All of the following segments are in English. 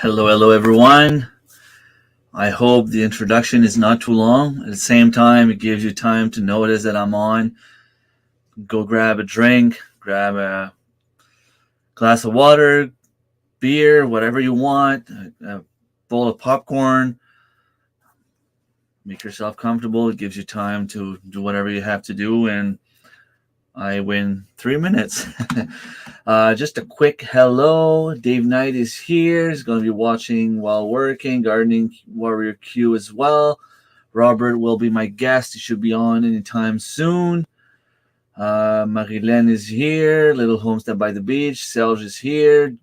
Hello, everyone. I hope the introduction is not too long. At the same time, it gives you time to notice that I'm on. Go grab a drink, grab a glass of water, beer, whatever you want, a bowl of popcorn. Make yourself comfortable. It gives you time to do whatever you have to do, and I win 3 minutes. Just a quick hello. Dave Knight is here. He's going to be watching while working. Gardening Warrior Q as well. Robert will be my guest. He should be on anytime soon. Marilyn is here. Little Homestead by the Beach. Serge is here.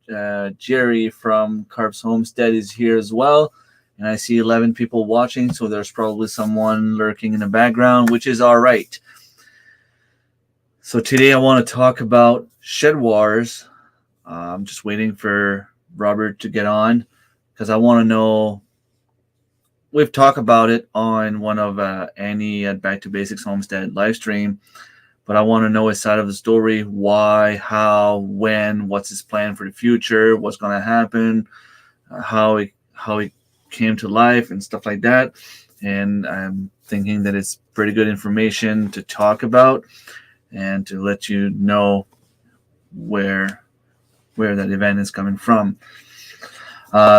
Jerry from Carp's Homestead is here as well. And I see 11 people watching, so there's probably someone lurking in the background, which is all right. So today I want to talk about Shedwars. I'm just waiting for Robert to get on because I want to know. We've talked about it on one of Annie at Back to Basics Homestead live stream, but I want to know his side of the story: why, how, when, what's his plan for the future, what's going to happen, how he came to life, and stuff like that. And I'm thinking that it's pretty good information to talk about and to let you know where that event is coming from.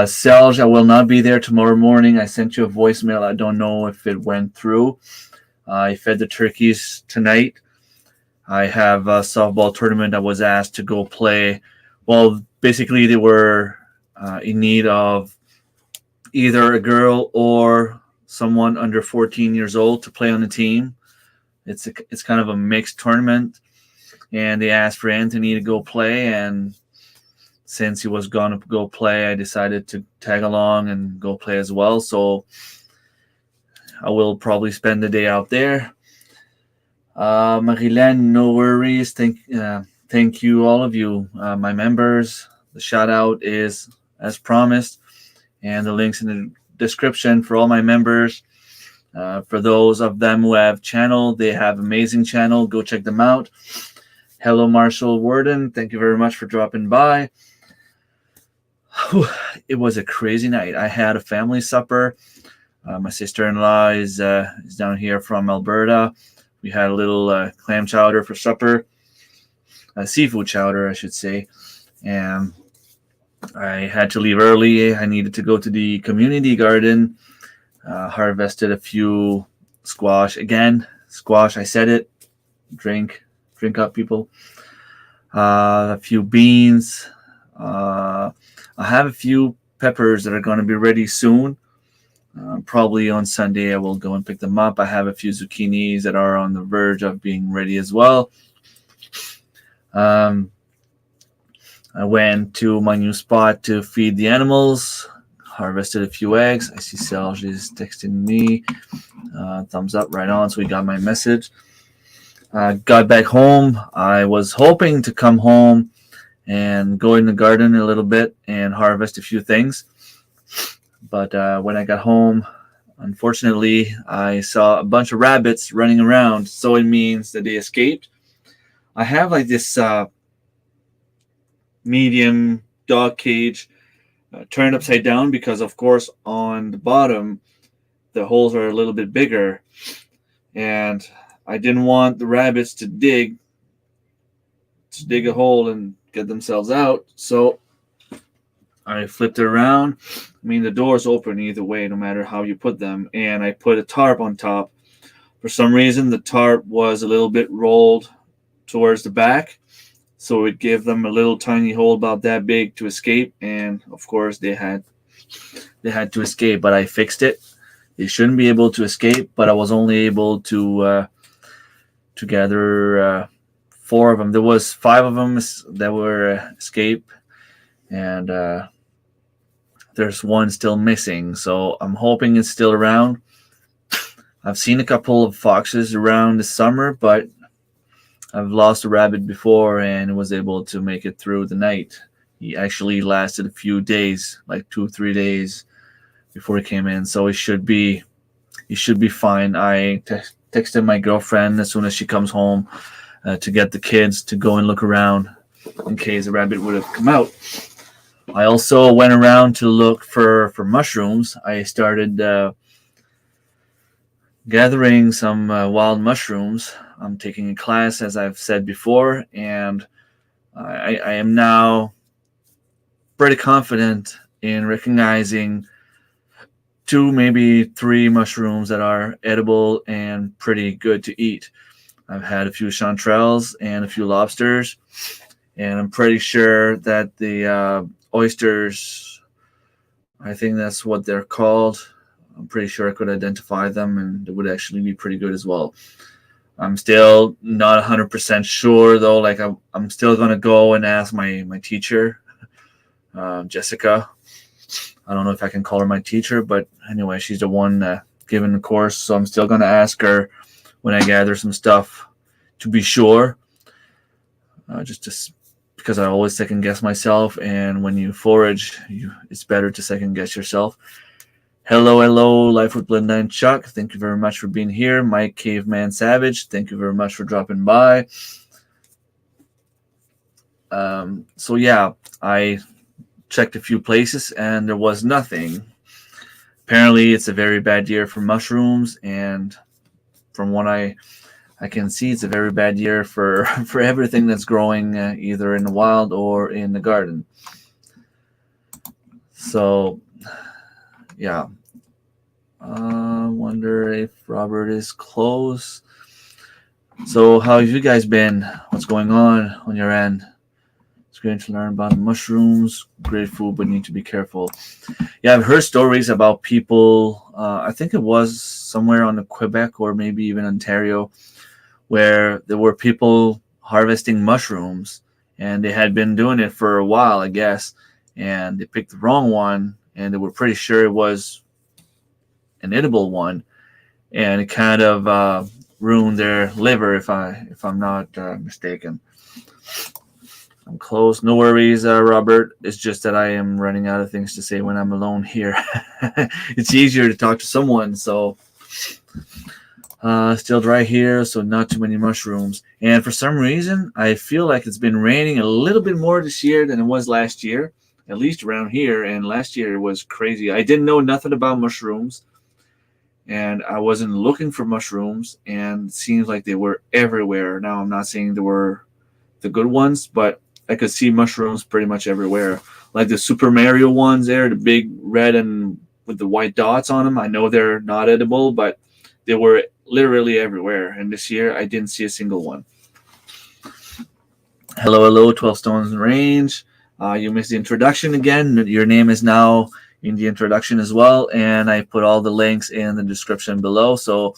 Serge, I will not be there tomorrow morning. I sent you a voicemail. I don't know if it went through. I fed the turkeys tonight. I have a softball tournament I was asked to go play. Well, basically they were in need of either a girl or someone under 14 years old to play on the team. It's kind of a mixed tournament, and they asked for Anthony to go play, and since he was going to go play, I decided to tag along and go play as well. So I will probably spend the day out there. Marilyn, no worries. Thank you, all of you, my members. The shout out is as promised, and the links in the description for all my members. For those of them who have channel, they have amazing channel. Go check them out. Hello, Marshall Worden. Thank you very much for dropping by. It was a crazy night. I had a family supper. My sister-in-law is down here from Alberta. We had a little clam chowder for supper. Seafood chowder, I should say. And I had to leave early. I needed to go to the community garden. Harvested a few squash. Again, squash, I said it. Drink up, people. A few beans. I have a few peppers that are going to be ready soon. Probably on Sunday I will go and pick them up. I have a few zucchinis that are on the verge of being ready as well. I went to my new spot to feed the animals. Harvested a few eggs. I see Serge is texting me. Thumbs up, right on. So he got my message. Got back home. I was hoping to come home and go in the garden a little bit and harvest a few things. But when I got home, unfortunately, I saw a bunch of rabbits running around. So it means that they escaped. I have like this medium dog cage turned upside down because, of course, on the bottom, the holes are a little bit bigger. And I didn't want the rabbits to dig a hole and get themselves out. So I flipped it around. I mean, the door's open either way, no matter how you put them. And I put a tarp on top. For some reason, the tarp was a little bit rolled towards the back. So it gave them a little tiny hole about that big to escape. And, of course, they had to escape. But I fixed it. They shouldn't be able to escape. But I was only able to gather 4 of them. There was 5 of them that were escape. And there's 1 still missing. So I'm hoping it's still around. I've seen a couple of foxes around this summer, but I've lost a rabbit before and was able to make it through the night. He actually lasted a few days, like 2-3 days before he came in. So he should be fine. I texted my girlfriend as soon as she comes home to get the kids to go and look around in case a rabbit would have come out. I also went around to look for mushrooms. I started gathering some wild mushrooms. I'm taking a class, as I've said before, and I am now pretty confident in recognizing two, maybe three mushrooms that are edible and pretty good to eat. I've had a few chanterelles and a few lobsters, and I'm pretty sure that the oysters, I think that's what they're called. I'm pretty sure I could identify them, and it would actually be pretty good as well. I'm still not 100% sure though. Like I'm still gonna go and ask my teacher, Jessica. I don't know if I can call her my teacher, but anyway, she's the one giving the course, so I'm still gonna ask her when I gather some stuff to be sure. Because I always second guess myself, and when you forage, it's better to second guess yourself. Hello, Life with Blenda and Chuck. Thank you very much for being here. Mike Caveman Savage, thank you very much for dropping by. So yeah, I checked a few places and there was nothing. Apparently, it's a very bad year for mushrooms, and from what I can see, it's a very bad year for everything that's growing either in the wild or in the garden. So yeah. Wonder if Robert is close. So how have you guys been? What's going on your end? It's great to learn about mushrooms. Great food, but need to be careful. Yeah, I've heard stories about people. I think it was somewhere on the Quebec or maybe even Ontario, where there were people harvesting mushrooms, and they had been doing it for a while, I guess, and they picked the wrong one, and they were pretty sure it was an edible one, and it kind of ruined their liver, if I'm not mistaken. I'm close. No worries, Robert. It's just that I am running out of things to say when I'm alone here. It's easier to talk to someone, so still dry here, so not too many mushrooms. And for some reason, I feel like it's been raining a little bit more this year than it was last year, at least around here. And last year it was crazy. I didn't know nothing about mushrooms, and I wasn't looking for mushrooms, and it seems like they were everywhere. Now, I'm not saying they were the good ones, but I could see mushrooms pretty much everywhere. Like the Super Mario ones there, the big red and with the white dots on them. I know they're not edible, but they were literally everywhere. And this year, I didn't see a single one. Hello, 12 Stones Range. You missed the introduction again. Your name is now in the introduction as well, and I put all the links in the description below. So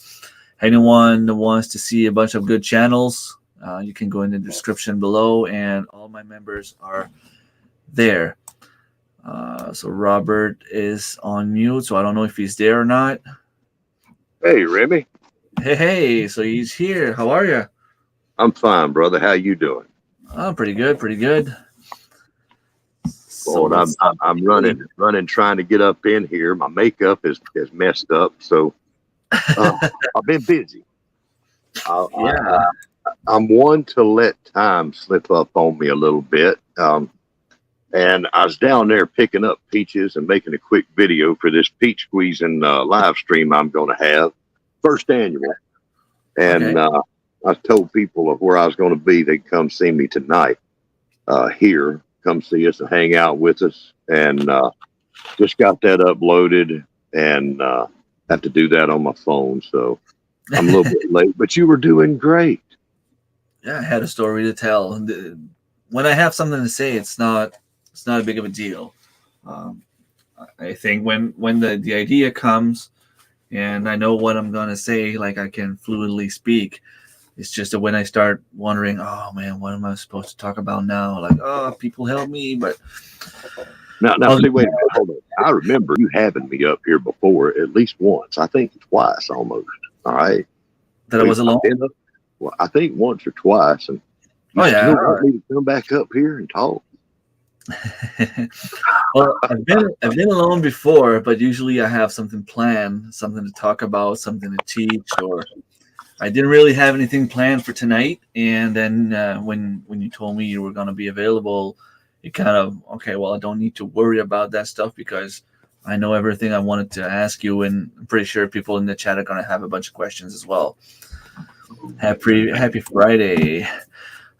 anyone that wants to see a bunch of good channels, you can go in the description below, and all my members are there. So Robert is on mute, so I don't know if he's there or not. Hey, Remy. Hey, so he's here. How are you? I'm fine, brother. How you doing? Oh, pretty good. Lord, I'm running, trying to get up in here. My makeup is messed up, so I've been busy. Yeah. I'm one to let time slip up on me a little bit. And I was down there picking up peaches and making a quick video for this peach squeezing live stream I'm going to have, first annual. And I told people of where I was going to be. They'd come see me tonight here. Come see us and hang out with us. And just got that uploaded and have to do that on my phone. So I'm a little bit late, but you were doing great. Yeah, I had a story to tell. When I have something to say, it's not a big of a deal. I think when the idea comes and I know what I'm gonna say, like I can fluently speak. It's just that when I start wondering, oh man, what am I supposed to talk about now? Like, oh, people help me, but now, see, wait, hold on. I remember you having me up here before, at least once. I think twice, almost. All right, that I was alone. Well, I think once or twice, and you still want me to come back up here and talk. Well, I've been alone before, but usually I have something planned, something to talk about, something to teach, or I didn't really have anything planned for tonight. And then when you told me you were going to be available, it kind of, okay, well, I don't need to worry about that stuff because I know everything I wanted to ask you, and I'm pretty sure people in the chat are going to have a bunch of questions as well. Happy Friday.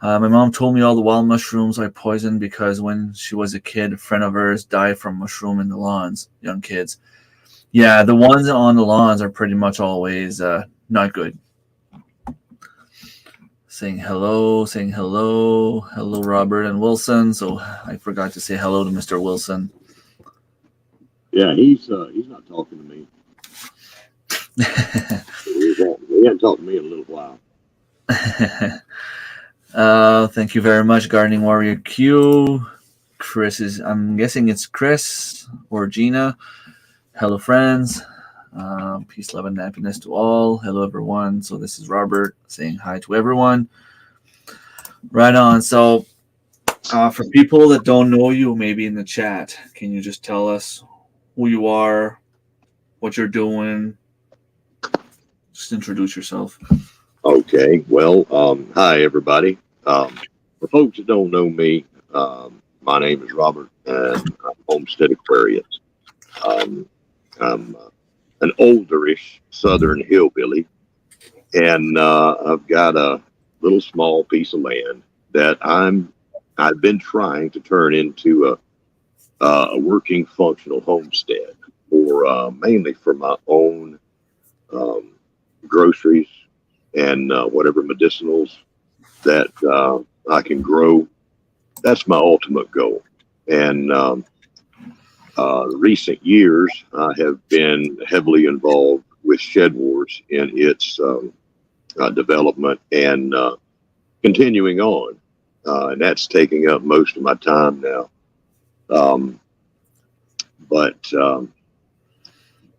My mom told me all the wild mushrooms are poisoned because when she was a kid, a friend of hers died from mushroom in the lawns, young kids. Yeah, the ones on the lawns are pretty much always not good. Saying hello, hello, Robert and Wilson. So I forgot to say hello to Mr. Wilson. Yeah, he's not talking to me. He hasn't talked to me in a little while. Thank you very much, Gardening Warrior Q. Chris is, I'm guessing it's Chris or Gina. Hello, friends. Peace, love, and happiness to all. Hello, everyone. So this is Robert saying hi to everyone. Right on. So for people that don't know you, maybe in the chat, can you just tell us who you are, what you're doing? Just introduce yourself. Okay. Well, hi, everybody. For folks that don't know me, my name is Robert, and I'm Homestead Aquarius. I'm an olderish Southern hillbilly, and I've got a little small piece of land that I've been trying to turn into a working, functional homestead for mainly for my own groceries and whatever medicinals that I can grow. That's my ultimate goal. And recent years, I have been heavily involved with Shedwars in its development and continuing on. And that's taking up most of my time now. But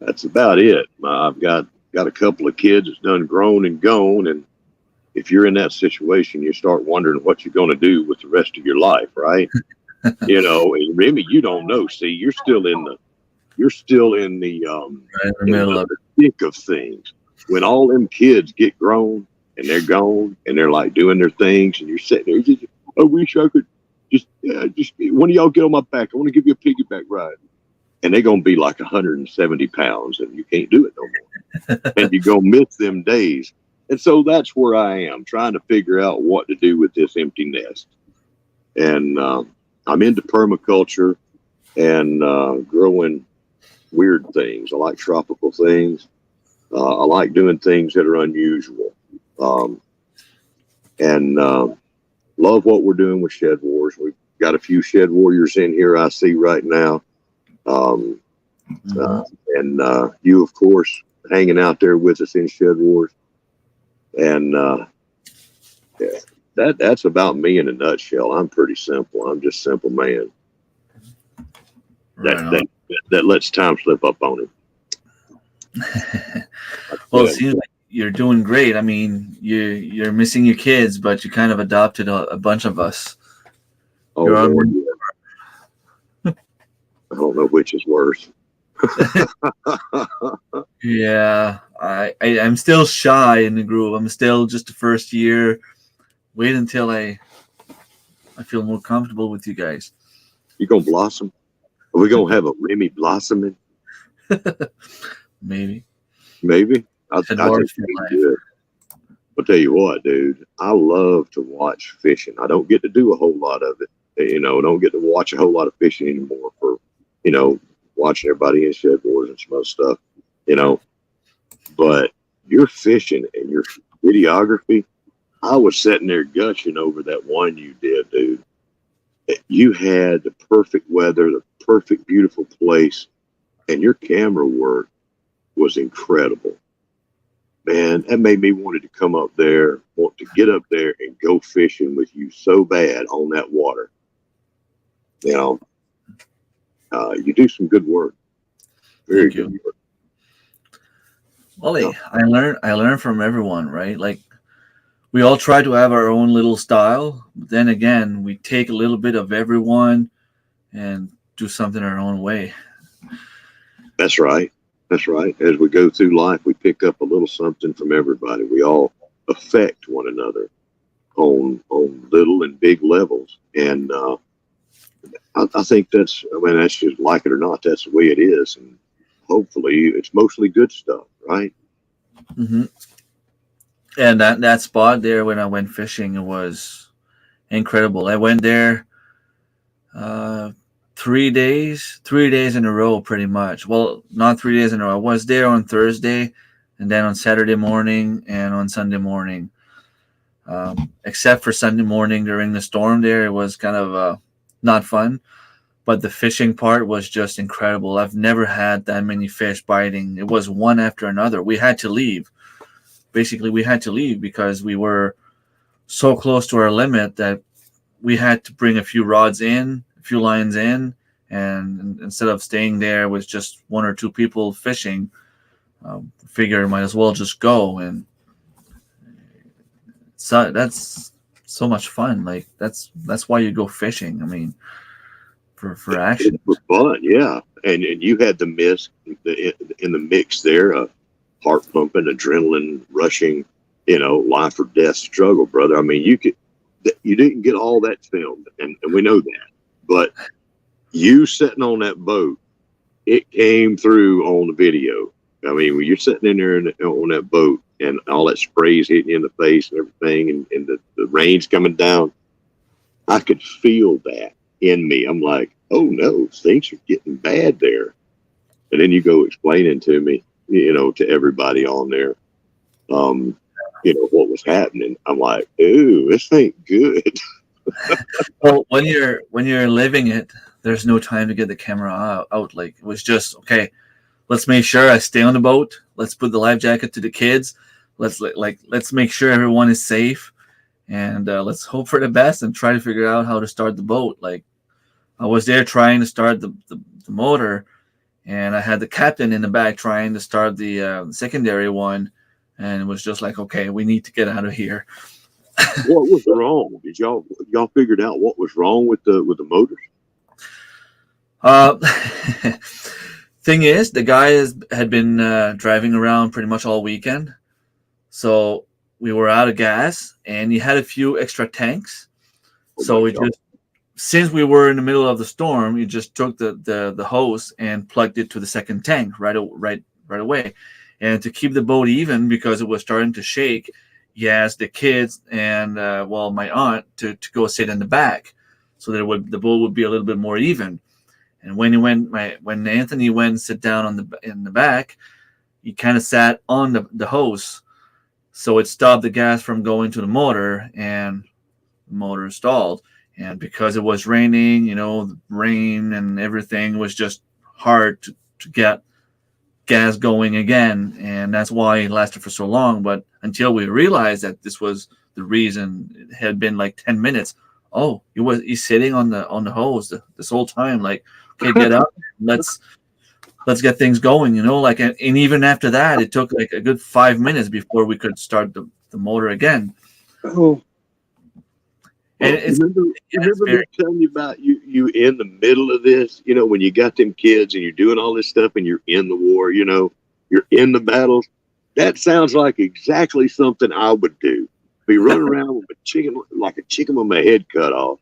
that's about it. I've got a couple of kids that's done grown and gone, and if you're in that situation, you start wondering what you're going to do with the rest of your life, right? And maybe you don't know. See, you're still in the Right in the middle of the thick of things. When all them kids get grown and they're gone and they're like doing their things, and you're sitting there, just, I wish I could just one of y'all get on my back. I want to give you a piggyback ride. And they're going to be like 170 pounds, and you can't do it no more. And you're going to miss them days. And so that's where I am, trying to figure out what to do with this empty nest. And I'm into permaculture and growing weird things. I like tropical things. I like doing things that are unusual. And love what we're doing with Shed Wars. We've got a few Shed Warriors in here I see right now. And you, of course, hanging out there with us in Shed Wars. And that's about me in a nutshell. I'm pretty simple. I'm just a simple man. Right that lets time slip up on him. Well, it seems like you're doing great. I mean, you're missing your kids, but you kind of adopted a bunch of us. Oh, Lord, yeah. I don't know which is worse. Yeah, I'm still shy in the group. I'm still just the first year. Wait until I feel more comfortable with you guys. You gonna blossom? Are we gonna have a Remy blossoming? Maybe. I think it'd be good. I'll tell you what, dude. I love to watch fishing. I don't get to do a whole lot of it. Don't get to watch a whole lot of fishing anymore for, watching everybody in Shed Wars and some other stuff, But your fishing and your videography, I was sitting there gushing over that one you did, dude. You had the perfect weather, the perfect, beautiful place, and your camera work was incredible. Man, that made me want to come up there, want to get up there and go fishing with you so bad on that water. You do some good work. Very good work. Well, I learn from everyone, right? Like, we all try to have our own little style, but then again, we take a little bit of everyone and do something our own way. That's right. As we go through life, we pick up a little something from everybody. We all affect one another on little and big levels. And I think that's, I mean, that's just like it or not, that's the way it is. And hopefully it's mostly good stuff, right? Hmm. And that spot there when I went fishing, it was incredible. I went there uh, 3 days in a row, pretty much. Well, not 3 days in a row. I was there on Thursday, and then on Saturday morning and on Sunday morning. Except for Sunday morning during the storm, there it was kind of not fun. But the fishing part was just incredible. I've never had that many fish biting. It was one after another. We had to leave. Basically, we had to leave because we were so close to our limit that we had to bring a few rods in, a few lines in, and instead of staying there with just one or two people fishing, figure might as well just go. And so that's so much fun. Like that's why you go fishing. I mean, for action. It's for fun, yeah. And you had the in the mix there, heart pumping, adrenaline rushing, life or death struggle, brother. I mean, you didn't get all that filmed, and we know that, but you sitting on that boat, it came through on the video. I mean, when you're sitting in there on that boat and all that spray's hitting you in the face and everything, and the rain's coming down, I could feel that in me. I'm like, oh no, things are getting bad there. And then you go explaining to me, to everybody on there, what was happening. I'm like, ooh, this ain't good. Well, when you're living it, there's no time to get the camera out. Like it was just okay. Let's make sure I stay on the boat. Let's put the life jacket to the kids. Let's make sure everyone is safe, and let's hope for the best and try to figure out how to start the boat. Like I was there trying to start the motor, and I had the captain in the back trying to start the secondary one, and it was just like, okay, we need to get out of here. What was wrong? Did y'all figured out what was wrong with the motors? Uh, thing is, the guy had been driving around pretty much all weekend, so we were out of gas, and he had a few extra tanks. Oh So my we God. just, since we were in the middle of the storm, you just took the hose and plugged it to the second tank right away, and to keep the boat even because it was starting to shake. He asked the kids and my aunt to go sit in the back, so that the boat would be a little bit more even. And when Anthony went and sit down in the back, he kind of sat on the hose, so it stopped the gas from going to the motor, and the motor stalled. And because it was raining, the rain and everything was just hard to get gas going again, and that's why it lasted for so long. But until we realized that this was the reason, it had been like 10 minutes. Oh, he's sitting on the hose this whole time. Like, okay, get up, let's get things going. And even after that, it took like a good 5 minutes before we could start the motor again. Oh, And it's remember me telling you about you in the middle of this, when you got them kids and you're doing all this stuff and you're in the war, you're in the battles. That sounds like exactly something I would do. Be running around with a chicken with my head cut off.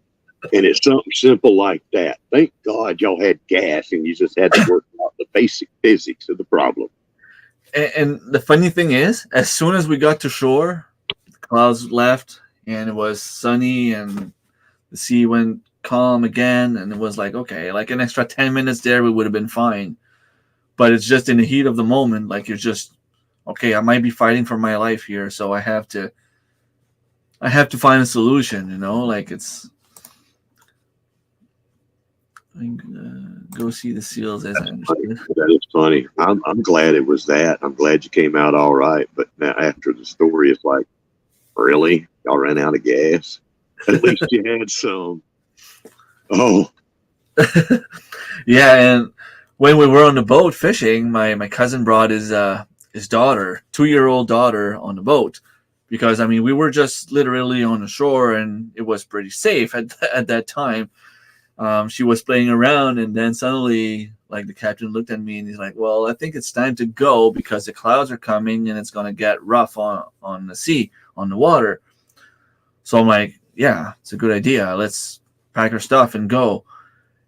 And it's something simple like that. Thank God y'all had gas and you just had to work out the basic physics of the problem. And the funny thing is, as soon as we got to shore, the clouds left and it was sunny and the sea went calm again. And it was like, okay, like an extra 10 minutes there, we would have been fine. But it's just in the heat of the moment, like you're just, okay, I might be fighting for my life here. So I have to find a solution, like it's, go see the seals as I understand. That is funny. I'm glad it was that. I'm glad you came out all right. But now after the story, it's like, really? Y'all ran out of gas? At least you had some. Oh. Yeah, and when we were on the boat fishing, my cousin brought his daughter, 2-year-old daughter, on the boat. Because, I mean, we were just literally on the shore and it was pretty safe at that time. She was playing around, and then suddenly, like, the captain looked at me and he's like, well, I think it's time to go because the clouds are coming and it's going to get rough on the sea, on the water. So I'm like, yeah, it's a good idea. Let's pack our stuff and go.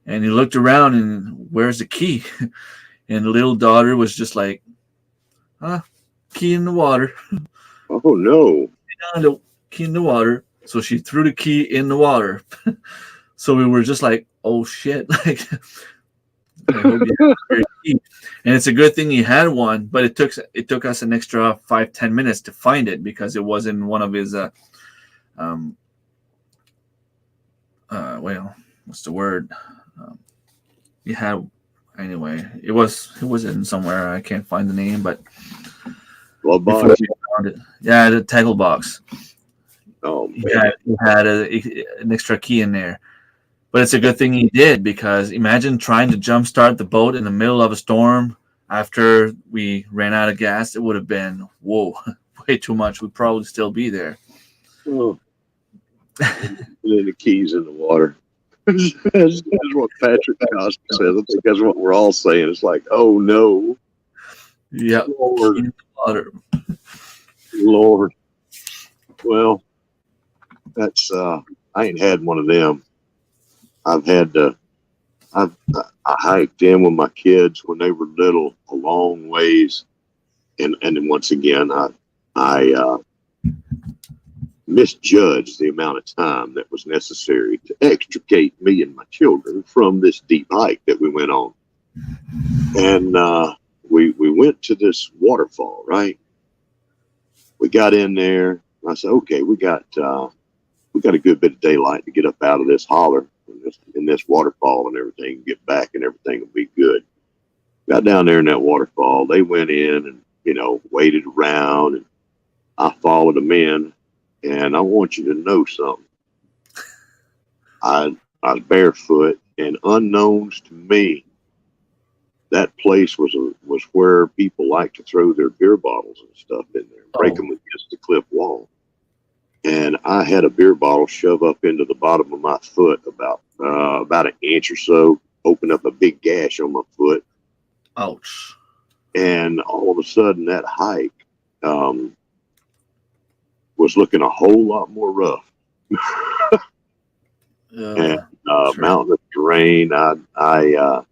And he looked around and where's the key? And the little daughter was just like, key in the water. Oh no. Found the key in the water. So she threw the key in the water. So we were just like, oh shit. Like, I hope you have a spare key. And it's a good thing he had one, but it took us an extra 5-10 minutes to find it because it was in one of his well, what's the word? He had anyway. It was in somewhere. I can't find the name, but Glove before box. we found it, yeah, the tackle box. Oh He man. had an extra key in there. But it's a good thing he did because imagine trying to jumpstart the boat in the middle of a storm after we ran out of gas. It would have been, whoa, way too much. We'd probably still be there. Oh. Putting the keys in the water. That's what Patrick Costa says. I think that's what we're all saying. It's like, oh no. Yeah. Lord. Water. Lord. Well, that's I ain't had one of them. I've had I hiked in with my kids when they were little a long ways, and then once again I misjudged the amount of time that was necessary to extricate me and my children from this deep hike that we went on. And we went to this waterfall, right? We got in there. I said, okay, we got a good bit of daylight to get up out of this holler in this waterfall and everything, get back and everything will be good. Got down there in that waterfall. They went in and, waited around, and I followed them in. And I want you to know something. I was barefoot, and unknowns to me, that place was where people like to throw their beer bottles and stuff in there, break them against the cliff wall. And I had a beer bottle shove up into the bottom of my foot about an inch or so, opened up a big gash on my foot. Ouch. And all of a sudden that hike was looking a whole lot more rough. And sure. mountainous terrain. I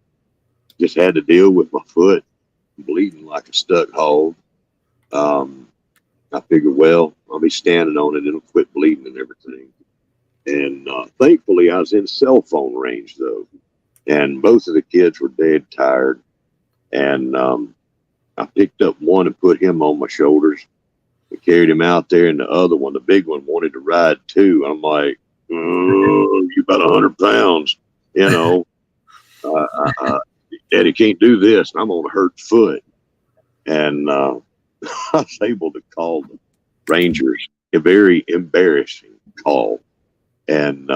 just had to deal with my foot bleeding like a stuck hog. I figured, well, I'll be standing on it. It'll quit bleeding and everything. And thankfully, I was in cell phone range, though. And both of the kids were dead tired. And I picked up one and put him on my shoulders. I carried him out there, and the other one, the big one, wanted to ride too. I'm like, oh, you about 100 pounds, Daddy can't do this, and I'm on a hurt foot. And I was able to call the Rangers, a very embarrassing call. And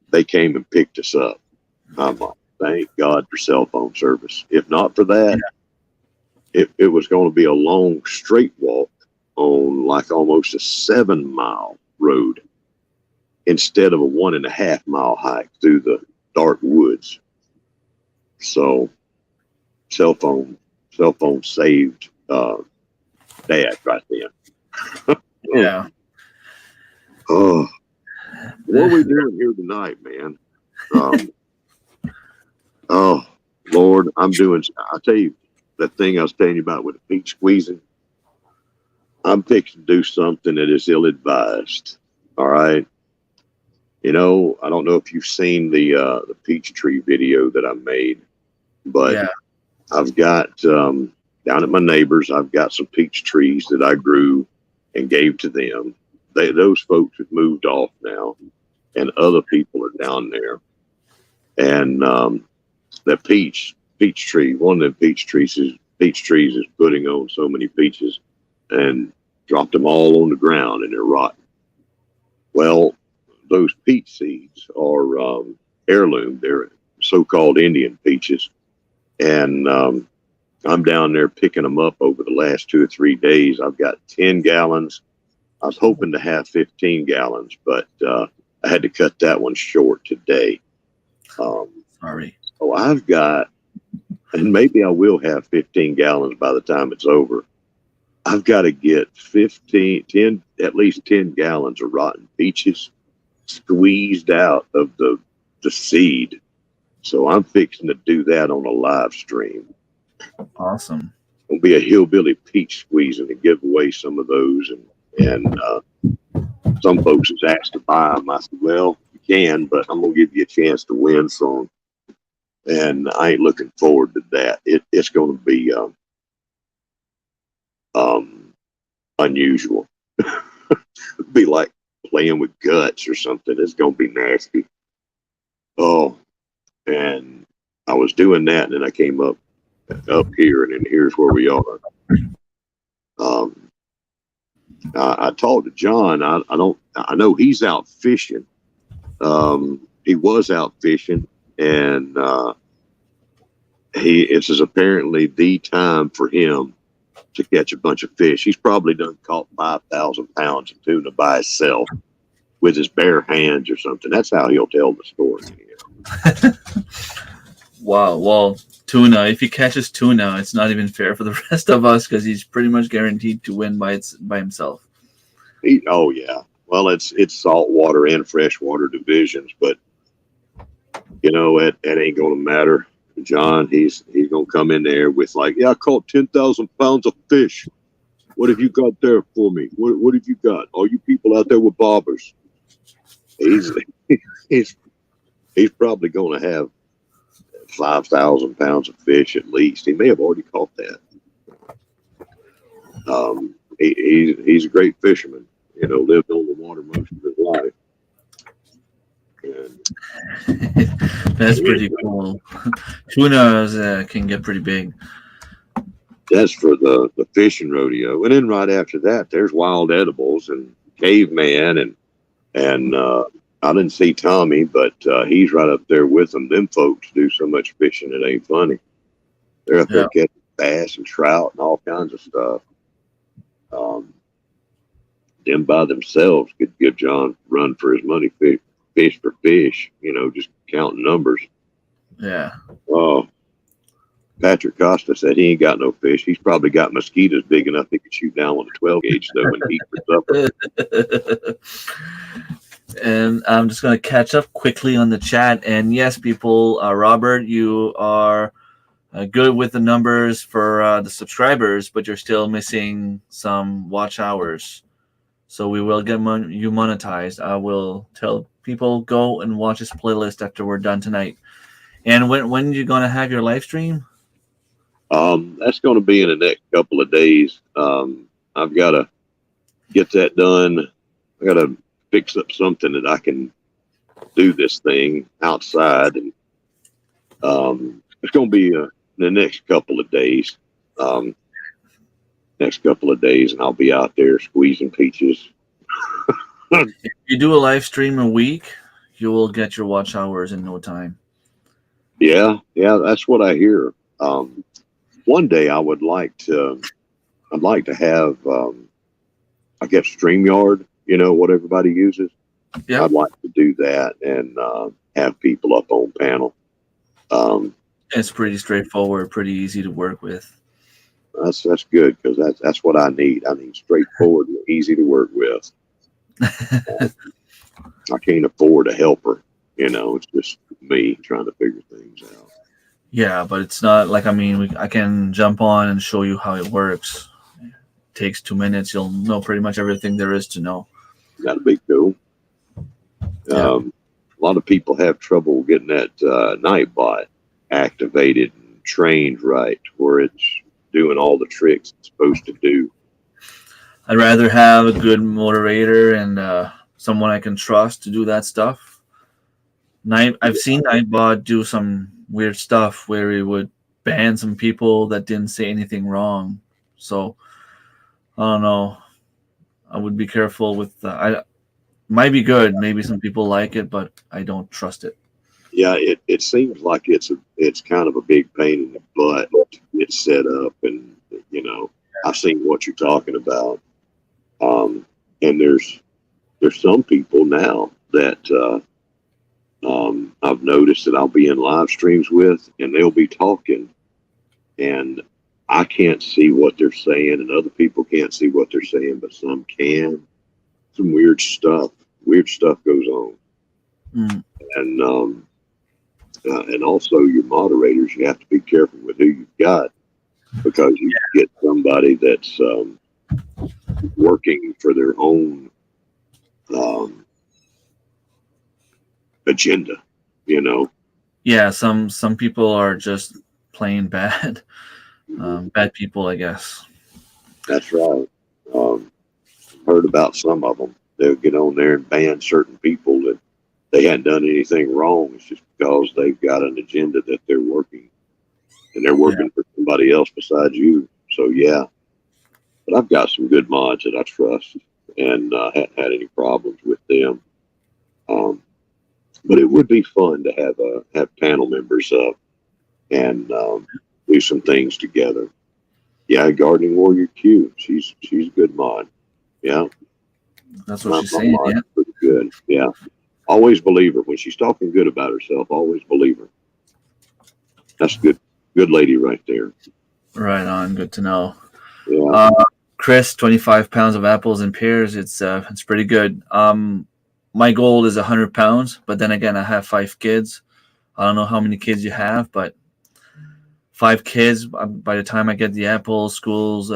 they came and picked us up. I'm like, thank God for cell phone service. If not for that, it was going to be a long straight walk on like almost a 7-mile road instead of a 1.5-mile hike through the dark woods. So cell phone saved Dad right then. Yeah. Oh, what are we doing here tonight, man? Oh Lord, I'll tell you that thing I was telling you about with the peach squeezing. I'm fixing to do something that is ill-advised. All right. I don't know if you've seen the peach tree video that I made, but I've got down at my neighbors, I've got some peach trees that I grew and gave to them. Those folks have moved off now, and other people are down there. And that peach tree, one of the peach trees is putting on so many peaches, and dropped them all on the ground, and they're rotten. Well, those peach seeds are heirloom. They're so-called Indian peaches, and I'm down there picking them up over the last 2 or 3 days. I've got 10 gallons. I was hoping to have 15 gallons, but I had to cut that one short today. Sorry. So I've got, and maybe I will have 15 gallons by the time it's over. I've got to get at least 10 gallons of rotten peaches squeezed out of the seed So I'm fixing to do that on a live stream. Awesome. It'll be a hillbilly peach squeezing to give away some of those, and some folks has asked to buy them. I said, well, you can, but I'm gonna give you a chance to win some, and I ain't looking forward to that. It's going to be unusual. It'd be like playing with guts or something. It's going to be nasty. Oh, and I was doing that, and then I came up here, and then here's where we are. I talked to John. I know he's out fishing. He was out fishing, and this is apparently the time for him to catch a bunch of fish. He's probably done caught 5,000 pounds of tuna by himself with his bare hands or something. That's how he'll tell the story. Wow. Well, tuna. If he catches tuna, it's not even fair for the rest of us because he's pretty much guaranteed to win by himself. Oh yeah. Well, it's saltwater and freshwater divisions, but you know it ain't gonna matter. John, he's gonna come in there with like, yeah, I caught 10,000 pounds of fish. What have you got there for me? What have you got? All you people out there with bobbers. He's probably gonna have 5,000 pounds of fish at least. He may have already caught that. He's a great fisherman. You know, lived on the water most of his life. And That's pretty cool. Tunas can get pretty big. that's for the fishing rodeo. And then right after that, there's wild edibles and caveman and I didn't see Tommy, but he's right up there with them. Them folks do so much fishing it ain't funny. They're up there catching bass and trout and all kinds of stuff. Them by themselves could give John a run for his money, fish for fish, you know, just counting numbers. Yeah. Oh, Patrick Costa said he ain't got no fish. He's probably got mosquitoes big enough he could shoot down with a 12 gauge though and eat for supper. And I'm just going to catch up quickly on the chat. And yes, people, Robert, you are good with the numbers for the subscribers, but you're still missing some watch hours. So we will get you monetized. I will tell people go and watch this playlist after we're done tonight. And when are you going to have your live stream? That's going to be in the next couple of days. I've got to get that done. I got to fix up something that I can do this thing outside. And it's going to be the next couple of days. And I'll be out there squeezing peaches. If you do a live stream a week, you will get your watch hours in no time. Yeah, that's what I hear. One day I'd like to have, I guess, StreamYard, you know, what everybody uses. Yeah. I'd like to do that and have people up on panel. It's pretty straightforward, pretty easy to work with. That's good because that's what I need. I need straightforward and easy to work with. I can't afford a helper, you know. It's just me trying to figure things out. Yeah, but it's not like, I mean, I can jump on and show you how it works. It takes 2 minutes. You'll know pretty much everything there is to know. That'd be cool. Yeah. A lot of people have trouble getting that Nightbot activated and trained right, where it's doing all the tricks it's supposed to do. I'd rather have a good moderator and someone I can trust to do that stuff. I've seen Nightbot do some weird stuff where he would ban some people that didn't say anything wrong. So I don't know. I would be careful with that. Might be good. Maybe some people like it, but I don't trust it. Yeah, it seems like it's kind of a big pain in the butt to get set up, and you know, I've seen what you're talking about. And there's some people now that I've noticed that I'll be in live streams with, and they'll be talking, and I can't see what they're saying, and other people can't see what they're saying, but some can. Some weird stuff goes on. And And also your moderators, you have to be careful with who you've got, because you get somebody that's working for their own um, agenda, you know. Yeah, some people are just plain bad, bad people, I guess. That's right. Um, Heard about some of them. They'll get on there and ban certain people that they hadn't done anything wrong. It's just because they've got an agenda that they're working, and they're Yeah, working for somebody else besides you. So yeah, but I've got some good mods that I trust, and hadn't had any problems with them. Um, but it would be fun to have panel members up and do some things together. Yeah, Gardening Warrior Q. She's a good mod. Yeah, that's what my, she's my saying. mod's Yeah, pretty good. Yeah, always believe her when she's talking good about herself. Always believe her. That's good lady right there. right on. Good to know. Yeah. Uh, Chris, 25 pounds of apples and pears. It's pretty good. My goal is 100 pounds, but then again, I have 5 kids. I don't know how many kids you have, but 5 kids. By the time I get the apples, schools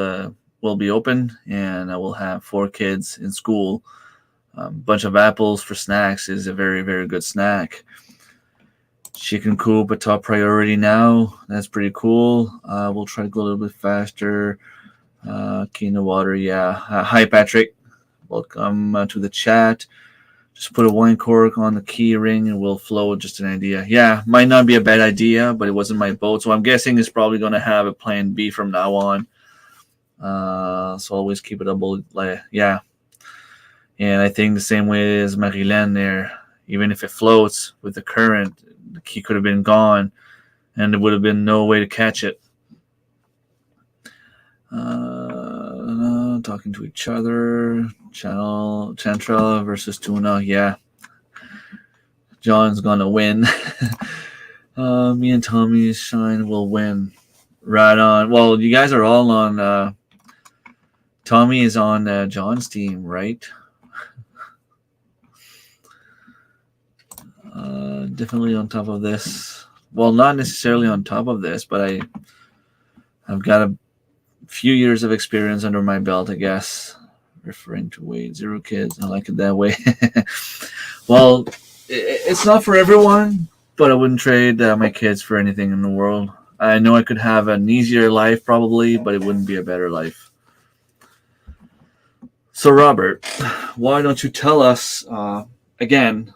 will be open, and I will have 4 kids in school. Bunch of apples for snacks is a very, very good snack. Chicken coop a top priority now. That's pretty cool. We'll try to go a little bit faster. Keen of water, yeah. Hi, Patrick. Welcome to the chat. Just put a wine cork on the key ring and we'll float. Just an idea. Yeah, might not be a bad idea, but it wasn't my boat. So I'm guessing it's probably going to have a plan B from now on. So always keep it up. Yeah. And I think the same way as Marilyn there, even if it floats with the current, the key could have been gone and there would have been no way to catch it. Talking to each other. Chantrell versus Tuna. Yeah. John's going to win. Me and Tommy Shine will win. Right on. Well, you guys are all on. Tommy is on John's team, right? Definitely on top of this. Well, not necessarily on top of this, but I've got a few years of experience under my belt, I guess. Referring to Wade, 0 kids. I like it that way. Well, it's not for everyone, but I wouldn't trade my kids for anything in the world. I know I could have an easier life probably, but it wouldn't be a better life. So, Robert, why don't you tell us again,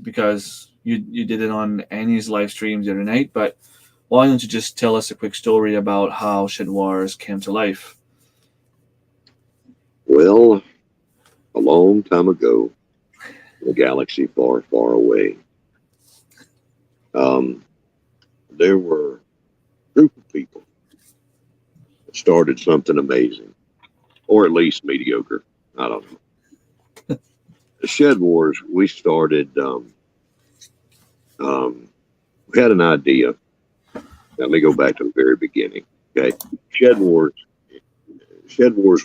because you did it on Annie's live stream the other night, but why don't you just tell us a quick story about how Shedwars came to life? Well, a long time ago, in a galaxy far, far away, there were a group of people that started something amazing, or at least mediocre. I don't know. The Shedwars, we started, we had an idea. Let me go back to the very beginning. Okay. Shedwars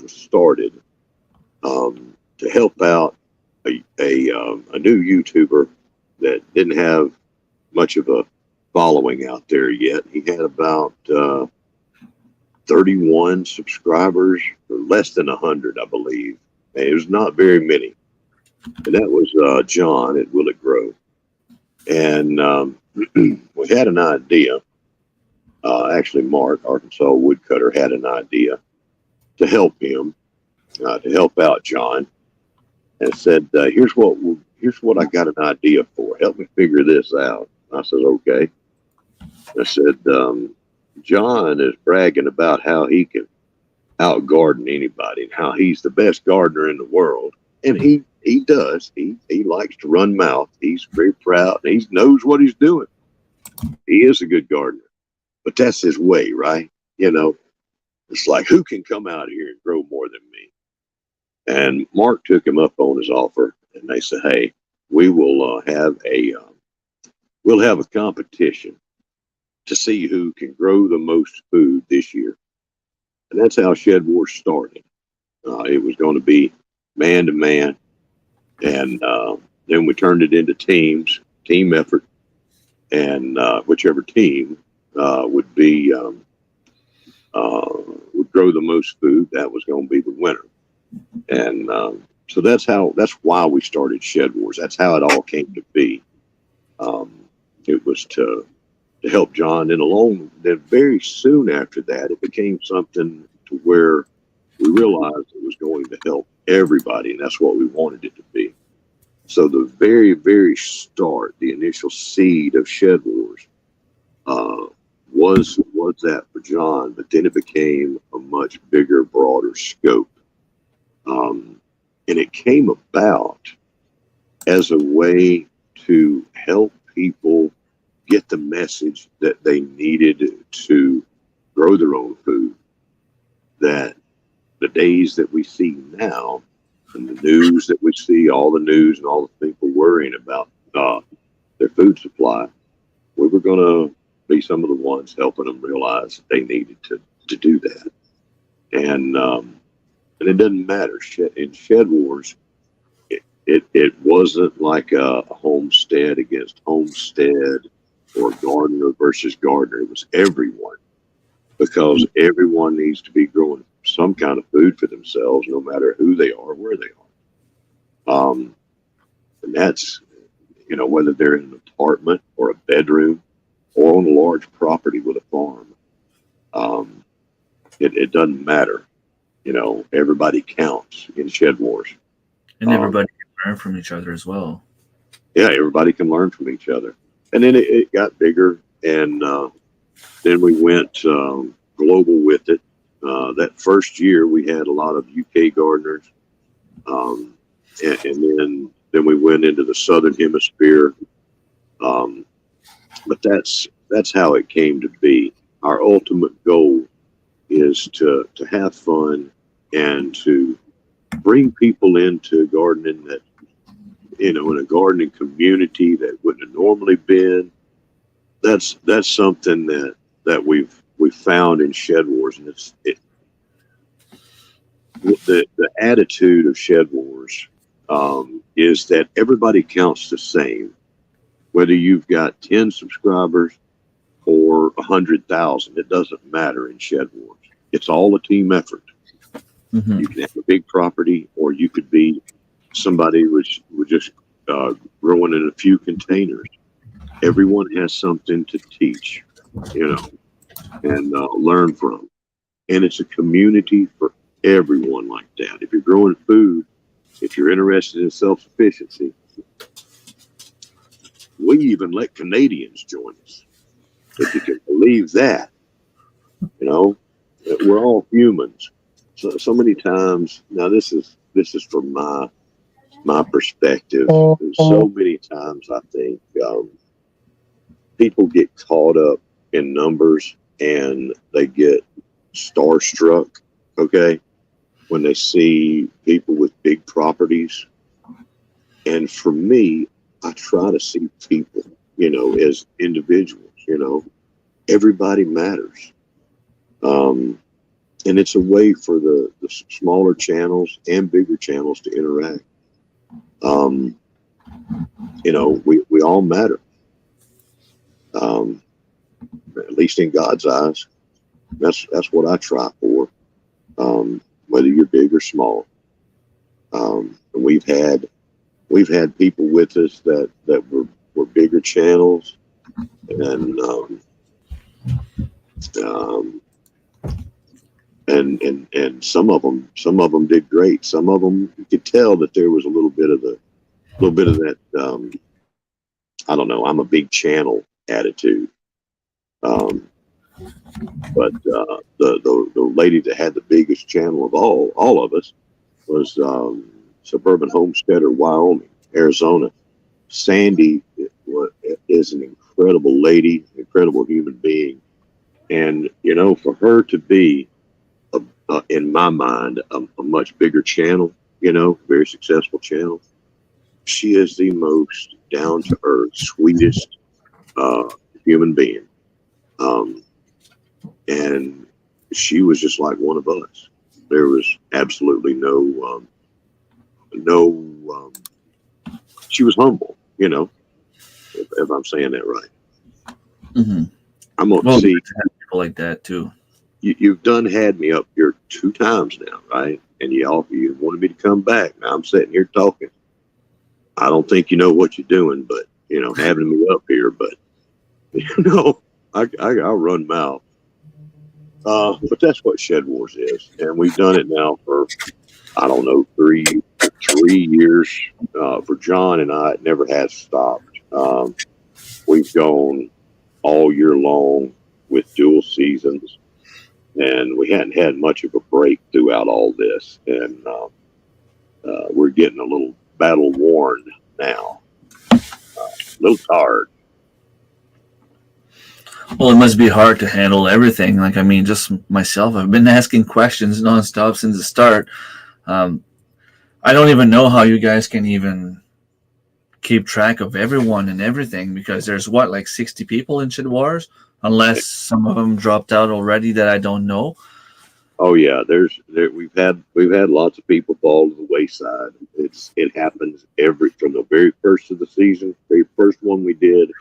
was started to help out a new YouTuber that didn't have much of a following out there yet. He had about 31 subscribers, or less than 100, I believe. And it was not very many. And that was John at Will It Grow. And we had an idea. Actually, Mark, Arkansas Woodcutter, had an idea to help him, to help out John, and said, here's what I got an idea for. Help me figure this out. I said, okay. I said, John is bragging about how he can out garden anybody and how he's the best gardener in the world. And he does. He likes to run mouth. He's very proud. And he knows what he's doing. He is a good gardener. But that's his way, right? You know, it's like, who can come out here and grow more than me? And Mark took him up on his offer, and they said, hey, we will we'll have a competition to see who can grow the most food this year. And that's how Shedwars started. It was going to be man to man. And then we turned it into team effort. and whichever team would be would grow the most food, that was going to be the winner. And so that's why we started Shedwars. That's how it all came to be. It was to help John. And then very soon after that, it became something to where we realized it was going to help everybody, and that's what we wanted it to be. So the very, very start, the initial seed of Shedwars, was that for John, but then it became a much bigger, broader scope. And it came about as a way to help people get the message that they needed to grow their own food. That the days that we see now, and the news that we see, all the news and all the people worrying about their food supply, we were going to be some of the ones helping them realize that they needed to do that. And it doesn't matter. In Shedwars, it wasn't like a Homestead against Homestead or Gardener versus Gardener. It was everyone, because everyone needs to be growing some kind of food for themselves, no matter who they are, where they are. And that's, whether they're in an apartment or a bedroom or on a large property with a farm, it doesn't matter. Everybody counts in Shedwars. And everybody can learn from each other as well. Yeah, everybody can learn from each other. And then it got bigger, and then we went global with it. That first year, we had a lot of UK gardeners, and then we went into the Southern Hemisphere. But that's how it came to be. Our ultimate goal is to have fun and to bring people into gardening that, in a gardening community that wouldn't have normally been. That's something that we've found in Shedwars, and the attitude of Shedwars is that everybody counts the same, whether you've got 10 subscribers or 100,000. It doesn't matter in Shedwars. It's all a team effort. Mm-hmm. You can have a big property, or you could be somebody who was just growing in a few containers. Everyone has something to teach, and learn from. And it's a community for everyone like that. If you're growing food, if you're interested in self-sufficiency, we even let Canadians join us. If you can believe that, we're all humans. So many times, now this is from my perspective. So many times I think people get caught up in numbers and they get starstruck, okay, when they see people with big properties. And for me, I try to see people, as individuals. Everybody matters. And it's a way for the smaller channels and bigger channels to interact. We all matter. At least in God's eyes. That's what I try for. Whether you're big or small. And we've had people with us that were bigger channels, and some of them did great. Some of them, you could tell that there was a little bit of that I don't know, I'm a big channel attitude. But the lady that had the biggest channel of all of us was Suburban Homesteader, Wyoming, Arizona. Sandy is an incredible lady, incredible human being. And, for her to be, in my mind, a much bigger channel, very successful channel, she is the most down-to-earth, sweetest human being. And she was just like one of us. There was absolutely no, she was humble, if I'm saying that right. Mm-hmm. I'm gonna Well, see. people like that too. You've done had me up here 2 times now, right? And you wanted me to come back. Now I'm sitting here talking. I don't think you know what you're doing, but having me up here. But I'll run mouth. But that's what Shedwars is, and we've done it now for I don't know 3 years. For John and I, it never has stopped. We've gone all year long with dual seasons, and we hadn't had much of a break throughout all this, and we're getting a little battle worn now, a little tired. Well, it must be hard to handle everything. Like, I mean, just myself, I've been asking questions nonstop since the start. Um, I don't even know how you guys can even keep track of everyone and everything because there's what, like 60 people in Shedwars, unless some of them dropped out already that I don't know. Oh yeah, we've had lots of people fall to the wayside. It happens from the very first of the season, very first one we did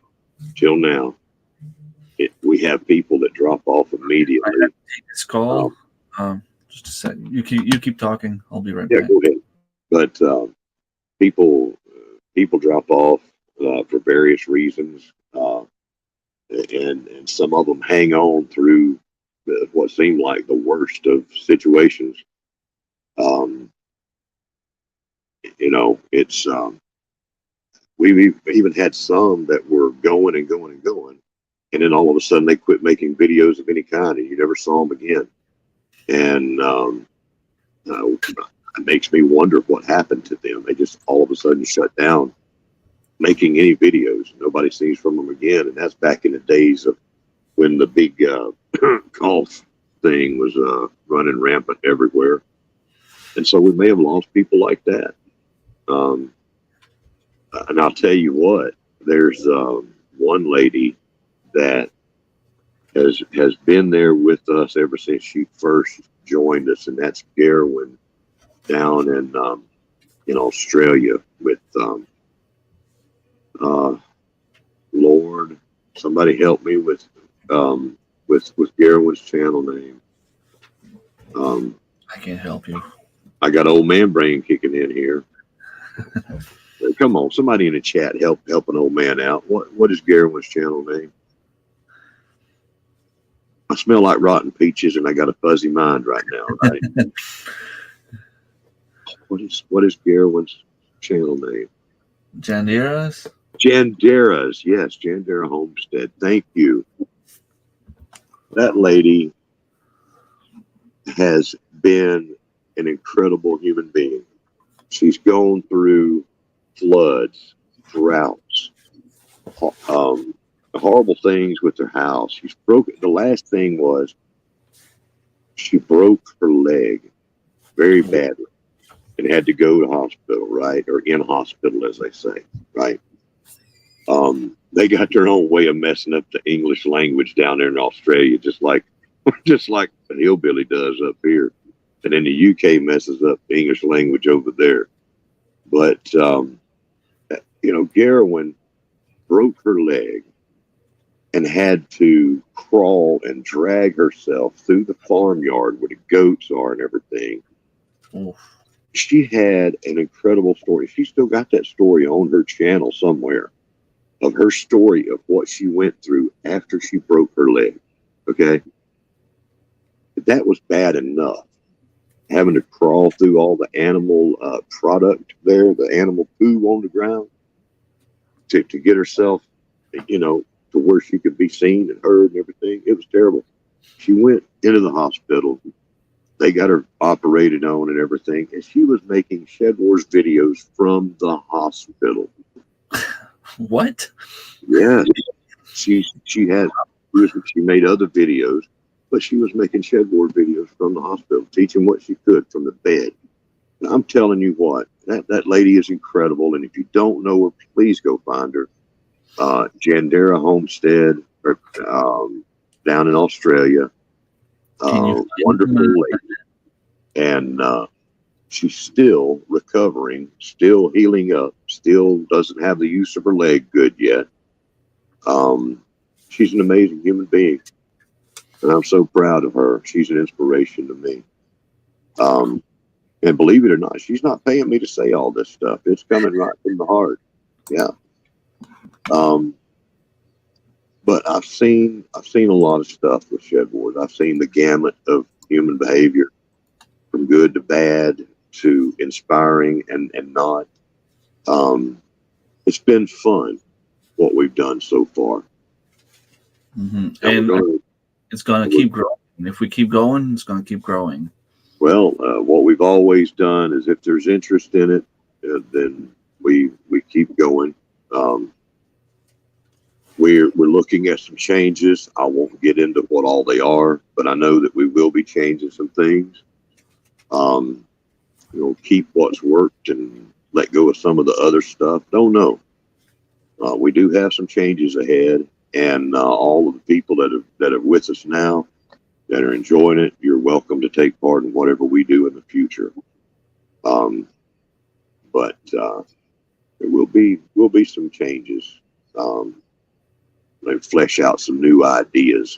till now. We have people that drop off immediately. I have to take this call. Just a sec. You keep talking. I'll be right back. Go ahead. But people drop off for various reasons, and some of them hang on through what seemed like the worst of situations. It's we've even had some that were going and going and going, and then all of a sudden they quit making videos of any kind, and you never saw them again. And it makes me wonder what happened to them. They just all of a sudden shut down making any videos. Nobody sees from them again, and that's back in the days of when the big golf thing was running rampant everywhere. And so we may have lost people like that. And I'll tell you what, there's one lady that has been there with us ever since she first joined us, and that's Gerwin down in Australia with Lord. Somebody help me with Gerwin's channel name. I can't help you. I got old man brain kicking in here. Come on, somebody in the chat help an old man out. What is Gerwin's channel name? I smell like rotten peaches, and I got a fuzzy mind right now. Right? What is Gerwin's channel name? Jandiras? Jandera's, yes, Jandera Homestead. Thank you. That lady has been an incredible human being. She's gone through floods, droughts, horrible things with her house. She's broken. The last thing was she broke her leg very badly and had to go to hospital, right? Or in hospital, as they say, right? They got their own way of messing up the English language down there in Australia, just like the hillbilly does up here. And then the UK messes up the English language over there. But, Gerwin broke her leg and had to crawl and drag herself through the farmyard where the goats are and everything. Oof. She had an incredible story. She still got that story on her channel somewhere of her story of what she went through after she broke her leg. Okay. That was bad enough. Having to crawl through all the animal product there, the animal poo on the ground to get herself, to where she could be seen and heard and everything. It was terrible. She went into the hospital. They got her operated on and everything. And she was making Shedwars videos from the hospital. What? Yeah. She made other videos, but she was making Shedwars videos from the hospital, teaching what she could from the bed. And I'm telling you what, that lady is incredible. And if you don't know her, please go find her. Jandera Homestead, down in Australia. Wonderful lady. And she's still recovering, still healing up, still doesn't have the use of her leg good yet. she's an amazing human being, and I'm so proud of her. She's an inspiration to me. And believe it or not, she's not paying me to say all this stuff. It's coming right from the heart. Yeah. But I've seen a lot of stuff with Shedwars. I've seen the gamut of human behavior, from good to bad to inspiring and not. It's been fun what we've done so far. And it's going to keep growing. If we keep going, it's going to keep growing. Well, what we've always done is if there's interest in it, then we keep going. We're looking at some changes. I won't get into what all they are, but I know that we will be changing some things. Keep what's worked and let go of some of the other stuff. Don't know. We do have some changes ahead, and all of the people that are with us now, that are enjoying it, you're welcome to take part in whatever we do in the future. But there will be some changes. And flesh out some new ideas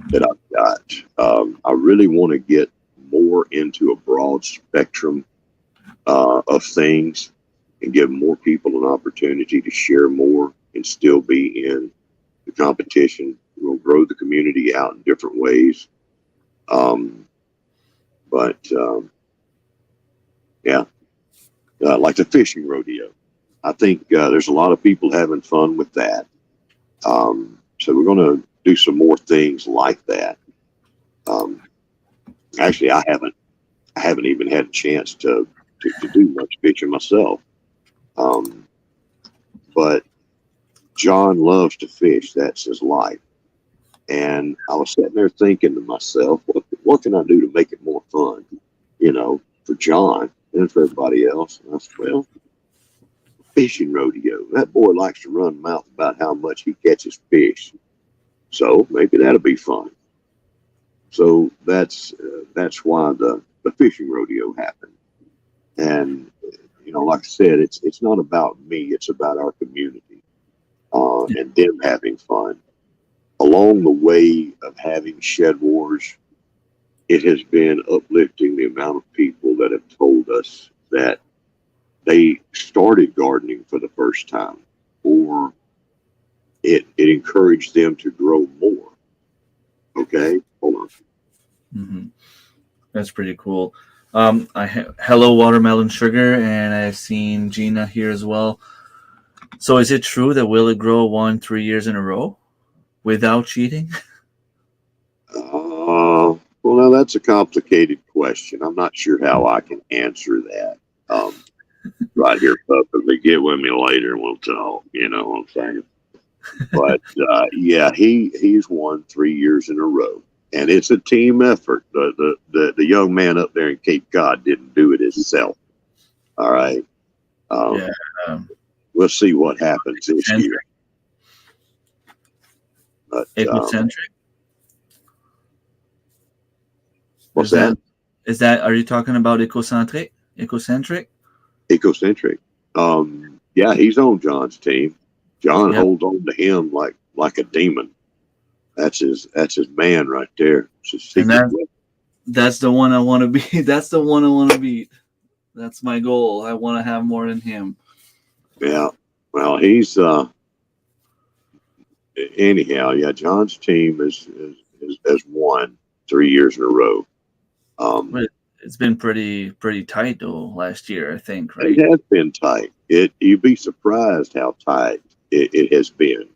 that I've got. I really want to get more into a broad spectrum of things and give more people an opportunity to share more and still be in the competition. We'll grow the community out in different ways. Like the fishing rodeo. I think there's a lot of people having fun with that. So we're going to do some more things like that. Actually, I haven't even had a chance to do much fishing myself. But John loves to fish. That's his life. And I was sitting there thinking to myself, what can I do to make it more fun, for John and for everybody else? And I said, well, fishing rodeo. That boy likes to run mouth about how much he catches fish. So maybe that'll be fun. So that's why the fishing rodeo happened. And, like I said, it's not about me. It's about our community and them having fun. Along the way of having Shedwars, it has been uplifting the amount of people that have told us that they started gardening for the first time, or it encouraged them to grow more. Okay, hold on. Mm-hmm. That's pretty cool. Hello, Watermelon Sugar, and I've seen Gina here as well. So is it true that will it grow 3 years in a row without cheating? Well, now that's a complicated question. I'm not sure how I can answer that. Right here publicly. Get with me later and we'll talk. You know what I'm saying? But yeah, he's won 3 years in a row, and it's a team effort. The young man up there in Cape Cod didn't do it himself. All right. We'll see what happens this year. But, ecocentric. What's that? Is that? Are you talking about ecocentric? Ecocentric. Yeah, he's on John's team. John holds on to him like a demon. That's his man right there. That's the one I want to be. That's the one I want to beat. That's my goal. I want to have more than him. Yeah. Well, he's anyhow. Yeah, John's team has won 3 years in a row. It's been pretty tight though last year, I think, right? It has been tight. You'd be surprised how tight it has been.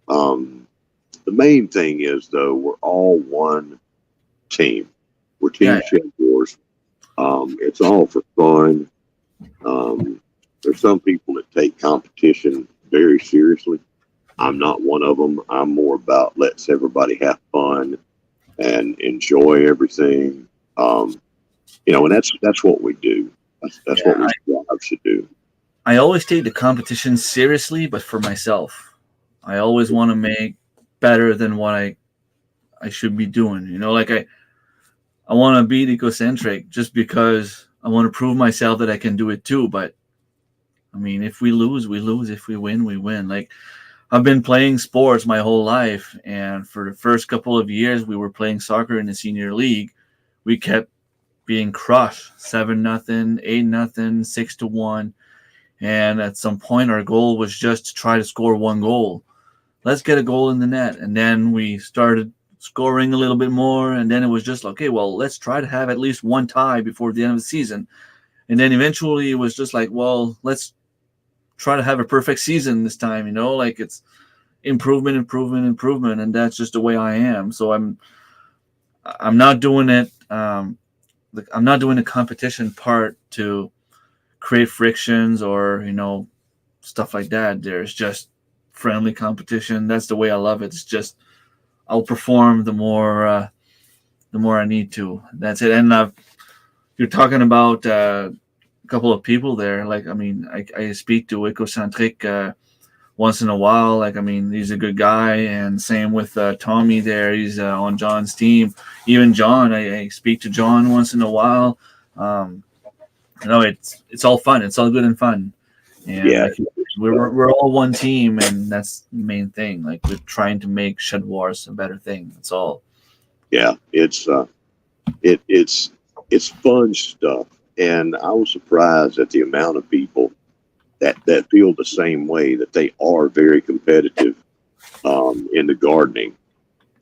The main thing is though, we're all one team. We're Team Shedwars. It's all for fun. There's some people that take competition very seriously. I'm not one of them. I'm more about let's everybody have fun and enjoy everything. And that's what we do. That's what we strive to do. I always take the competition seriously, but for myself. I always want to make better than what I should be doing. Like I want to beat ecocentric just because I want to prove myself that I can do it too. But I mean, if we lose, we lose. If we win, we win. Like I've been playing sports my whole life, and for the first couple of years we were playing soccer in the senior league. We kept being crushed 7-0, 8-0, 6-1. And at some point, our goal was just to try to score one goal. Let's get a goal in the net. And then we started scoring a little bit more. And then it was just like, okay, well, let's try to have at least one tie before the end of the season. And then eventually it was just like, well, let's try to have a perfect season this time, like it's improvement, improvement, improvement. And that's just the way I am. So I'm not doing it. I'm not doing the competition part to create frictions or stuff like that. There's just friendly competition. That's the way I love it. It's just I'll perform the more I need to. That's it. And you're talking about a couple of people there. Like, I mean, I speak to Ecocentric once in a while. Like, I mean, he's a good guy, and same with Tommy there. He's on John's team. Even John, I speak to John once in a while. It's all fun. It's all good and fun. And Yeah, like we're all one team, and that's the main thing. Like, we're trying to make Shedwars a better thing. That's all. yeah. It's fun stuff, and I was surprised at the amount of people that feel the same way, that they are very competitive in the gardening.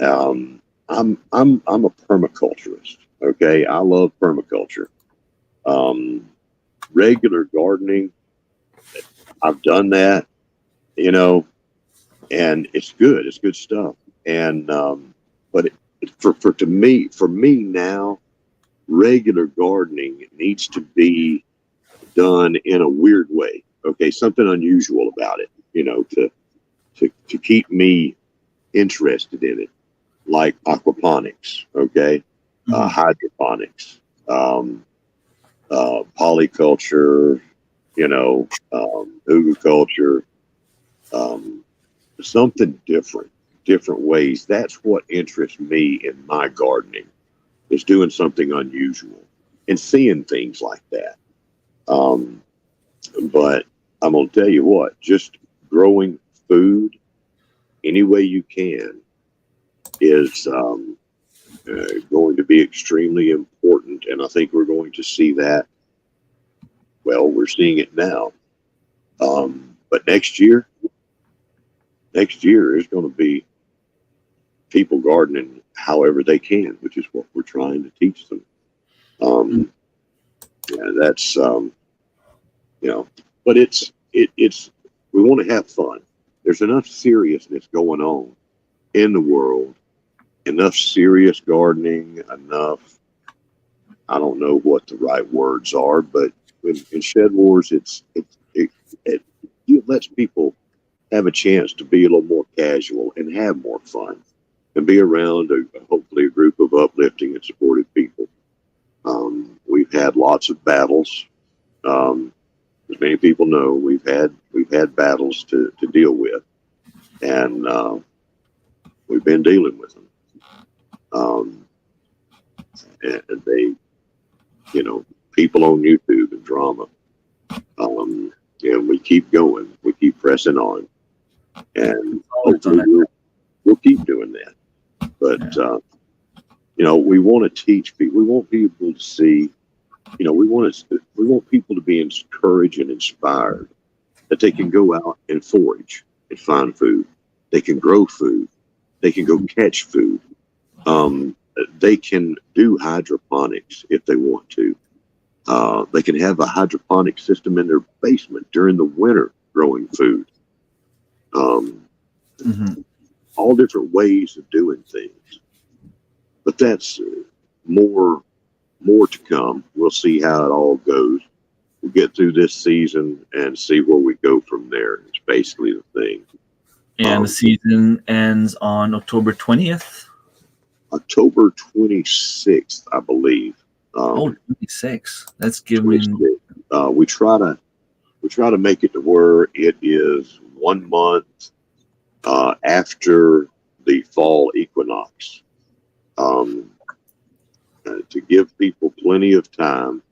I'm a permaculturist. Okay, I love permaculture. Regular gardening, I've done that, and it's good. It's good stuff. And but for me now, regular gardening needs to be done in a weird way. Okay, something unusual about it, to keep me interested in it, like aquaponics. Okay, hydroponics, polyculture, hugelculture, something different ways. That's what interests me in my gardening, is doing something unusual and seeing things like that. But I'm going to tell you what, just growing food any way you can is going to be extremely important. And I think we're going to see that. Well, we're seeing it now. But next year is going to be people gardening however they can, which is what we're trying to teach them. Yeah, that's but it's we want to have fun. There's enough seriousness going on in the world, enough serious gardening, enough, I don't know what the right words are, but in Shedwars, it lets people have a chance to be a little more casual and have more fun and be around hopefully a group of uplifting and supportive people. We've had lots of battles. As many people know, we've had battles to deal with, and we've been dealing with them. And they, people on YouTube and drama, and we keep going, we keep pressing on, and hopefully we'll keep doing that. But we want to teach people. We want people to see. We want people to be encouraged and inspired that they can go out and forage and find food. They can grow food. They can go catch food. They can do hydroponics if they want to. They can have a hydroponic system in their basement during the winter growing food. All different ways of doing things. But that's more to come. We'll see how it all goes. We'll get through this season and see where we go from there. It's basically the thing. And the season ends on October 20th. October 26th, I believe. 26. That's giving. We try to make it to where it is 1 month after the fall equinox, to give people plenty of time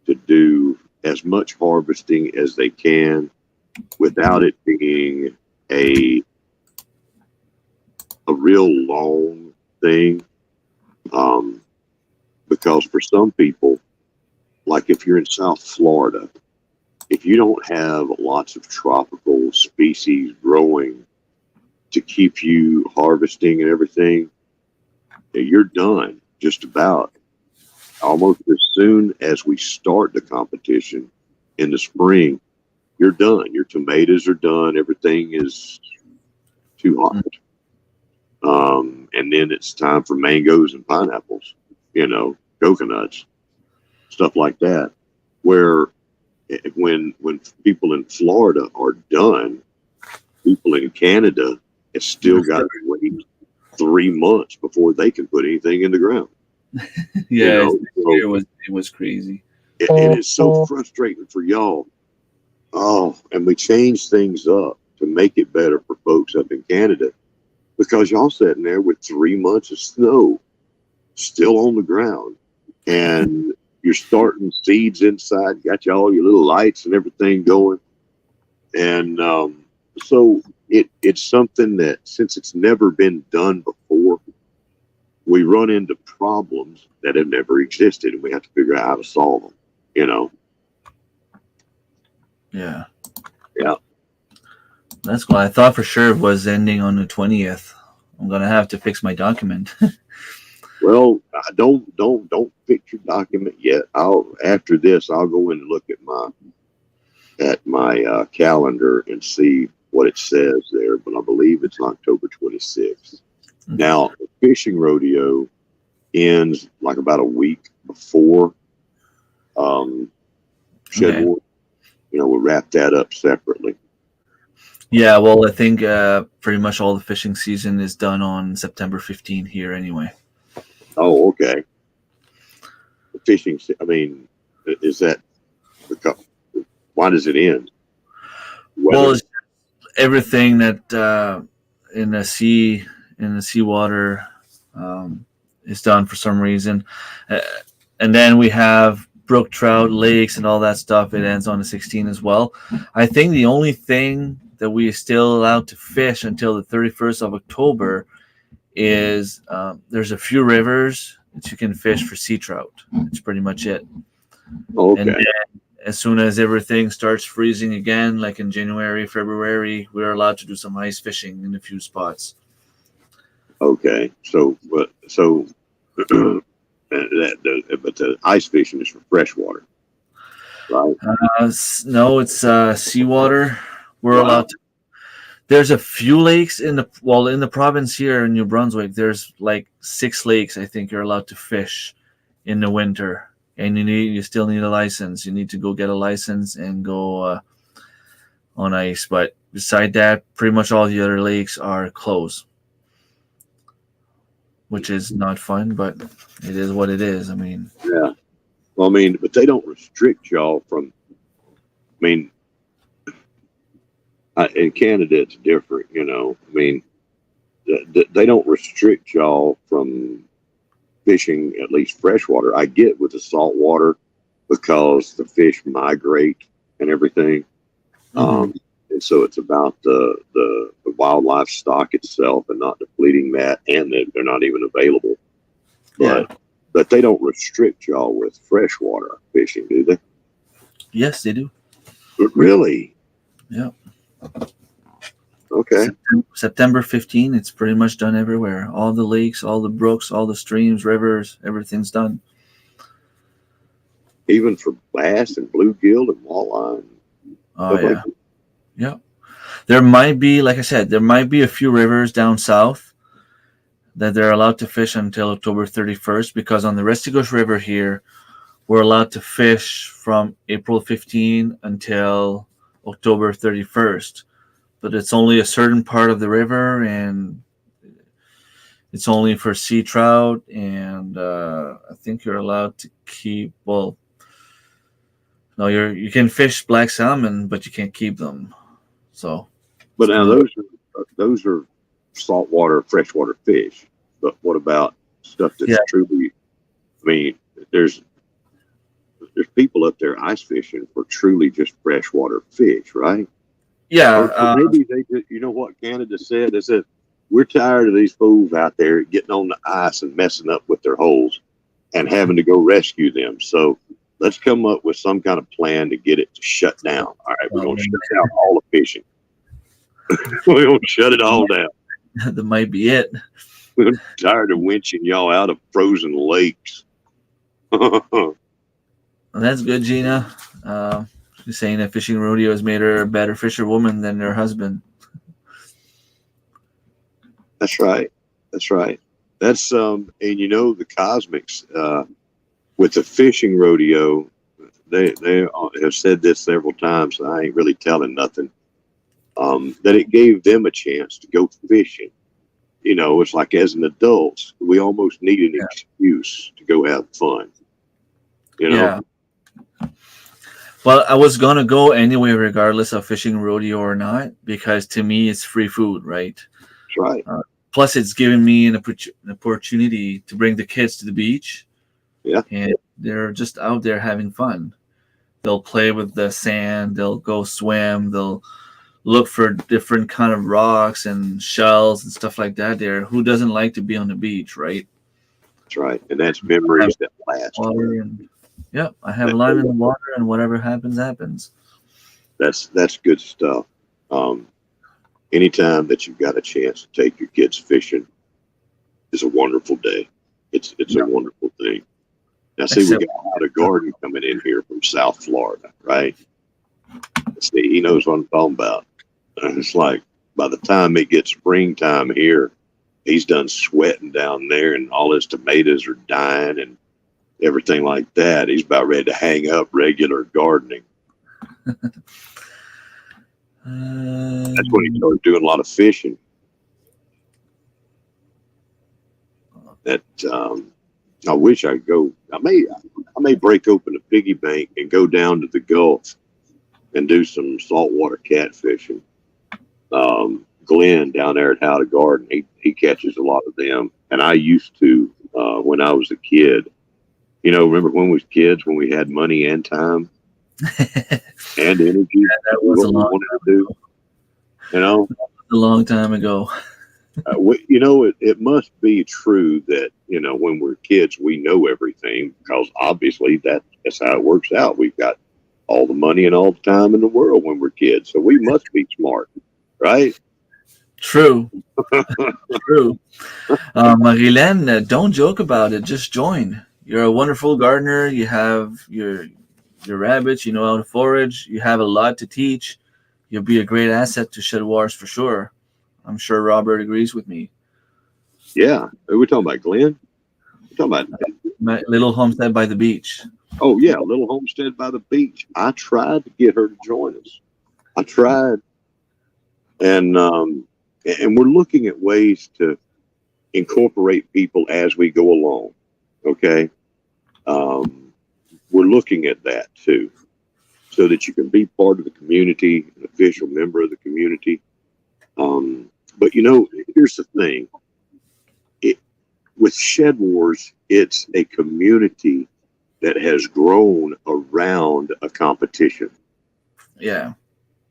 to do as much harvesting as they can without it being a a real long thing, um, because for some people, like if you're in South Florida, if you don't have lots of tropical species growing to keep you harvesting and everything, you're done just about. Almost as soon as we start the competition in the spring, you're done. Your tomatoes are done. Everything is too hot. And then it's time for mangoes and pineapples, coconuts, stuff like that. Where when people in Florida are done, people in Canada have still got to wait 3 months before they can put anything in the ground. Yeah, it was crazy. It is so frustrating for y'all. Oh, and we changed things up to make it better for folks up in Canada, because y'all sitting there with 3 months of snow still on the ground, and you're starting seeds inside, got all your little lights and everything going. And so it's something that, since it's never been done before, we run into problems that have never existed, and we have to figure out how to solve them, Yeah. Yeah. That's what I thought for sure it was ending on the 20th. I'm going to have to fix my document. Well, don't fix your document yet. After this, I'll go in and look at my calendar and see what it says there. But I believe it's October 26th. Now, the fishing rodeo ends like about a week before Shedwars. We'll wrap that up separately. Yeah, well, I think pretty much all the fishing season is done on September 15 here anyway. Oh, okay. The fishing, is that, why does it end? Well, it's everything that in the seawater is done for some reason. And then we have brook trout, lakes, and all that stuff. It ends on the 16th as well. I think the only thing that we are still allowed to fish until the 31st of October is there's a few rivers that you can fish for sea trout. That's pretty much it. Okay. And then as soon as everything starts freezing again, like in January, February, we're allowed to do some ice fishing in a few spots. Okay. But the ice fishing is for freshwater, right? No, it's seawater. We're allowed to. There's a few lakes in the province here in New Brunswick. There's like 6 lakes I think you're allowed to fish in the winter, and you still need a license. You need to go get a license and go on ice. But beside that, pretty much all the other lakes are closed, which is not fun, but it is what it is. Yeah. Well, but they don't restrict y'all from. In Canada, it's different, they don't restrict y'all from fishing, at least freshwater. I get with the saltwater because the fish migrate and everything. And so it's about the wildlife stock itself and not depleting that, and that they're not even available. But they don't restrict y'all with freshwater fishing, do they? Yes, they do. But really? Yeah. Okay. September 15, it's pretty much done everywhere. All the lakes, all the brooks, all the streams, rivers, everything's done. Even for bass and bluegill and walleye. Oh, yeah. Yeah. There might be, like I said, there might be a few rivers down south that they're allowed to fish until October 31st, because on the Restigouche River here, we're allowed to fish from April 15 until October 31st. But it's only a certain part of the river, and it's only for sea trout, and I think you're allowed to keep, you can fish black salmon, but you can't keep them. So, but now those are saltwater, freshwater fish. But what about stuff that's truly? There's people up there ice fishing for truly just freshwater fish, right? Yeah. Maybe they, you know what Canada said? They said, we're tired of these fools out there getting on the ice and messing up with their holes and having to go rescue them. So let's come up with some kind of plan to get it to shut down. All right, we're going to shut down all the fishing. We're going to shut it all down. That might be it. We're tired of winching y'all out of frozen lakes. Well, that's good, Gina. She's saying that fishing rodeo has made her a better fisherwoman than her husband. That's right. That's right. That's and you know, the Cosmics with the fishing rodeo, they have said this several times. So I ain't really telling nothing. That it gave them a chance to go fishing. You know, it's like as an adult, we almost need an excuse to go have fun. You know. Yeah. Well, I was gonna go anyway, regardless of fishing rodeo or not, because to me it's free food, right? That's right. Plus, it's given me an opportunity to bring the kids to the beach. Yeah. And they're just out there having fun. They'll play with the sand. They'll go swim. They'll look for different kind of rocks and shells and stuff like that there. Who doesn't like to be on the beach, right? That's right. And that's memories that last. Water and, yeah, I have a line in the water, and whatever happens, happens. That's good stuff. Anytime that you've got a chance to take your kids fishing is a wonderful day. It's a wonderful thing. Now, see, we got a garden coming in here from South Florida, right? See, he knows what I'm talking about. And it's like by the time it gets springtime here, he's done sweating down there, and all his tomatoes are dying and everything like that. He's about ready to hang up regular gardening. That's when he started doing a lot of fishing. That I wish I could go. I may break open a piggy bank and go down to the Gulf and do some saltwater catfishing. Glenn down there at How to Garden, he catches a lot of them, and I used to when I was a kid. You know, remember when we was kids, when we had money and time and energy? Yeah, that was a long time ago. You know, a long time ago. You know, it must be true that, you know, when we're kids, we know everything, because obviously that's how it works out. We've got all the money and all the time in the world when we're kids, so we must be smart, right? True. True. Marilyn, don't joke about it. Just join. You're a wonderful gardener. You have your rabbits. You know how to forage. You have a lot to teach. You'll be a great asset to Shedwars for sure. I'm sure Robert agrees with me. Yeah. Are we talking about Glenn? We're talking about My little homestead by the beach. Oh, yeah. Little homestead by the beach. I tried to get her to join us. I tried. And we're looking at ways to incorporate people as we go along. Okay. We're looking at that too, so that you can be part of the community, an official member of the community. But you know, here's the thing. With Shedwars, it's a community that has grown around a competition. Yeah.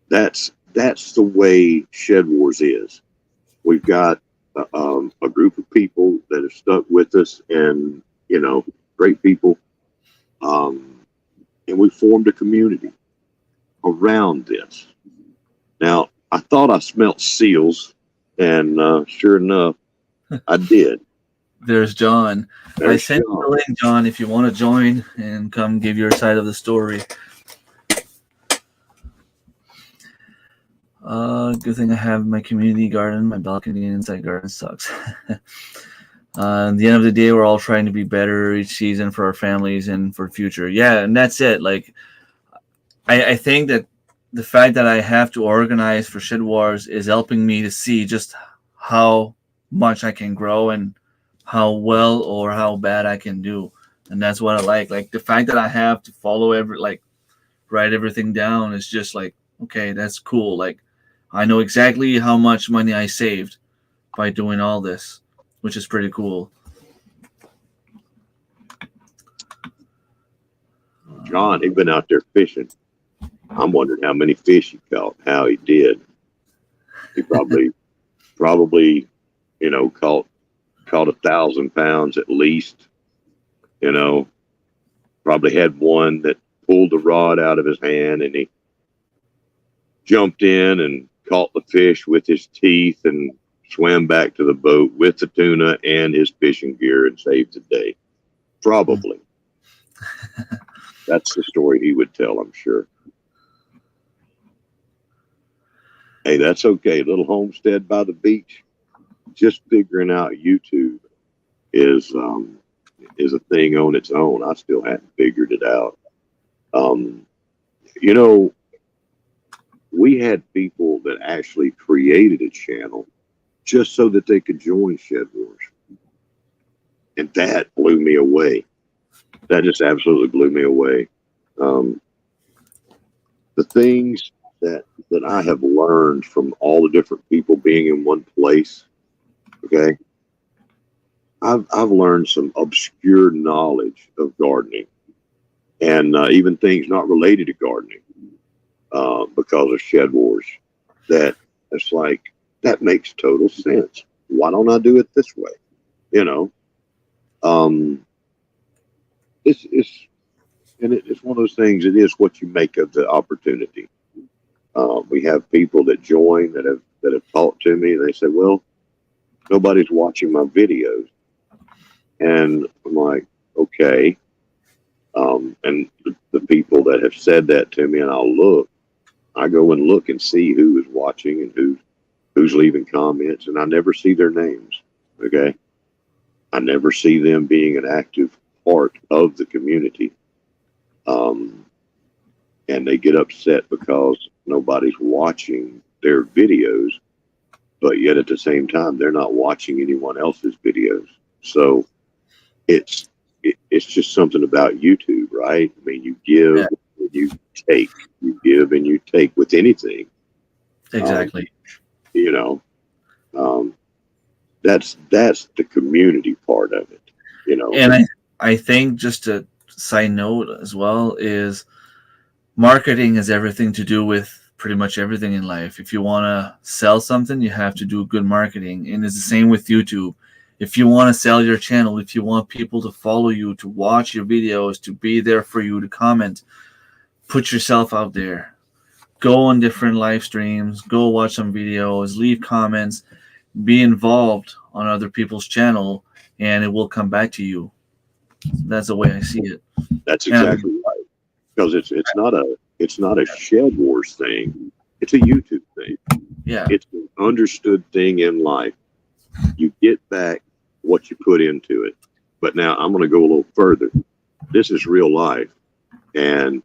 That's the way Shedwars is. We've got a group of people that have stuck with us, and, you know, great people. And we formed a community around this. Now, I thought I smelt seals, and sure enough, I did. There's John. I sent John. you the link, John, if you want to join and come give your side of the story. Good thing I have my community garden. My balcony and inside garden sucks. At the end of the day, we're all trying to be better each season for our families and for future. Yeah, and that's it. Like, I think that the fact that I have to organize for Shedwars is helping me to see just how much I can grow and how well or how bad I can do. And that's what I like. Like, the fact that I have to follow write everything down is just like, okay, that's cool. Like, I know exactly how much money I saved by doing all this, which is pretty cool. John, he'd been out there fishing. I'm wondering how many fish he caught, how he did. He probably you know, caught 1,000 pounds at least, you know, probably had one that pulled the rod out of his hand and he jumped in and caught the fish with his teeth and swam back to the boat with the tuna and his fishing gear and saved the day. Probably. That's the story he would tell, I'm sure. Hey, that's okay. Little homestead by the beach. Just figuring out YouTube is a thing on its own. I still hadn't figured it out. You know, we had people that actually created a channel just so that they could join Shedwars. And that blew me away. That just absolutely blew me away. The things that I have learned from all the different people being in one place, okay? I've learned some obscure knowledge of gardening and even things not related to gardening because of Shedwars. That it's like, that makes total sense. Why don't I do it this way? You know, it's one of those things. It is what you make of the opportunity. We have people that join that have talked to me. And they say, "Well, nobody's watching my videos," and I'm like, "Okay." And the people that have said that to me, and I go and look and see who is watching and who's leaving comments, and I never see their names. Okay, I never see them being an active part of the community. And they get upset because nobody's watching their videos, but yet at the same time, they're not watching anyone else's videos. So it's just something about YouTube, right? I mean, you give and you take, you give and you take with anything. Exactly. You know, that's the community part of it, you know. And I think, just a side note as well, is marketing has everything to do with pretty much everything in life. If you want to sell something, you have to do good marketing. And it's the same with YouTube. If you want to sell your channel, if you want people to follow you, to watch your videos, to be there for you, to comment, put yourself out there. Go on different live streams, go watch some videos, leave comments, be involved on other people's channel, and it will come back to you. That's the way I see it. That's exactly right. Because it's not a Shedwars thing. It's a YouTube thing. Yeah. It's an understood thing in life. You get back what you put into it. But now I'm going to go a little further. This is real life. And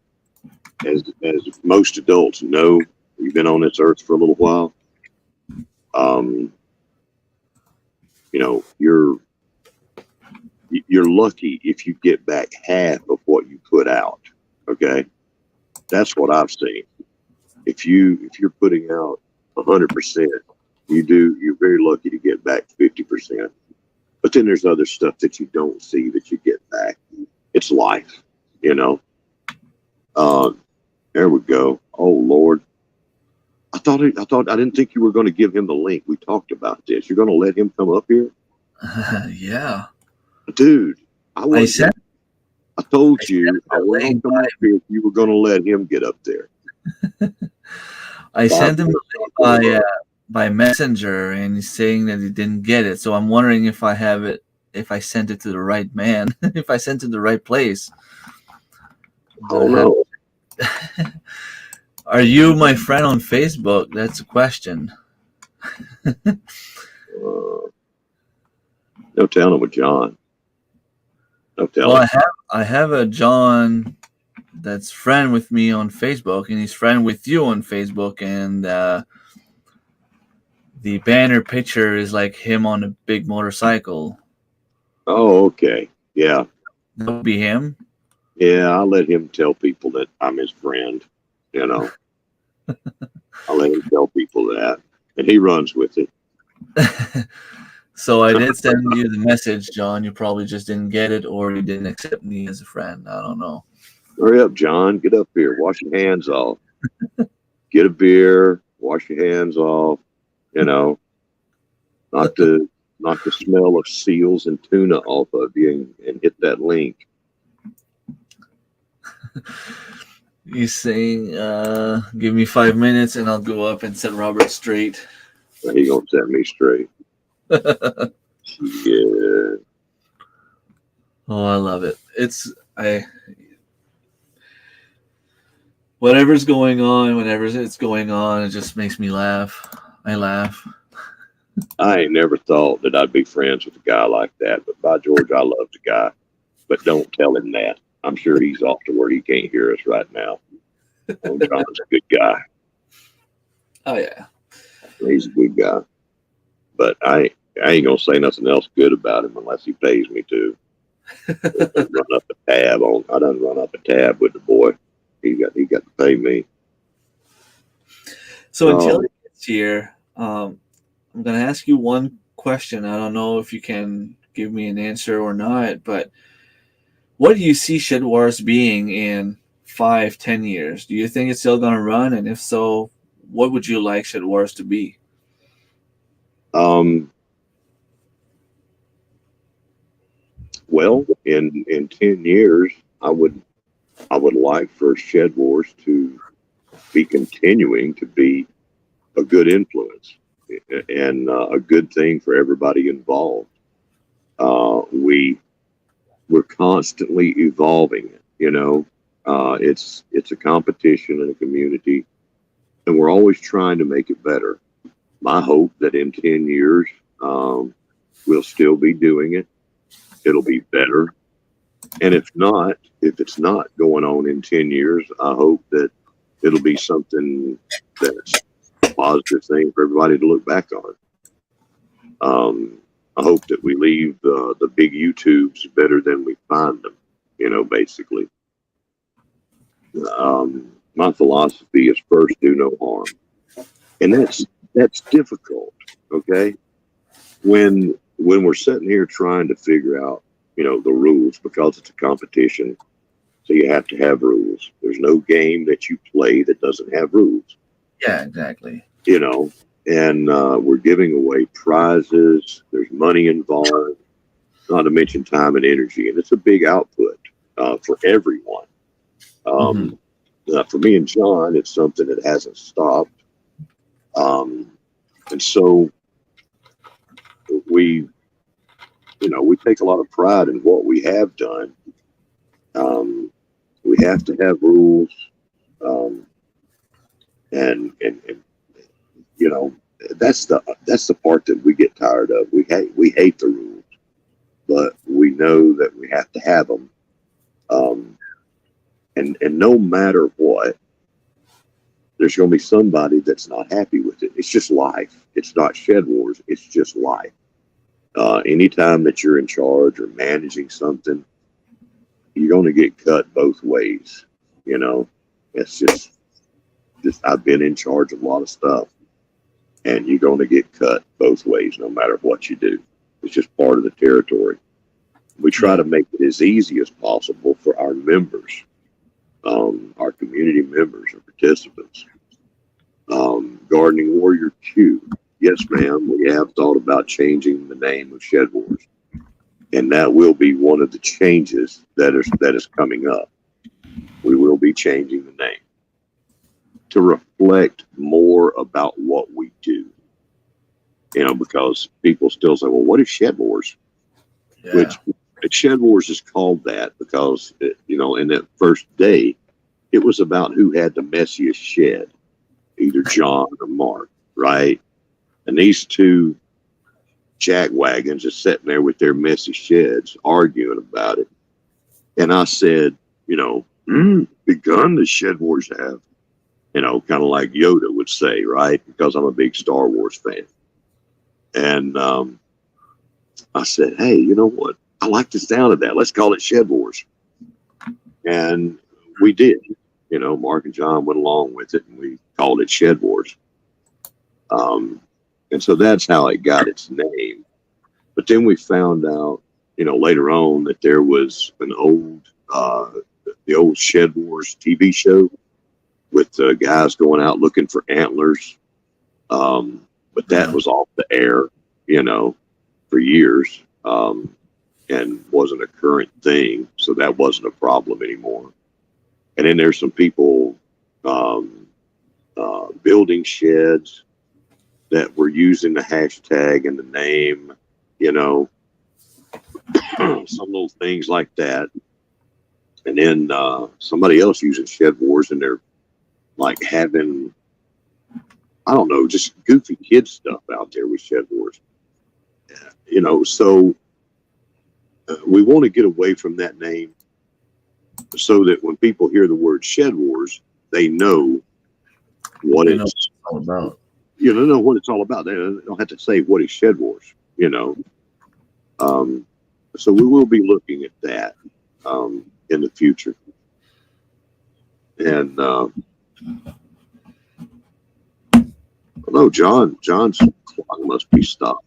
as most adults know, you've been on this earth for a little while. You know, you're lucky if you get back half of what you put out. Okay, that's what I've seen. If you're putting out 100%, you're very lucky to get back 50%. But then there's other stuff that you don't see that you get back. It's life, you know. There we go. Oh Lord, I didn't think you were going to give him the link. We talked about this. You're going to let him come up here? Yeah, dude. I told you I link wasn't come up here if you were going to let him get up there. I sent him the link by Messenger, and he's saying that he didn't get it. So I'm wondering if I have it, if I sent it to the right man, if I sent it to the right place. Oh no. Are you my friend on Facebook? That's a question. No telling with John. No telling. Well, I have a John that's friend with me on Facebook, and he's friend with you on Facebook, and the banner picture is like him on a big motorcycle. Oh, okay. Yeah. That would be him. Yeah, I'll let him tell people that I'm his friend, you know. I'll let him tell people that. And he runs with it. So I did send you the message, John. You probably just didn't get it, or you didn't accept me as a friend. I don't know. Hurry up, John. Get up here. Wash your hands off. Get a beer. Wash your hands off. You know, not to knock the smell of seals and tuna off of you and hit that link. You saying, give me 5 minutes and I'll go up and set Robert straight. He gonna set me straight. Yeah. Oh, I love it. Whatever's going on, whenever it's going on, it just makes me laugh. I laugh. I ain't never thought that I'd be friends with a guy like that, but by George, I love the guy. But don't tell him that. I'm sure he's off to where he can't hear us right now. John's a good guy. Oh yeah, he's a good guy. But I ain't gonna say nothing else good about him unless he pays me to. I done run up a tab with the boy. He got to pay me. So until he gets here, I'm gonna ask you one question. I don't know if you can give me an answer or not, but what do you see Shedwars being in 5-10 years? Do you think it's still gonna run? And if so, what would you like Shedwars to be? Well, in 10 years, I would like for Shedwars to be continuing to be a good influence and a good thing for everybody involved. We're constantly evolving. It's a competition in a community, and we're always trying to make it better. My hope that in 10 years, we'll still be doing it. It'll be better. And if it's not going on in 10 years, I hope that it'll be something that's a positive thing for everybody to look back on. I hope that we leave the big YouTubes better than we find them, basically. My philosophy is first do no harm. And that's difficult, okay? When we're sitting here trying to figure out, the rules, because it's a competition, so you have to have rules. There's no game that you play that doesn't have rules. Yeah, exactly. And we're giving away prizes. There's money involved, not to mention time and energy, and it's a big output for everyone. For me and John, it's something that hasn't stopped, and so we take a lot of pride in what we have done. We have to have rules, and that's the part that we get tired of. We hate the rules, but we know that we have to have them. And no matter what, there's going to be somebody that's not happy with it. It's just life. It's not Shedwars. It's just life. Anytime that you're in charge or managing something, you're going to get cut both ways. It's just I've been in charge of a lot of stuff, and you're going to get cut both ways no matter what you do. It's just part of the territory. We try to make it as easy as possible for our members, our community members or participants. Gardening Warrior Q. Yes, ma'am. We have thought about changing the name of Shedwars, and that will be one of the changes that is coming up. We will be changing the name to reflect more about what we do. Because people still say, "Well, what is Shedwars?" Yeah. Which Shedwars is called that because in that first day, it was about who had the messiest shed, either John or Mark, right? And these two jackwagons are sitting there with their messy sheds arguing about it. And I said, big gun the Shedwars have, kind of like Yoda would say, right? Because I'm a big Star Wars fan. And I said, hey, you know what? I like the sound of that. Let's call it Shedwars. And we did. Mark and John went along with it, and we called it Shedwars. And so that's how it got its name. But then we found out, later on that there was an the old Shedwars TV show with guys going out looking for antlers. But that was off the air, for years, and wasn't a current thing, so that wasn't a problem anymore. And then there's some people building sheds that were using the hashtag and the name, some little things like that. And then somebody else using Shedwars, and they're like having, I don't know, just goofy kid stuff out there with Shedwars. So we want to get away from that name so that when people hear the word Shedwars, they know what it's all about. They know what it's all about. They don't have to say what is Shedwars, So we will be looking at that in the future. And John's clock must be stopped.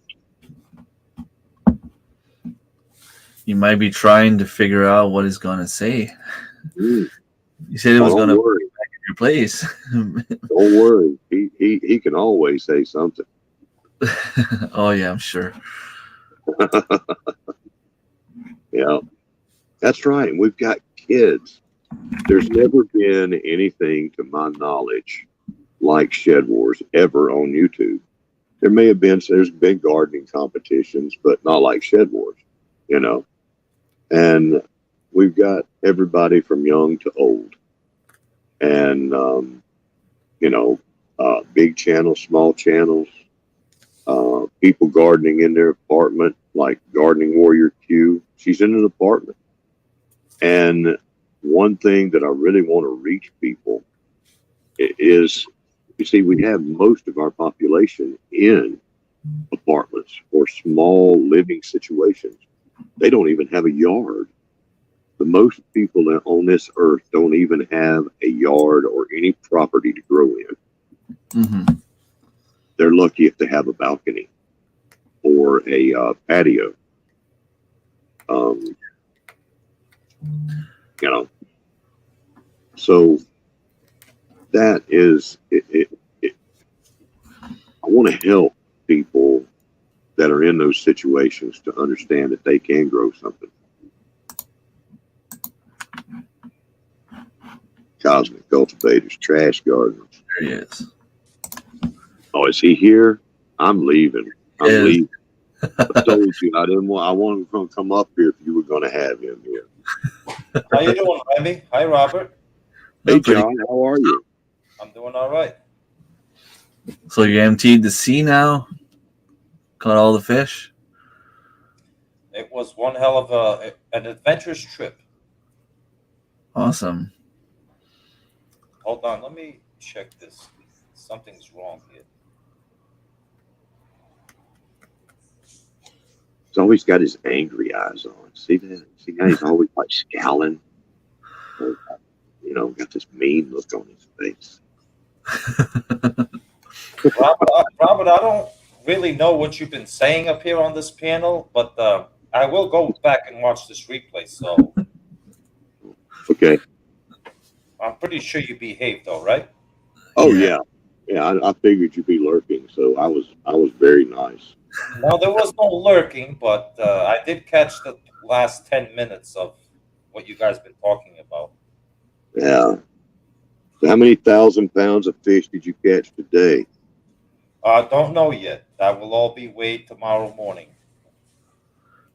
You might be trying to figure out what he's gonna say. You said it was gonna be back in your place. Don't worry. He can always say something. Oh yeah, I'm sure. Yeah, that's right. We've got kids. There's never been anything, to my knowledge, like Shedwars ever on YouTube. There's been gardening competitions, but not like Shedwars, And we've got everybody from young to old, and big channels, small channels, people gardening in their apartment, like Gardening Warrior Q. She's in an apartment. And one thing that I really want to reach people is, you see, we have most of our population in apartments or small living situations. They don't even have a yard. The most people on this earth don't even have a yard or any property to grow in. Mm-hmm. They're lucky if they have a balcony or a patio. So that is it. I want to help people that are in those situations to understand that they can grow something. Cosmic Cultivators, Trash Garden. There he is. Oh, is he here? I'm leaving. I'm leaving. I told you I wanted him to come up here if you were going to have him here. How you doing, Remy? Hi, Robert. Hey, John. How are you? I'm doing all right. So you emptied the sea now? Caught all the fish? It was one hell of an adventurous trip. Awesome. Hold on, let me check this. Something's wrong here. He's always got his angry eyes on. See that? See how he's always like scowling? Got this mean look on his face. Robert, I don't really know what you've been saying up here on this panel, but I will go back and watch this replay. So, okay. I'm pretty sure you behaved, though, right? Oh yeah. I figured you'd be lurking, so I was very nice. No, there was no lurking, but I did catch the last 10 minutes of what you guys been talking about. Yeah. So how many 1,000 pounds of fish did you catch today? Don't know yet. That will all be weighed tomorrow morning.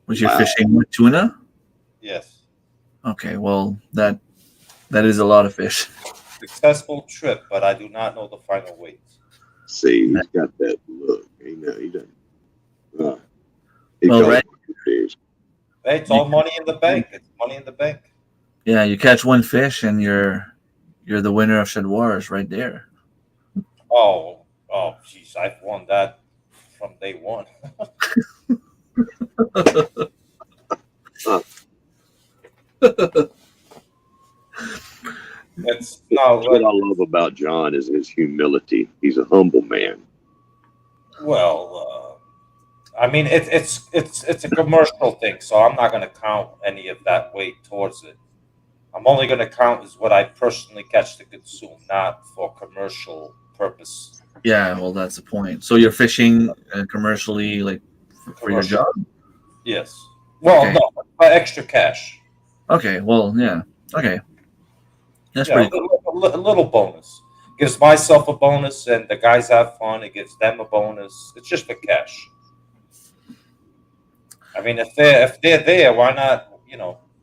Was you fishing with tuna? Yes. Okay, well that is a lot of fish. Successful trip, but I do not know the final weight. See, he's got that look. He doesn't. Right. Hey, it's all money in the bank. It's money in the bank. Yeah, you catch one fish and you're the winner of Shedwars right there. Oh, jeez, I've won that from day one. What I love about John is his humility. He's a humble man. Well, I mean, it's a commercial thing, so I'm not going to count any of that weight towards it. I'm only going to count as what I personally catch to consume, not for commercial purpose. Yeah, well, that's the point. So you're fishing commercially, like for your Commercial. job. Yes. Well, Okay. no, extra cash. Okay. Well, yeah. Okay. That's Yeah, pretty cool. a little bonus. Gives myself a bonus, and the guys have fun. It gives them a bonus. It's just for cash. I mean, if they're there, why not?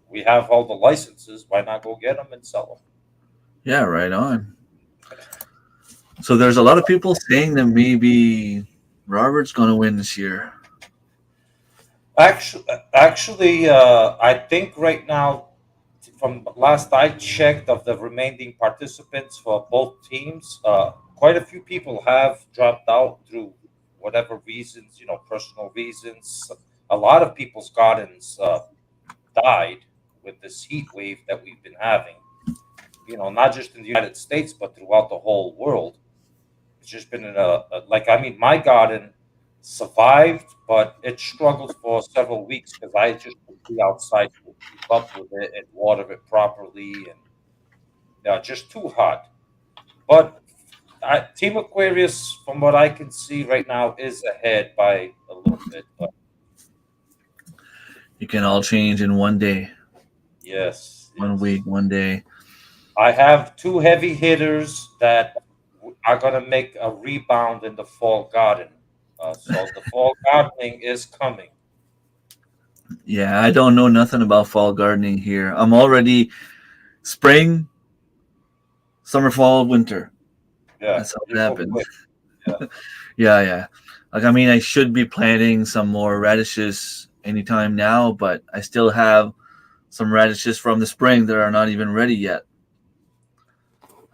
We have all the licenses. Why not go get them and sell Yeah. Right on. So there's a lot of people saying that maybe Robert's gonna win this year. them? Actually, I think right now, from last I checked, of the remaining participants for both teams, quite a few people have dropped out through whatever reasons, personal reasons. A lot of people's gardens died with this heat wave that we've been having. Not just in the United States, but throughout the whole world. It's just been like, I mean, my garden survived, but it struggled for several weeks because I just couldn't be outside to keep up with it and water it properly, and just too hot. But Team Aquarius, from what I can see right now, is ahead by a little bit. But It can all change in one day, yes, one yes. week, one day. I have two heavy hitters that are going to make a rebound in the fall garden. So the fall gardening is coming. Yeah, I don't know nothing about fall gardening here. I'm already spring, summer, fall, winter. Yeah, That's how it you go happens. quick. Yeah, Yeah, yeah. Like I mean, I should be planting some more radishes anytime now, but I still have some radishes from the spring that are not even ready yet.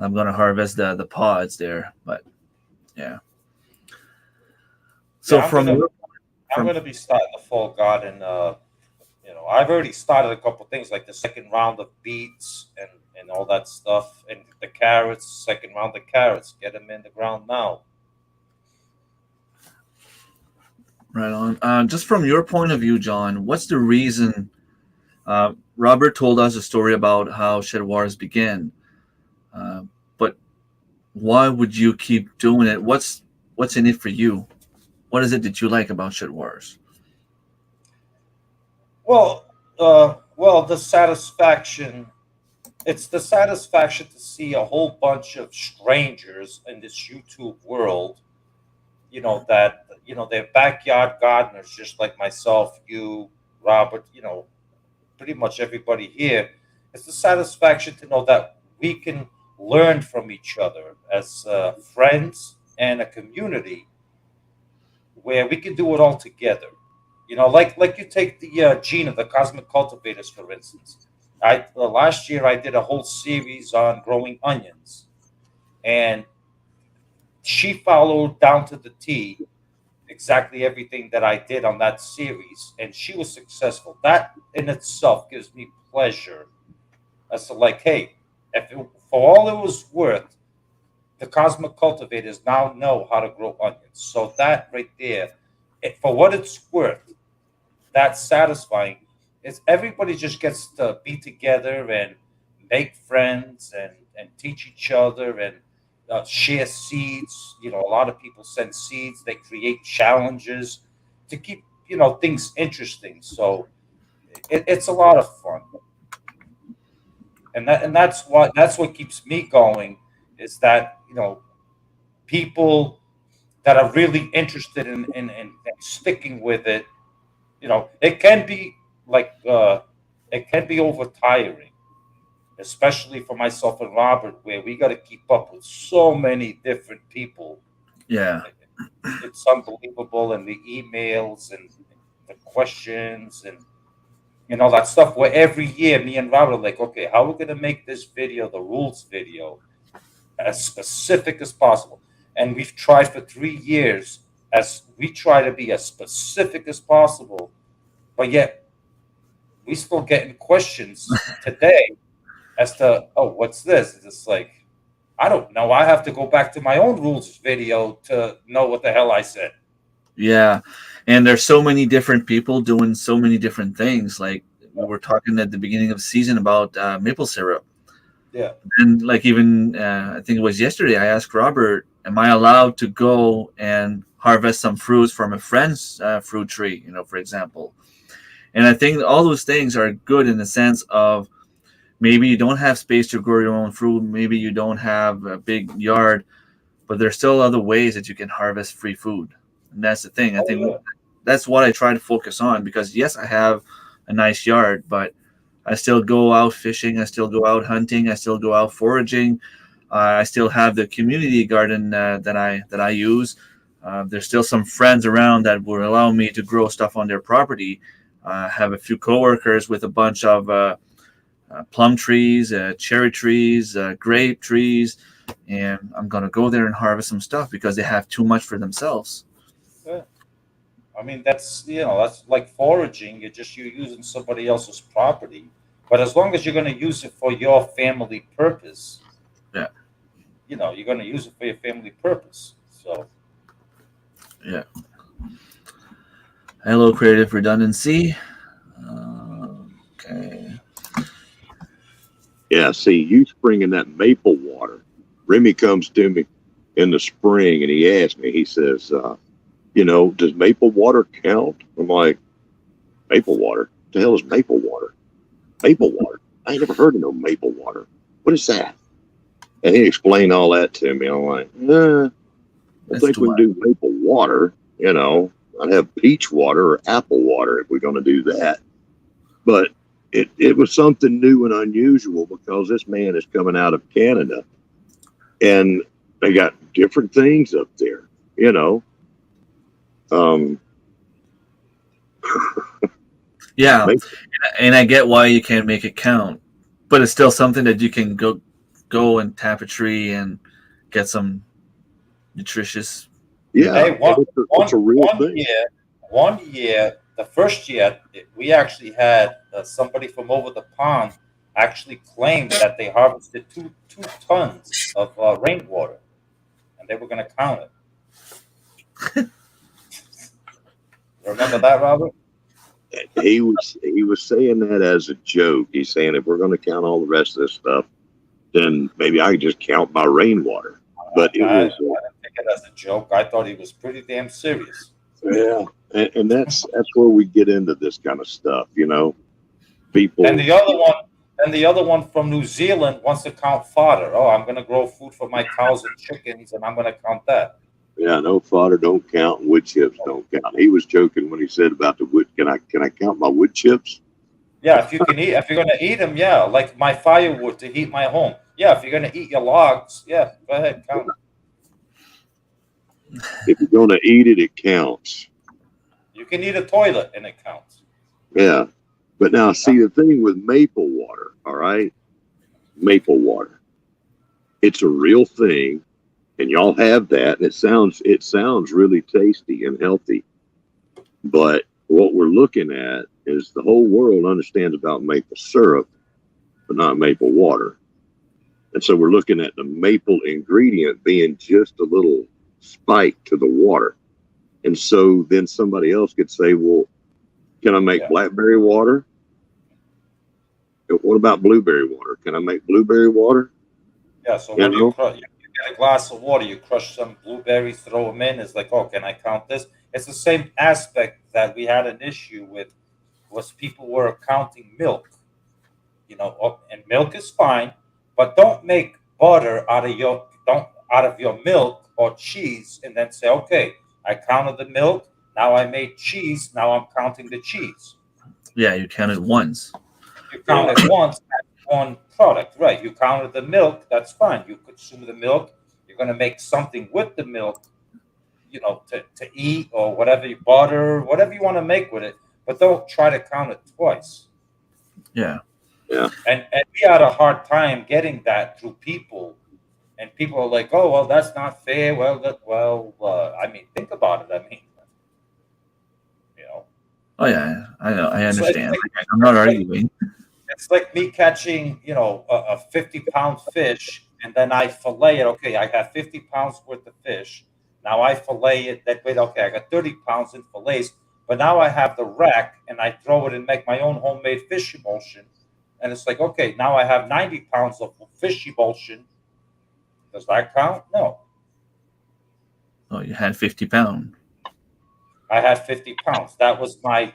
I'm gonna harvest the pods there, but yeah. So yeah. I'm from gonna your I'm from gonna be starting the fall garden. I've already started a couple things like the second round of beets and all that stuff, and the carrots. Second round of carrots. Get them in the ground now. right on, just from your point of view, John, what's the reason? Robert told us a story about how Shedwars began, uh, but why would you keep doing it? What's in it for you? What is it that you like about Shedwars? Well, the satisfaction. It's the satisfaction to see a whole bunch of strangers in this YouTube world. That they're backyard gardeners, just like myself, you, Robert. Pretty much everybody here. It's the satisfaction to know that we can learn from each other as friends and a community where we can do it all together. Like you take the Gina, the cosmic cultivators, for instance. Last year I did a whole series on growing onions, and she followed down to the T exactly everything that I did on that series, and she was successful. That in itself gives me pleasure as to, like, hey, for all it was worth, the cosmic cultivators now know how to grow onions. So that right there, for what it's worth, that's satisfying. It's everybody just gets to be together and make friends and teach each other and share seeds. A lot of people send seeds. They create challenges to keep things interesting. So it's a lot of fun, and that's what keeps me going. Is that people that are really interested in sticking with it. It can be like it can be over tiring, especially for myself and Robert, where we got to keep up with so many different people. Yeah, It's unbelievable, and the emails and the questions and all that stuff. Where every year, me and Robert are like, okay, how are we gonna make this video, the rules video, as specific as possible? And we've tried for 3 years, as we try to be as specific as possible, but yet we still getting questions today as to, oh, what's this? It's just like, I don't know. I have to go back to my own rules video to know what the hell I said. yeah. And there's so many different people doing so many different things. Like we were talking at the beginning of the season about maple syrup. Yeah. And like even I think it was yesterday, I asked Robert, "Am I allowed to go and harvest some fruits from a friend's fruit tree, for example. And I think all those things are good in the sense of maybe you don't have space to grow your own fruit, maybe you don't have a big yard, but there's still other ways that you can harvest free food. And that's the thing. I Oh think yeah. that's what I try to focus on, because yes, I have a nice yard, but I still go out fishing, I still go out hunting, I still go out foraging. I still have the community garden that I use. There's still some friends around that will allow me to grow stuff on their property. I have a few coworkers with a bunch of plum trees, cherry trees, grape trees, and I'm gonna go there and harvest some stuff because they have too much for themselves. Yeah. I mean, that's like foraging. You're using somebody else's property, but as long as you're going to use it for your family purpose, Yeah, you're going to use it for your family purpose. So yeah. Hello, creative redundancy. Okay. Yeah, see, you springing that maple water. Remy comes to me in the spring and he asks me, he says, does maple water count? I'm like, maple water? What the hell is maple water? Maple water? I ain't never heard of no maple water. What is that? And he explained all that to me. I'm like, I That's think too we can much. do maple water. I'd have peach water or apple water if we're going to do that. But it was something new and unusual because this man is coming out of Canada and they got different things up there, you know. Um, Yeah, make, and I get why you can't make it count, but it's still something that you can go and tap a tree and get some nutritious. yeah, hey, and it's a real thing. one year, the first year, we actually had somebody from over the pond actually claimed that they harvested two tons of rainwater, and they were going to count it. Remember that, Robert? He was saying that as a joke. He's saying if we're going to count all the rest of this stuff, then maybe I could just count my rainwater. But it I was didn't take it as a joke. I thought he was pretty damn serious. yeah, and that's where we get into this kind of stuff, And People, the other one, and the other one from New Zealand wants to count fodder. Oh, I'm going to grow food for my cows and chickens, and I'm going to count that. yeah, no fodder don't count, and wood chips don't count. He was joking when he said about the wood. Can I count my wood chips? Yeah, if you're going to eat them, yeah, like my firewood to heat my home. Yeah, if you're going to eat your logs, yeah, go ahead, count it. If you're going to eat it, it counts. You can eat a toilet and it counts. Yeah, but now see the thing with maple water. All right, maple water. It's a real thing, and y'all have that. And it sounds really tasty and healthy. But what we're looking at is the whole world understands about maple syrup, but not maple water. And so we're looking at the maple ingredient being just a little spike to the water. And so then somebody else could say, well, can I make Yeah, blackberry water? What about blueberry water? Can I make blueberry water? yeah. So You when know? you get a glass of water, you crush some blueberries, throw them in. It's like, oh, can I count this? It's the same aspect that we had an issue with was people were counting milk. And milk is fine, but don't make butter out of your milk or cheese and then say, okay, I counted the milk, now I made cheese, now I'm counting the cheese. Yeah, you count it once. You count Yeah. it once, that's one product, right? You counted the milk, that's fine. You consume the milk, you're going to make something with the milk, to eat or whatever, butter, whatever you want to make with it, but don't try to count it twice. Yeah. Yeah. And we had a hard time getting that through people, and people are like, "Oh, well, that's not fair." I mean, think about it. I mean, you know, Oh yeah, I know. I it's like understand. I'm not it's like arguing. it's like me catching, a 50-pound fish, and then I fillet it. Okay, I have 50 pounds worth of fish. Now I fillet it. That way, okay, I got 30 pounds in fillets. But now I have the rack, and I throw it and make my own homemade fish emulsion. And it's like, okay, now I have 90 pounds of fish emulsion. Does that count? No. Oh, you had 50 pound. I had 50 pounds. That was my,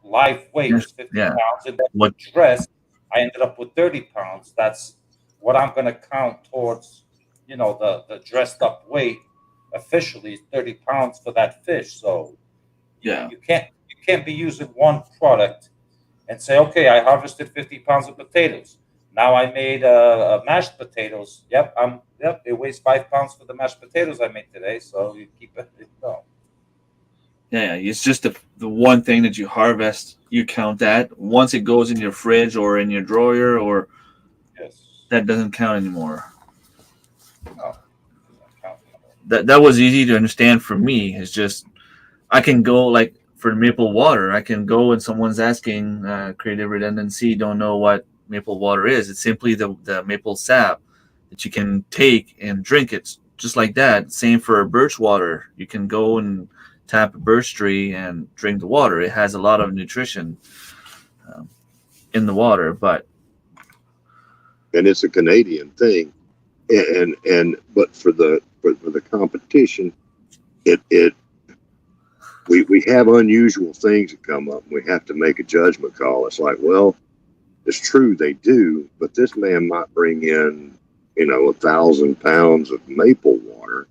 live weight Yes. was 50 Yeah. pounds. And then What? with dress, I ended up with 30 pounds. That's what I'm going to count towards, the dressed up weight officially is 30 pounds for that fish. So Yeah. you can't be using one product and say, okay, I harvested 50 pounds of potatoes. Now I made mashed potatoes. Yep, it weighs 5 pounds for the mashed potatoes I made today. So you keep it, no. Yeah, it's just the one thing that you harvest. You count that. Once it goes in your fridge or in your drawer, or Yes. that doesn't count anymore. No, it doesn't count anymore. That was easy to understand for me. It's just I can go like for maple water. I can go and someone's asking, creative redundancy, don't know what maple water is. It's simply the maple sap that you can take and drink it just like that. Same for birch water. You can go and tap a birch tree and drink the water. It has a lot of nutrition um, in the water, but And it's a Canadian thing. And but for the competition, it we have unusual things that come up, and we have to make a judgment call. It's like, well, it's true they do, but this man might bring in 1,000 pounds of maple water,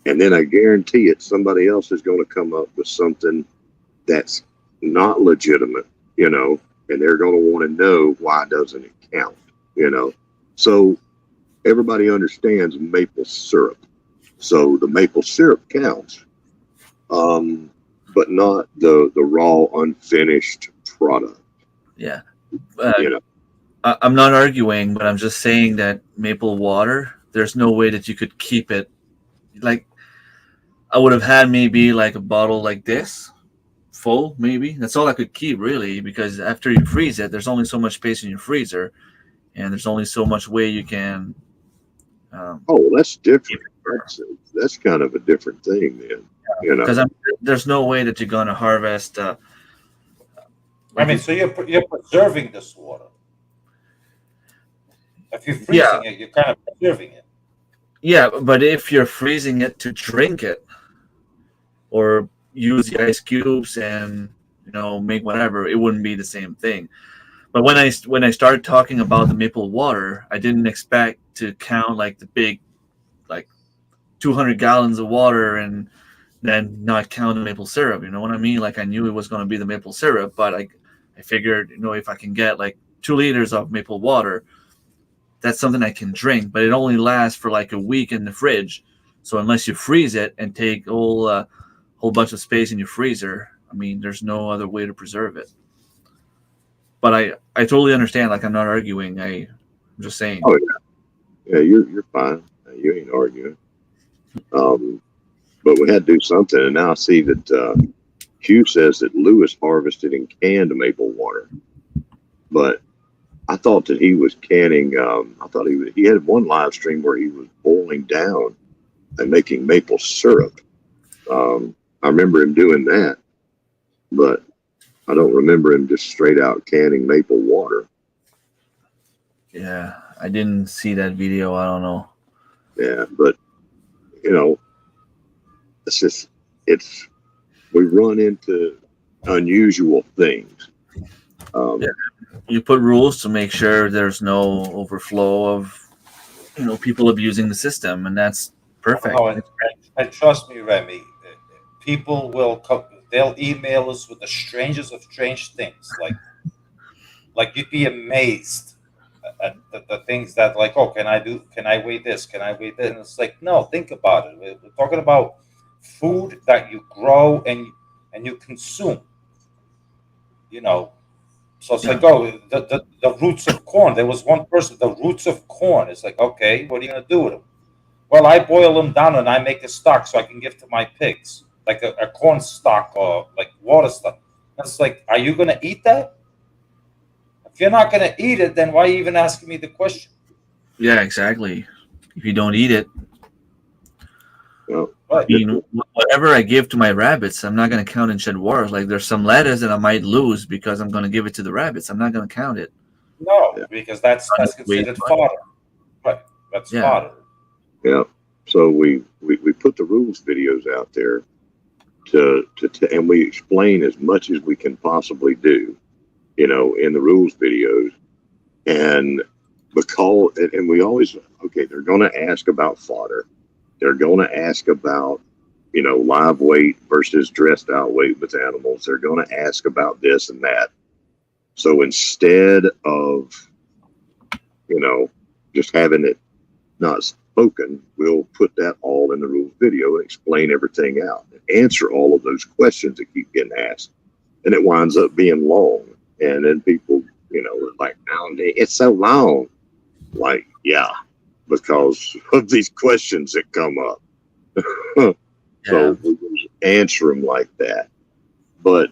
and then I guarantee it, somebody else is going to come up with something that's not legitimate, and they're going to want to know, why doesn't it count. So everybody understands maple syrup, so the maple syrup counts, but not the raw unfinished product. yeah. You know, I'm not arguing, but I'm just saying that maple water, there's no way that you could keep it. Like, I would have had maybe like a bottle like this full, maybe. That's all I could keep, really, because after you freeze it, there's only so much space in your freezer, and there's only so much way you can. oh, that's Keep different. it for. That's kind of a different thing, then. Because there's no way that you're gonna harvest. I Like, mean, so you're preserving this water. If you're yeah, freezing it, you're kind of preserving it. yeah, but if you're freezing it to drink it, or use the ice cubes and make whatever, it wouldn't be the same thing. But when I started talking about the maple water, I didn't expect to count like the big, like 200 gallons of water and then not count the maple syrup. You know what I mean? Like, I knew it was going to be the maple syrup, but I figured, if I can get like 2 liters of maple water, that's something I can drink. But it only lasts for like a week in the fridge. So unless you freeze it and take whole bunch of space in your freezer, I mean, there's no other way to preserve it. But I totally understand. Like, I'm not arguing. I'm just saying. Oh yeah, you're fine. You ain't arguing. But we had to do something, and now I see that Hugh says that Lewis harvested and canned maple water, but I thought that he was canning. I thought he had one live stream where he was boiling down and making maple syrup. I remember him doing that, but I don't remember him just straight out canning maple water. Yeah, I didn't see that video. I don't know. Yeah, but we run into unusual things. Yeah, you put rules to make sure there's no overflow of people abusing the system, and that's perfect. Oh, and trust me, Remy, people will come. They'll email us with the strangest of strange things. Like you'd be amazed at the things that, like, oh, can I weigh this? Can I weigh that? And it's like, no, think about it. We're talking about food that you grow and you consume. So it's Yeah. like, oh, the roots of corn. There was one person, the roots of corn. It's like, okay, what are you gonna do with them? Well, I boil them down and I make a stock so I can give to my pigs, like a corn stock or like water stock. It's like, are you gonna eat that? If you're not gonna eat it, then why are you even asking me the question? Yeah, exactly. If you don't eat it, Well, Right. whatever I give to my rabbits, I'm not going to count in Shedwars. Like, there's some lettuce that I might lose because I'm going to give it to the rabbits. I'm not going to count it. No, Yeah. because that's Waste considered money. fodder. Right. That's Yeah. fodder. yeah, So we put the rules videos out there and we explain as much as we can possibly do, in the rules videos. And and we always, okay, they're going to ask about fodder. They're going to ask about, live weight versus dressed out weight with animals. They're going to ask about this and that. So instead of, just having it not spoken, we'll put that all in the rules video and explain everything out and answer all of those questions that keep getting asked. And it winds up being long. And then people, are like, nowadays it's so long. Like, yeah, because of these questions that come up. So we just answer them like that. But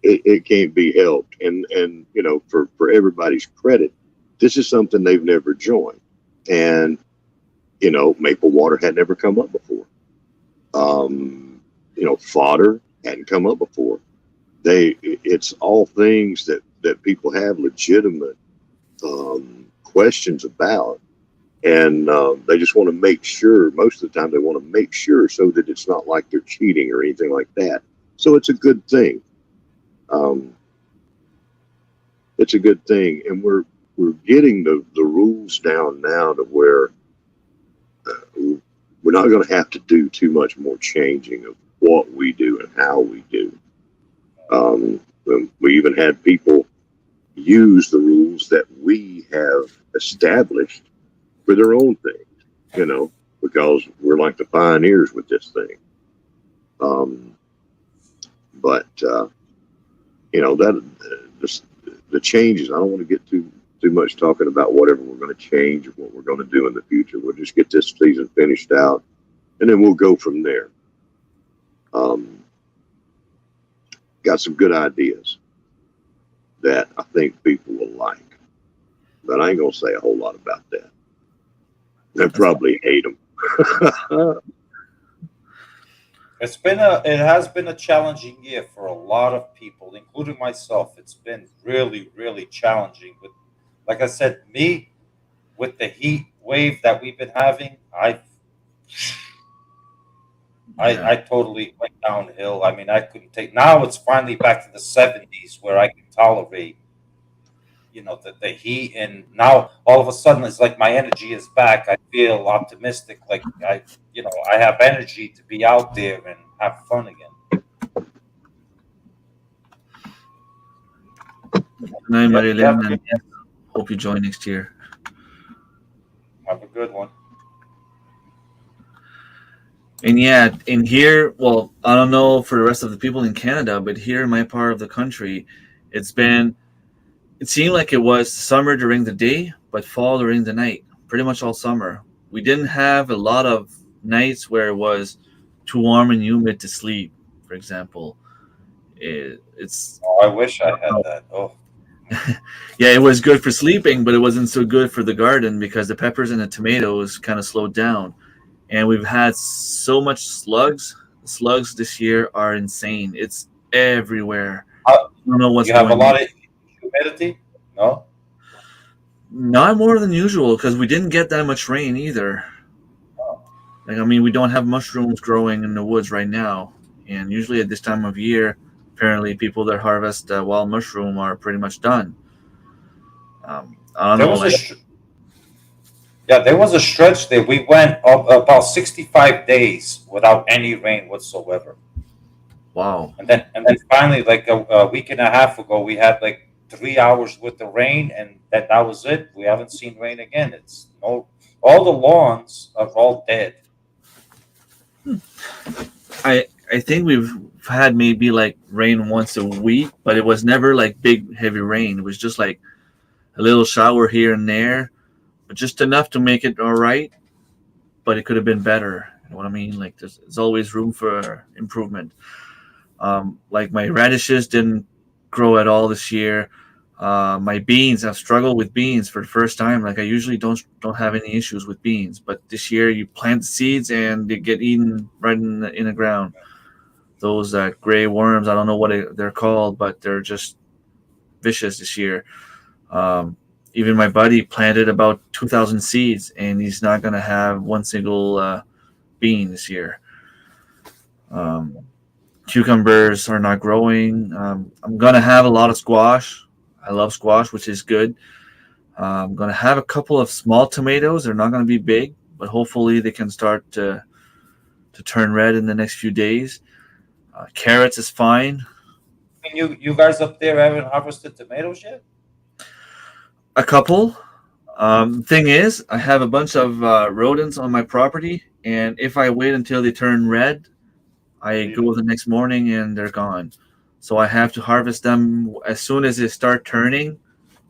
it can't be helped. And for everybody's credit, this is something they've never joined. And, maple water had never come up before. Fodder hadn't come up before. It's all things that people have legitimate questions about. And they just want to make sure, most of the time they want to make sure so that it's not like they're cheating or anything like that. So it's a good thing. It's a good thing. And we're getting the rules down now to where we're not going to have to do too much more changing of what we do and how we do. We even had people use the rules that we have established for their own things, because we're like the pioneers with this thing. But that the changes. I don't want to get too much talking about whatever we're going to change or what we're going to do in the future. We'll just get this season finished out, and then we'll go from there. Got some good ideas that I think people will like, but I ain't gonna say a whole lot about that. They probably hate them. It has been a challenging year for a lot of people, including myself. It's been really, really challenging. Like I said, with the heat wave that we've been having, I totally went downhill. I mean, I couldn't take. Now it's finally back to the 70s where I can tolerate, the heat. And now all of a sudden, it's like my energy is back. I feel optimistic. Like I have energy to be out there and have fun again. Good night, Marilyn, and hope you join next year. Have a good one. And yeah, in here, well, I don't know for the rest of the people in Canada, but here in my part of the country, it seemed like it was summer during the day, but fall during the night, pretty much all summer. We didn't have a lot of nights where it was too warm and humid to sleep, for example. It's Oh, I wish I had that. Oh, yeah, it was good for sleeping, but it wasn't so good for the garden because the peppers and the tomatoes kind of slowed down. And we've had so much slugs. Slugs this year are insane. It's everywhere. I don't know what's you have a going lot on. of humidity? No? Not more than usual because we didn't get that much rain either. Like, I mean, we don't have mushrooms growing in the woods right now. And usually at this time of year, apparently people that harvest wild mushroom are pretty much done. I don't There know. was a Like, there was a stretch there. We went up about 65 days without any rain whatsoever. wow. And then finally, like a week and a half ago, we had like 3 hours with the rain, and that was it. We haven't seen rain again. It's no, all the lawns are all dead. I think we've had maybe like rain once a week, but it was never like big heavy rain. It was just like a little shower here and there, but just enough to make it all right. But it could have been better. You know what I mean? Like there's always room for improvement. Like my radishes didn't grow at all this year. My beans, I've struggled with beans for the first time. Like I usually don't have any issues with beans, but this year you plant seeds and they get eaten right in the ground. Those gray worms, I don't know what they're called, but they're just vicious this year. Um, Even my buddy planted about 2,000 seeds, and he's not going to have one single bean this year. Um, Cucumbers are not growing. I'm going to have a lot of squash. I love squash, which is good. I'm going to have a couple of small tomatoes. They're not going to be big, but hopefully they can start to turn red in the next few days. Carrots is fine. And you guys up there haven't harvested tomatoes yet? A couple. Thing is, I have a bunch of rodents on my property, and if I wait until they turn red, I Leave it. go the next morning and they're gone. So I have to harvest them as soon as they start turning,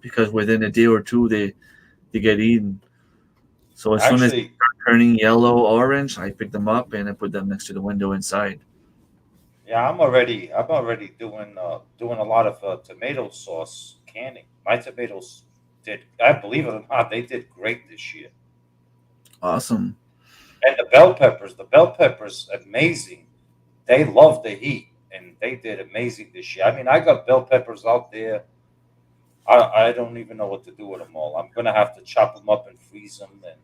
because within a day or two they get eaten. So as soon as they Actually, start turning yellow, orange, I pick them up and I put them next to the window inside. yeah, I'm already doing a lot of tomato sauce canning. My tomatoes did, I believe it or not, they did great this year. Awesome. And the bell peppers, amazing. They love the heat, and they did amazing this year. I mean, I got bell peppers out there. I don't even know what to do with them all. I'm gonna have to chop them up and freeze them. And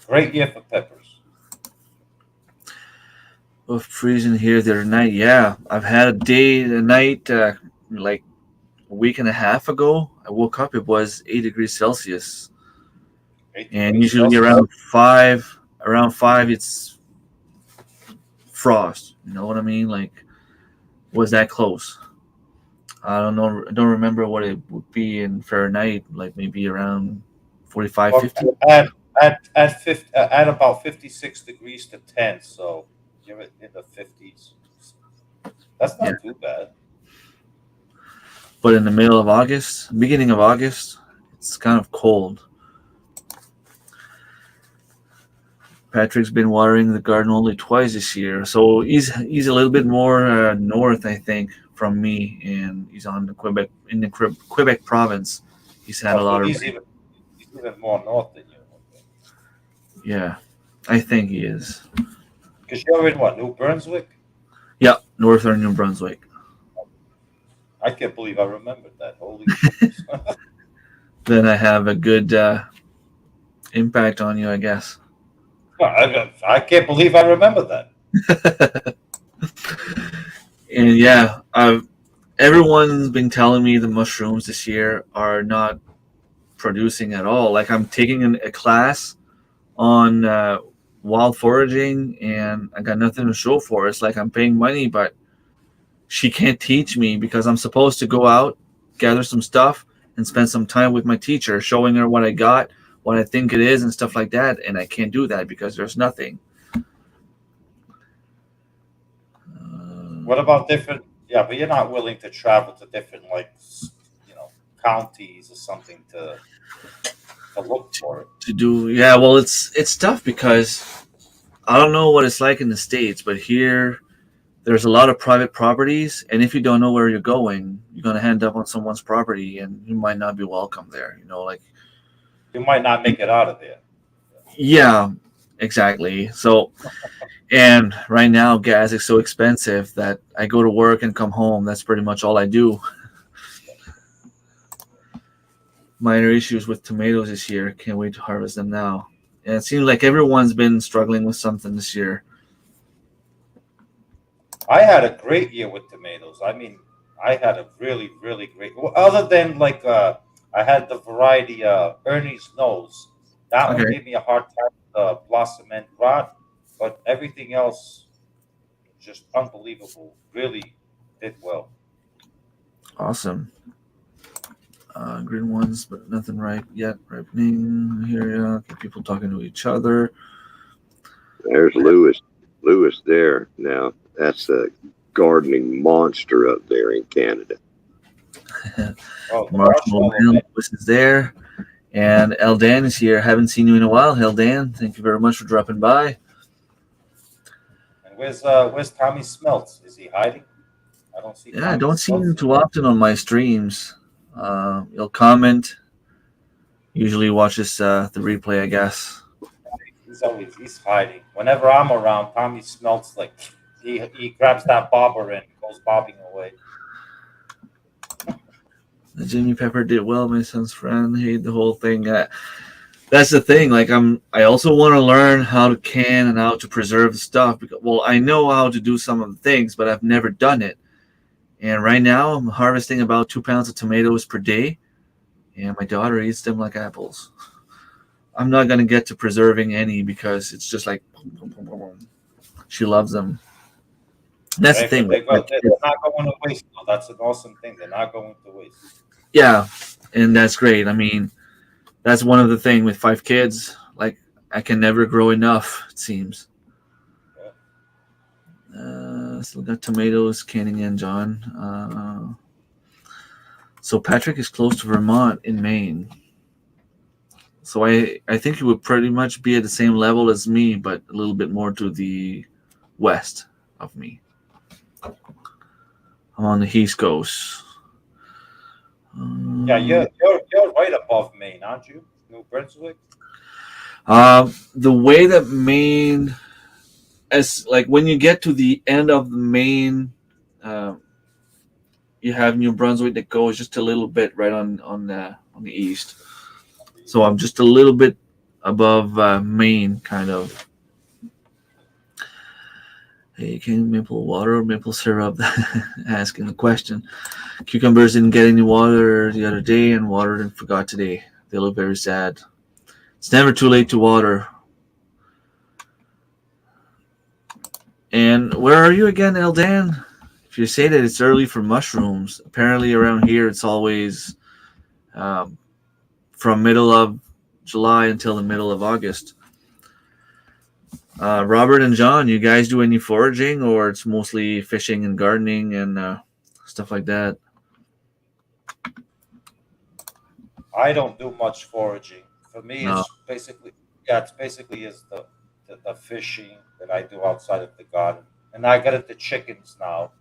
great year for peppers. Well, freezing here the other night. Yeah, I've had a day, a night, like a week and a half ago. I woke up. It was 8 degrees Celsius, Eight and degrees usually Celsius. around 5, it's frost. You know what I mean? Like, was that close? I don't know. I don't remember what it would be in Fahrenheit. Like maybe around 45, Well, 50. at about 56 degrees to 10, so give it in the 50s. That's Yeah, not too bad. but in the middle of August, beginning of August, it's kind of cold. Patrick's been watering the garden only twice this year, so he's a little bit more north, I think, from me, and he's on the Quebec in the Quebec province. He's had Oh, a so lot of he's even more north than you. yeah, I think he is. Because you're in what, New Brunswick? Yeah, northern New Brunswick. I can't believe I remembered that. Holy smokes. Then I have a good impact on you, I guess. I can't believe I remember that. And yeah, everyone's been telling me the mushrooms this year are not producing at all. Like I'm taking a class on wild foraging, and I got nothing to show for it. It's like I'm paying money, but she can't teach me because I'm supposed to go out, gather some stuff, and spend some time with my teacher, showing her what I got, what I think it is, and stuff like that. And I can't do that because there's nothing. Uh, What about different? Yeah, but you're not willing to travel to different, like, you know, counties or something to look for it. to do, yeah. Well, it's tough because I don't know what it's like in the States, but here there's a lot of private properties, and if you don't know where you're going, you're gonna end up on someone's property, and you might not be welcome there. Like You might not make it out of there. yeah, exactly. So, and right now gas is so expensive that I go to work and come home. That's pretty much all I do. Minor issues with tomatoes this year. Can't wait to harvest them now. And it seems like everyone's been struggling with something this year. I had a great year with tomatoes. I mean, I had a really, really great. Well, other than like, I had the variety Ernie's Nose. That one Okay, gave me a hard time with Blossom and Rot, but everything else just unbelievable. Really did well. awesome. Green ones, but nothing ripe yet. Ripening here. Yeah. People talking to each other. There's Lewis. Lewis there now. That's a gardening monster up there in Canada. Oh, the Marshmallow marshmallow Man man. Lewis is there. And Eldan is here. Haven't seen you in a while, Eldan. Thank you very much for dropping by. And where's Tommy Smelts? Is he hiding? I don't see Yeah, I Tommy don't see him Smelts. too often on my streams. He'll comment. Usually watches the replay, I guess. He's hiding. Whenever I'm around, Tommy Smelts like he grabs that bobber and goes bobbing away. Jimmy Pepper did well. My son's friend hate the whole thing. That's the thing. Like I also want to learn how to can and how to preserve the stuff. Because, well, I know how to do some of the things, but I've never done it. And right now, I'm harvesting about 2 pounds of tomatoes per day, and my daughter eats them like apples. I'm not gonna get to preserving any because it's just like boom, boom, boom, boom, boom. She loves them. That's the thing. They're not going to waste. No, that's an awesome thing. They're not going to waste. Yeah, and that's great. I mean, that's one of the thing with 5 kids. Like I can never grow enough. It seems. Still got tomatoes canning in, John. So Patrick is close to Vermont in Maine. So I think he would pretty much be at the same level as me, but a little bit more to the west of me. I'm on the East Coast. Yeah, you're right above Maine, aren't you? New Brunswick. The way that Maine, as like when you get to the end of the Maine, you have New Brunswick that goes just a little bit right on the east. So I'm just a little bit above Maine, kind of. Hey, can maple water or maple syrup? Asking the question. Cucumbers didn't get any water the other day and watered and forgot today. They look very sad. It's never too late to water. And where are you again, Eldan? If you say that it's early for mushrooms, apparently around here it's always from middle of July until the middle of August. Robert and John, you guys do any foraging, or it's mostly fishing and gardening and stuff like that? I don't do much foraging. For me, No. it's basically is the fishing that I do outside of the garden, and I got into chickens now.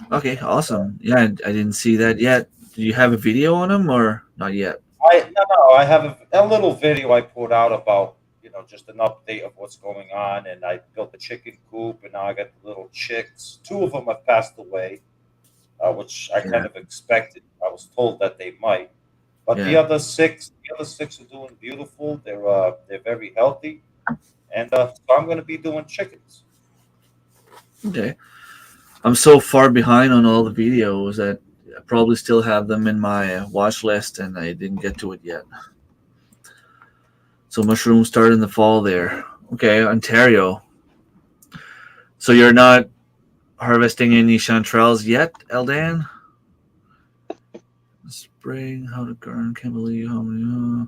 Okay, awesome. Yeah, I didn't see that yet. Do you have a video on them or not yet? I have a little video I put out about just an update of what's going on, and I built a chicken coop, and now I got the little chicks. 2 of them have passed away, which I kind of expected. I was told that they might, but Yeah. the other six are doing beautiful. They're very healthy, and so I'm going to be doing chickens. Okay. I'm so far behind on all the videos that I probably still have them in my watch list and I didn't get to it yet. So mushrooms start in the fall there. Okay, Ontario. So you're not harvesting any chanterelles yet, Eldan? Spring, how to garden, can't believe how many.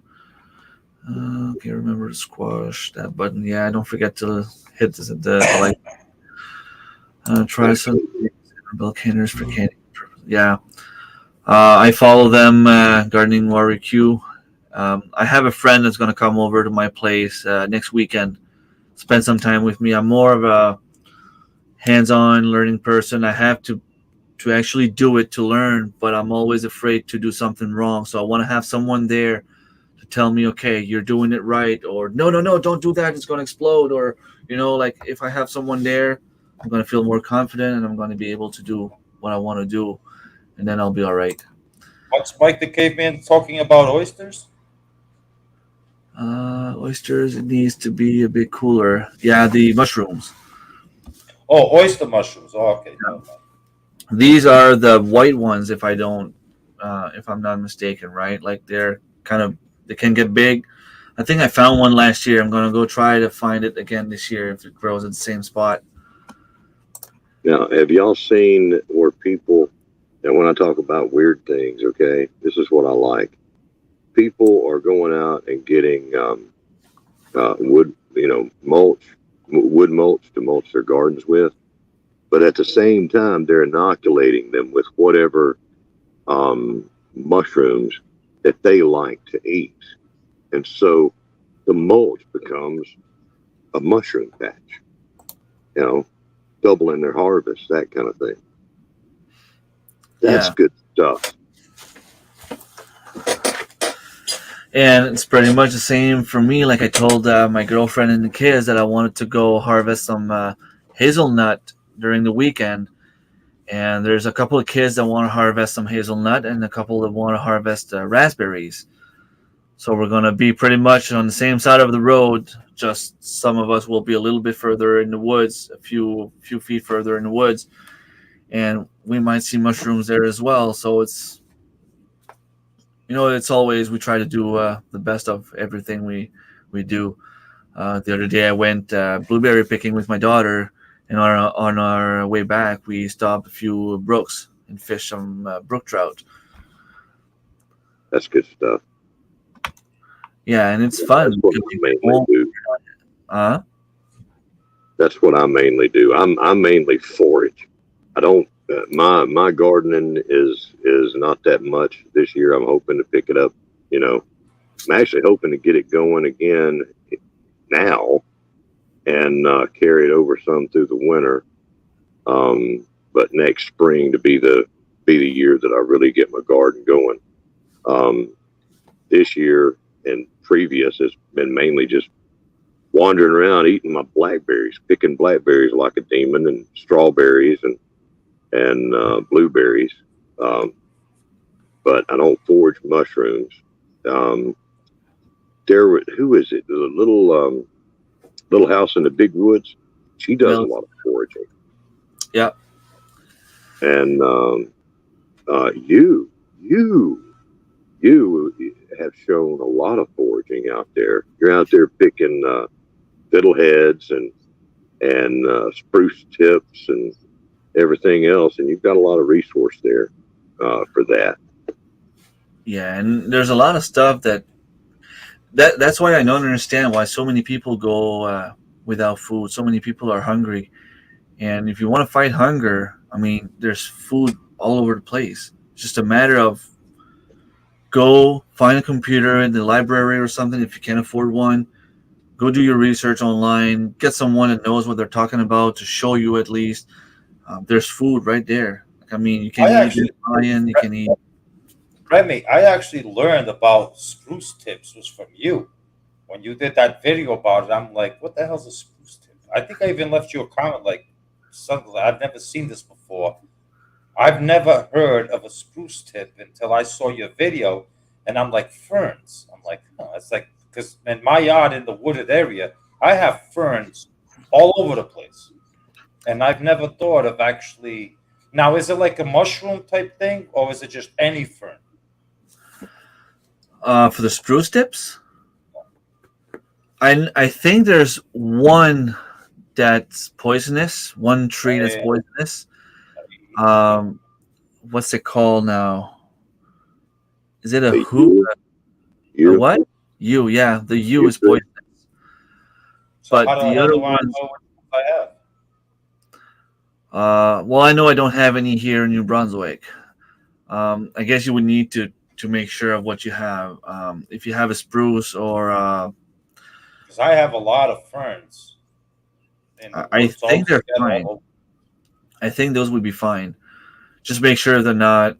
Okay, remember to squash that button. Yeah, don't forget to hit the like. Try some volcanoes for candy. Yeah. I follow them, Gardening Warrior Q. I have a friend that's going to come over to my place next weekend, spend some time with me. I'm more of a hands-on learning person. I have to actually do it to learn, but I'm always afraid to do something wrong. So I want to have someone there to tell me, okay, you're doing it right, or no, don't do that. It's going to explode. Or, like if I have someone there, I'm going to feel more confident and I'm going to be able to do what I want to do. And then I'll be all right. What's Mike the Caveman talking about oysters? Oysters, it needs to be a bit cooler. Yeah, the mushrooms. Oh, oyster mushrooms. Oh, okay. No. These are the white ones, if I'm not mistaken, right? Like they can get big. I think I found one last year. I'm gonna go try to find it again this year if it grows at the same spot. Now, have y'all seen where people, and when I talk about weird things, okay, this is what I like. People are going out and getting wood, mulch, wood mulch to mulch their gardens with, but at the same time, they're inoculating them with whatever mushrooms that they like to eat. And so the mulch becomes a mushroom patch, doubling their harvest, that kind of thing. That's good stuff. And it's pretty much the same for me. Like I told my girlfriend and the kids that I wanted to go harvest some hazelnut during the weekend. and there's a couple of kids that want to harvest some hazelnut and a couple that want to harvest raspberries. So we're going to be pretty much on the same side of the road. Just some of us will be a little bit further in the woods, a few feet further in the woods, and we might see mushrooms there as well. So it's, it's always we try to do the best of everything we do. The other day I went blueberry picking with my daughter, and on our way back we stopped a few brooks and fished some brook trout. That's good stuff. Yeah, and it's fun. That's what I mainly do. Uh, That's what I mainly do. I mainly forage. I don't. My gardening is not that much this year. I'm hoping to pick it up. I'm actually hoping to get it going again now and carry it over some through the winter. But next spring to be the year that I really get my garden going. This year and previous has been mainly just wandering around eating my blackberries, picking blackberries like a demon, and strawberries and blueberries. But I don't forage mushrooms. Who is it? The little house in the big woods. She does a lot of foraging. Yeah. And you have shown a lot of foraging out there. You're out there picking fiddleheads and spruce tips and everything else, and you've got a lot of resource there for that. Yeah, and there's a lot of stuff that's why I don't understand why so many people go without food. So many people are hungry, and if you want to fight hunger, I mean, there's food all over the place. It's just a matter of go find a computer in the library or something if you can't afford one. Go do your research online. Get someone that knows what they're talking about to show you at least. There's food right there. I mean, you can eat lion, you can eat. Remy, I actually learned about spruce tips was from you. When you did that video about it, I'm like, what the hell's a spruce tip? I think I even left you a comment like, something like, I've never seen this before. I've never heard of a spruce tip until I saw your video, and I'm like, ferns. I'm like, oh, it's like, because in my yard in the wooded area, I have ferns all over the place. And I've never thought of actually. Now, is it like a mushroom type thing, or is it just any fern? For the spruce tips, I think there's one that's poisonous. One tree that's poisonous. What's it called now? Is it a hoop? You? What? Yew, yeah. The yew is poisonous. So But how the the hell other do I ones, know what I have? well, I know I don't have any here in New Brunswick. I guess you would need to make sure of what you have. If you have a spruce or Because I have a lot of ferns. And I think they're fine. I think those would be fine. Just make sure they're not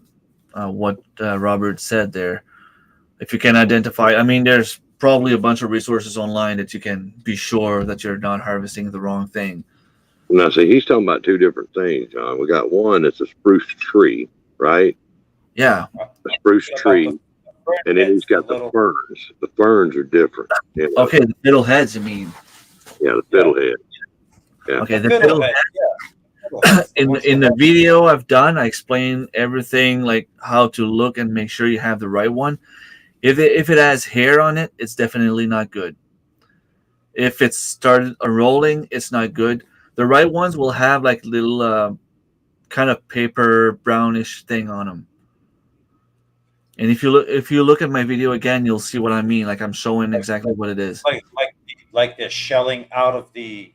what Robert said there. If you can identify, I mean, there's probably a bunch of resources online that you can be sure that you're not harvesting the wrong thing. Now, see, he's talking about two different things, John. We got one that's a spruce tree, right? Yeah. A spruce tree. And then he's got the ferns. The ferns are different. Yeah. Okay, the fiddleheads, you mean? Yeah, the fiddlehead. Yeah. Okay, the fiddlehead. In the video I've done, I explain everything, like how to look and make sure you have the right one. If it has hair on it, it's definitely not good. If it's started rolling, it's not good. The right ones will have like little kind of paper brownish thing on them. And if you look at my video again, you'll see what I mean. Like I'm showing exactly what it is. Like they're shelling out of the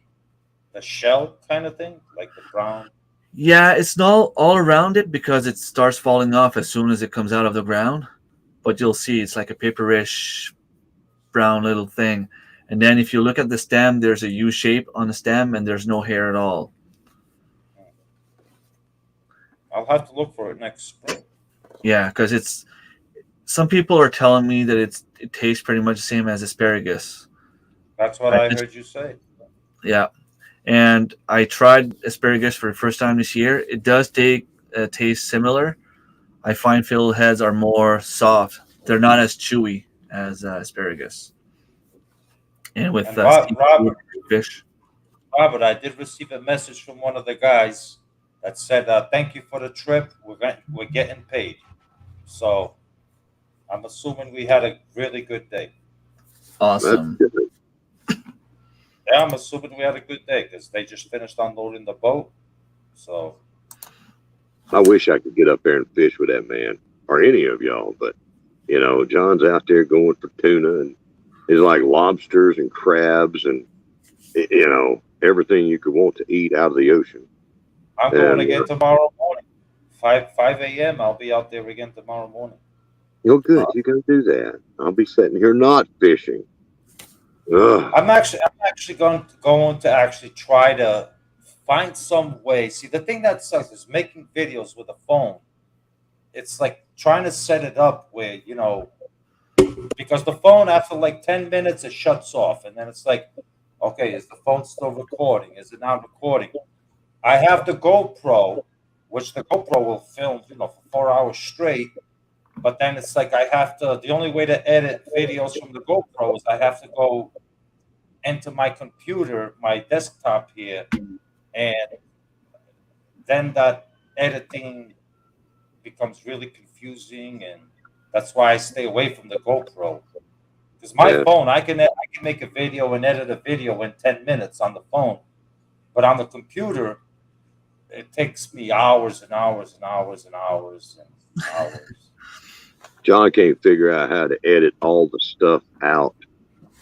shell kind of thing, like the brown. Yeah, it's not all around it because it starts falling off as soon as it comes out of the ground. But you'll see it's like a paperish brown little thing. And then if you look at the stem, there's a U shape on the stem and there's no hair at all. I'll have to look for it next spring. Yeah, because some people are telling me that it tastes pretty much the same as asparagus. That's what I heard you say. Yeah. And I tried asparagus for the first time this year. It does taste similar. I find fiddleheads are more soft. They're not as chewy as asparagus. And with And seafood, fish. Robert, I did receive a message from one of the guys that said, "Thank you for the trip. We're getting paid." So I'm assuming we had a really good day. That's Awesome. good. Yeah, I'm assuming we had a good day because they just finished unloading the boat. So I wish I could get up there and fish with that man or any of y'all, but you know, John's out there going for tuna and it's like lobsters and crabs and you know everything you could want to eat out of the ocean. I'm going And again tomorrow morning. 5 a.m. I'll be out there again tomorrow morning. you're good. You can do that. I'll be sitting here not fishing. Ugh. I'm actually going to actually try to find some way. See, the thing that sucks is making videos with a phone. It's like trying to set it up where, because the phone after like 10 minutes it shuts off and then it's like, okay, is the phone still recording? Is it not recording? I have the GoPro, which the GoPro will film, for 4 hours straight. But then it's like the only way to edit videos from the GoPro is I have to go into my computer, my desktop here, and then that editing becomes really confusing, and that's why I stay away from the GoPro. Because my Yeah. phone, I can make a video and edit a video in 10 minutes on the phone, but on the computer, it takes me hours and hours and hours and hours and hours. John can't figure out how to edit all the stuff out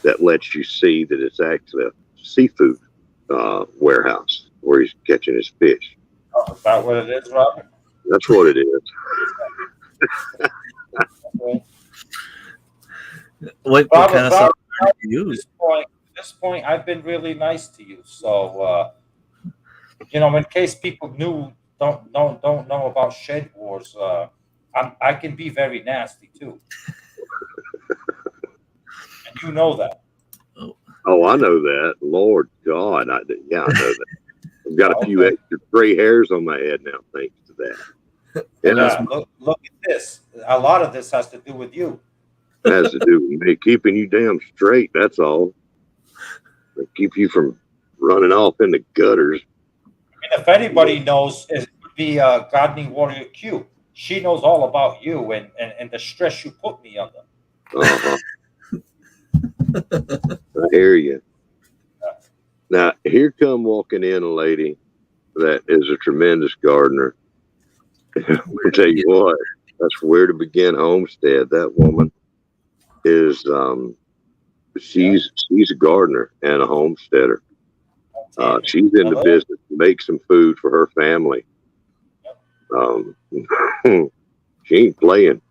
that lets you see that it's actually a seafood warehouse where he's catching his fish. Oh, is that what it is, Robert? That's what it is. Okay. What kind of Robert, software do you At use? this point, I've been really nice to you. So, in case people don't know about Shedwars, I can be very nasty too, and you know that. Oh, I know that. Lord God, I know that. I've got a few Okay. extra gray hairs on my head now, thanks to that. And Yeah, look at this. A lot of this has to do with you. it has to do with me keeping you damn straight. That's all. They keep you from running off in the gutters. I mean, if anybody knows, it would be Gardening Warrior Q. She knows all about you and the stress you put me under. Uh-huh. I hear you. Now, here come walking in a lady that is a tremendous gardener. I'll tell you what, that's where to begin Homestead. That woman is, she's a gardener and a homesteader. She's in the business to make some food for her family. She ain't playing.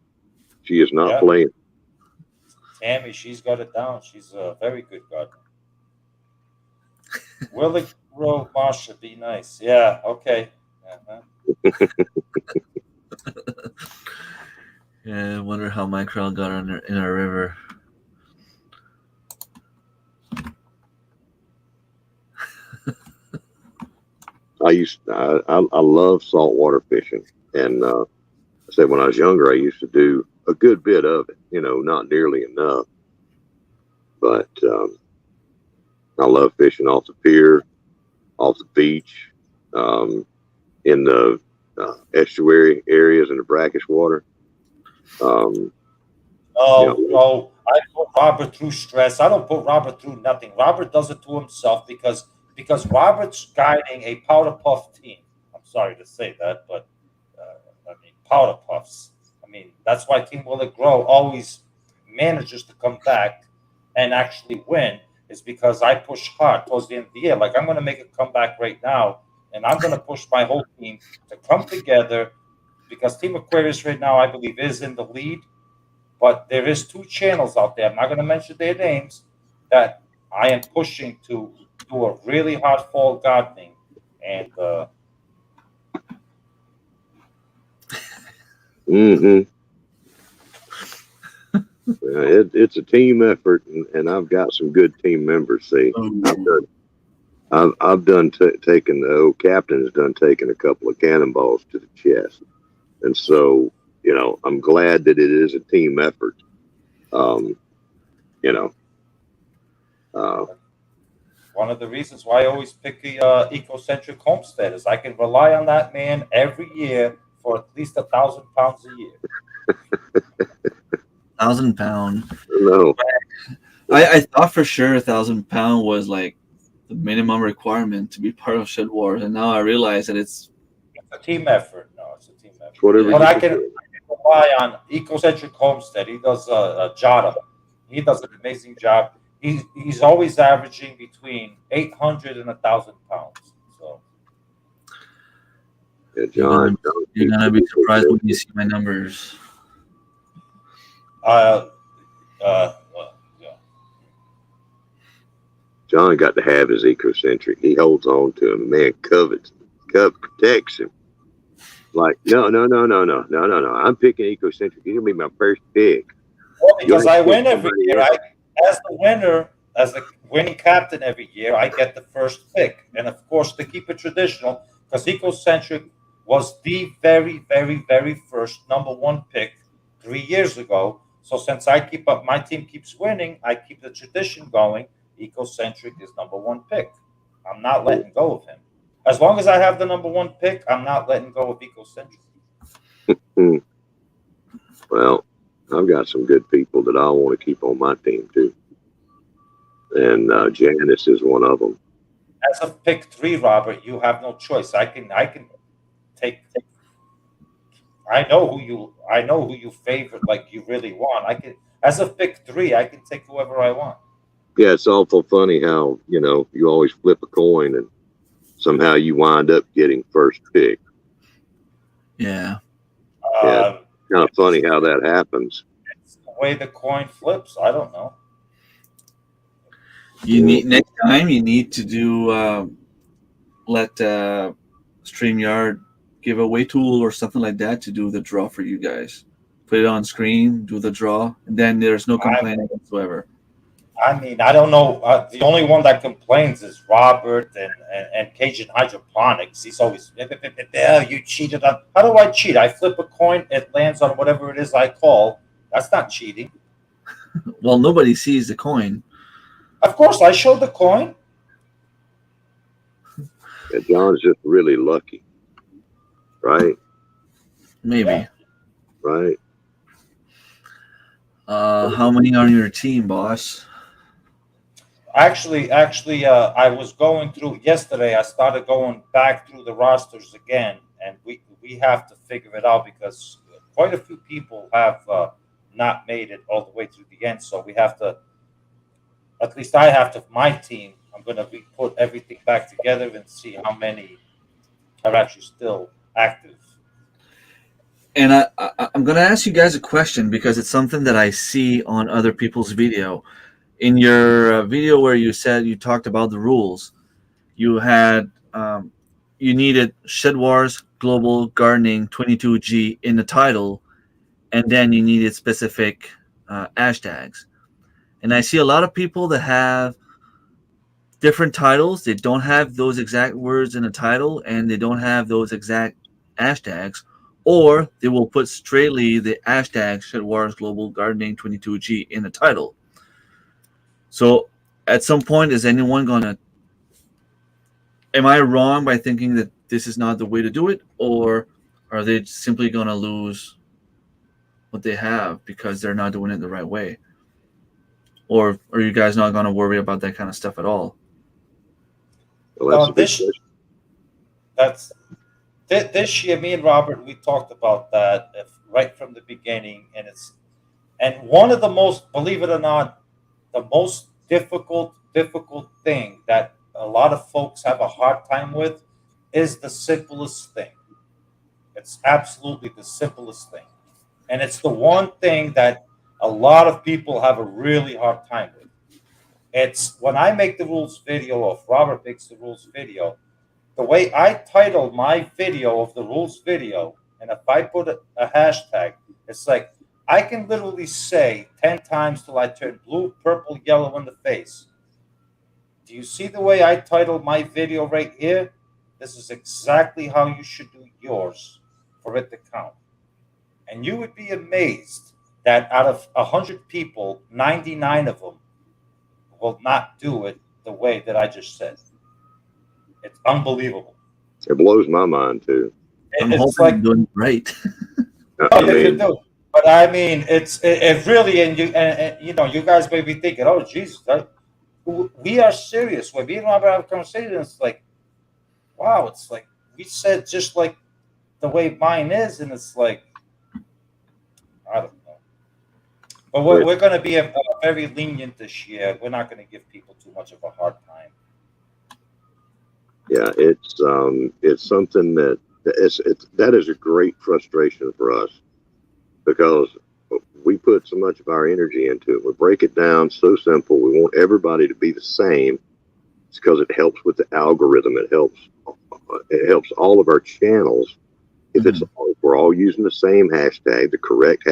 She is not playing. Tammy, she's got it down. She's a very good gardener. Willie Rowe Marsha, be nice. Yeah, okay. Uh-huh. Yeah, I wonder how mackerel got in our river. I love saltwater fishing, and I said when I was younger I used to do a good bit of it. Not nearly enough, but I love fishing off the pier, off the beach, in the estuary areas in the brackish water. No, I put Robert through stress. I don't put Robert through nothing. Robert does it to himself because Robert's guiding a powder puff team. I'm sorry to say that, but powder puffs. I mean, that's why Team Will It Grow always manages to come back and actually win. Is because I push hard towards the end of the year. Like I'm going to make a comeback right now, and I'm going to push my whole team to come together because Team Aquarius right now, I believe, is in the lead. But there is 2 channels out there. I'm not going to mention their names that I am pushing to do a really hard fall gardening, and It's a team effort, and I've got some good team members. See, I've done taken the old captain has done taken a couple of cannonballs to the chest, and so I'm glad that it is a team effort. You know, uh, One of the reasons why I always pick the ecocentric homestead is I can rely on that man every year for at least £1,000 a year. 1,000 pound. no, I thought for sure 1,000 pound was like the minimum requirement to be part of Shedwars, and now I realize that it's It's a team effort. No, it's a team effort. whatever But you I can can do. rely on ecocentric homestead. He does Jada. He does an amazing job. He's always averaging between 800 and 1,000 pounds. So Yeah, you're gonna John you're keeps gonna it be surprised equal. when you see my numbers. uh, yeah. John got to have his ecocentric. He holds on to him. Man protects him. Like, no. I'm picking ecocentric. He's gonna be my first pick. Well, You'll because have I to pick win every somebody year. else. As the winner, as the winning captain every year, I get the first pick. And of course, to keep it traditional, because Ecocentric was the very, very, very first #1 pick 3 years ago. So since I keep up, my team keeps winning, I keep the tradition going. Ecocentric is #1 pick. I'm not letting go of him. As long as I have the #1 pick, I'm not letting go of Ecocentric. Hmm. Well, I've got some good people that I want to keep on my team too, and Janice is one of them. As of pick 3, Robert, you have no choice. I can take. I know who you favorite, like you really want. I can, as of pick 3, I can take whoever I want. Yeah, it's awful funny how you always flip a coin and somehow you wind up getting first pick. Yeah, Yeah, Um, kind of it's, funny how that happens. it's the way the coin flips. I don't know. you need next time you need to do let StreamYard give away tool or something like that to do the draw for you guys. Put it on screen, do the draw, and then there's no I complaining whatsoever. I mean, I don't know. The only one that complains is Robert and Cajun Hydroponics. He's always, "Oh, you cheated on." How do I cheat? I flip a coin, it lands on whatever it is I call. That's not cheating. Well, nobody sees the coin. Of course, I showed the coin. Yeah, John's just really lucky, right? Yeah. Maybe. Right. How many are on your team, boss? Actually, I was going through yesterday. I started going back through the rosters again, and we have to figure it out because quite a few people have not made it all the way through the end. So we have to, at least I have to, my team. I'm going to put everything back together and see how many are actually still active. And I'm gonna ask you guys a question because it's something that I see on other people's video. In your video where you said you talked about the rules, you had you needed Shedwars Global Gardening 22G in the title, and then you needed specific hashtags. And I see a lot of people that have different titles. They don't have those exact words in the title, and they don't have those exact hashtags, or they will put straightly the hashtag Shedwars Global Gardening 22G in the title. So, at some point, is anyone gonna? Am I wrong by thinking that this is not the way to do it, or are they simply gonna lose what they have because they're not doing it the right way? Or are you guys not gonna worry about that kind of stuff at all? Well, that's a big This question. that's this year. Me and Robert, we talked about that right from the beginning, and one of the most, believe it or not, the most difficult thing that a lot of folks have a hard time with is the simplest thing. It's absolutely the simplest thing, and it's the one thing that a lot of people have a really hard time with. It's when I make the rules video, or if Robert makes the rules video, the way I title my video of the rules video, and if I put a hashtag, it's like I can literally say 10 times till I turn blue, purple, yellow in the face. Do you see the way I titled my video right here? This is exactly how you should do yours for it to count. And you would be amazed that out of 100 people, 99 of them will not do it the way that I just said. It's unbelievable. It blows my mind too. I'm It's hoping like, I'm doing it right. oh, I yeah, you mean, do. But I mean, it really, and you know, you guys may be thinking, oh, Jesus, we are serious. When we don't have a conversation, it's like, wow, it's like we said just like the way mine is, and it's like, I don't know. But we're going to be very lenient this year. We're not going to give people too much of a hard time. yeah, it's something that that is a great frustration for us because we put so much of our energy into it. We break it down so simple. We want everybody to be the same. It's because it helps with the algorithm. It helps all of our channels. If it's if we're all using the same hashtag, the correct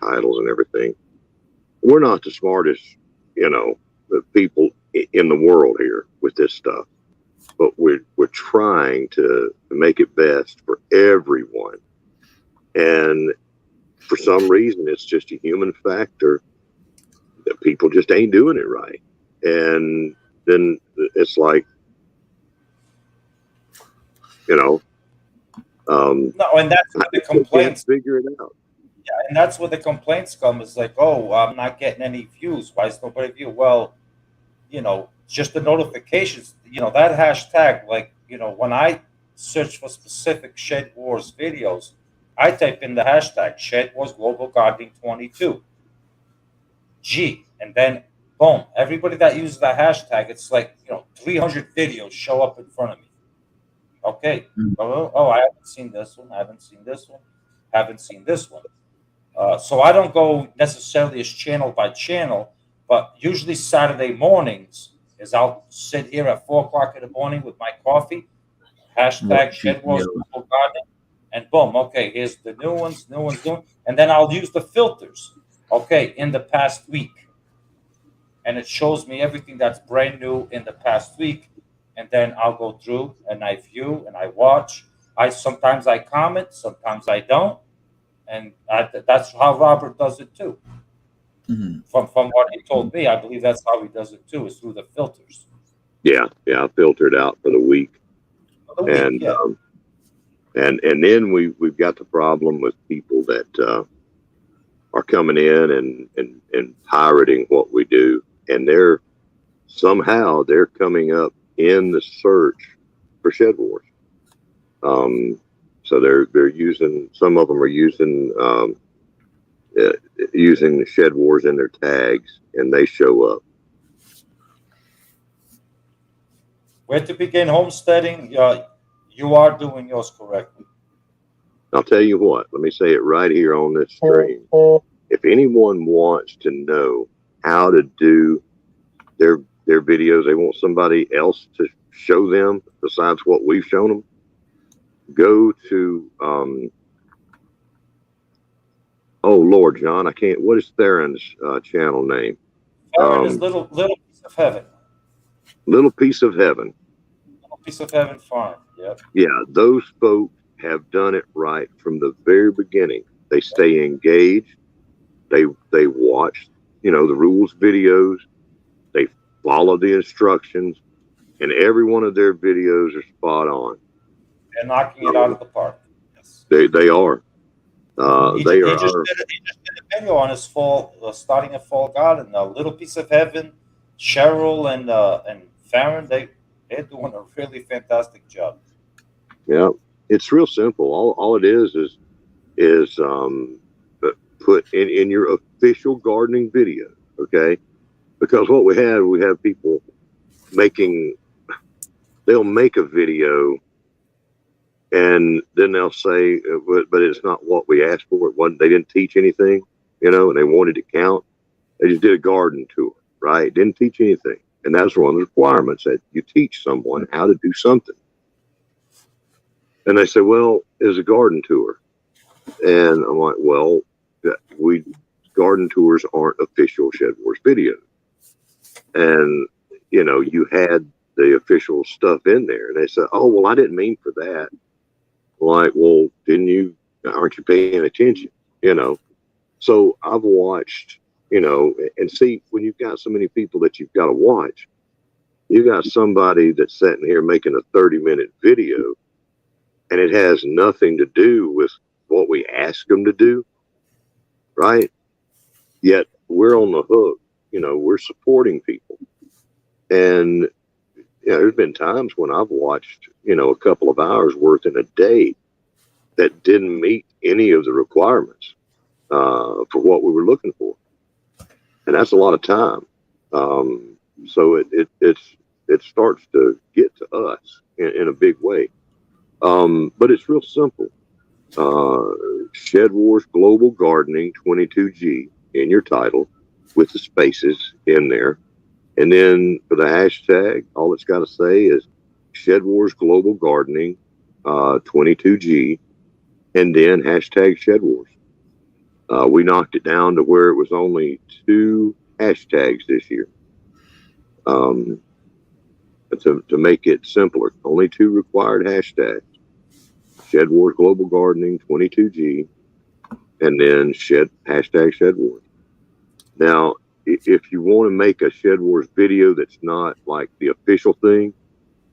titles and everything. We're not the smartest, the people in the world here with this stuff, but we're trying to make it best for everyone. And for some reason, it's just a human factor that people just ain't doing it right. And then it's like, No, and that's where the can't complaints. figure it out. Yeah, and that's where the complaints come. Is like, oh, I'm not getting any views. Why is nobody view? Well, just the notifications. That hashtag. Like, when I search for specific Shedwars videos, I type in the hashtag Shedwars Global Gardening 22. And then boom, everybody that uses that hashtag, it's like 300 videos show up in front of me. Okay. Oh, I haven't seen this one. I haven't seen this one. Haven't seen this one. So I don't go necessarily as channel by channel, but usually Saturday mornings is I'll sit here at 4 o'clock in the morning with my coffee, hashtag Shedwars Global Gardening, and boom, okay, here's the new ones, and then I'll use the filters. Okay, in the past week, and it shows me everything that's brand new in the past week, and then I'll go through and I view and I watch. Sometimes I comment, sometimes I don't, and that's how Robert does it too. From what he told me, I believe that's how he does it too, is through the filters. Yeah, I filtered out for the week. And then we've got the problem with people that are coming in and pirating what we do, and they're coming up in the search for Shedwars. So they're using, some of them are using the Shedwars in their tags, and they show up. Where to begin homesteading? You are doing yours correctly. I'll tell you what, let me say it right here on this stream. If anyone wants to know how to do their videos, they want somebody else to show them besides what we've shown them, go to, oh Lord, John, I can't, what is Theron's channel name? Theron is Little Piece of Heaven. Little Piece of Heaven. Little Piece of Heaven Farm, yep. Yeah, those folks have done it right from the very beginning. They stay engaged. They watch, the rules videos. They follow the instructions, and every one of their videos are spot on. They're knocking it out of the park. Yes. They are. He just did a video on his fall, starting a fall garden. Little Piece of Heaven, Cheryl and Farron, they're doing a really fantastic job. Yeah, it's real simple. All it is put in your official gardening video, okay? Because what we have people they'll make a video and then they'll say, but it's not what we asked for. They didn't teach anything, and they wanted to count. They just did a garden tour, right? Didn't teach anything. And that's one of the requirements, that you teach someone how to do something. And they say, well, it's a garden tour. And I'm like, well, garden tours aren't official Shedwars videos. And you had the official stuff in there. And they said, oh, well, I didn't mean for that. Like, well, aren't you paying attention? You know, so I've watched, and see, when you've got so many people that you've got to watch, you got somebody that's sitting here making a 30-minute video and it has nothing to do with what we ask them to do, right? Yet we're on the hook, we're supporting people. And, there's been times when I've watched, a couple of hours worth in a day that didn't meet any of the requirements for what we were looking for. And that's a lot of time. So it starts to get to us in a big way. But it's real simple. Shedwars Global Gardening 22G in your title with the spaces in there. And then for the hashtag, all it's got to say is Shedwars Global Gardening 22G and then hashtag Shedwars. We knocked it down to where it was only 2 hashtags this year. To make it simpler, only 2 required hashtags. Shedwars Global Gardening 22G and then hashtag Shedwars. Now, if you want to make a Shedwars video that's not like the official thing,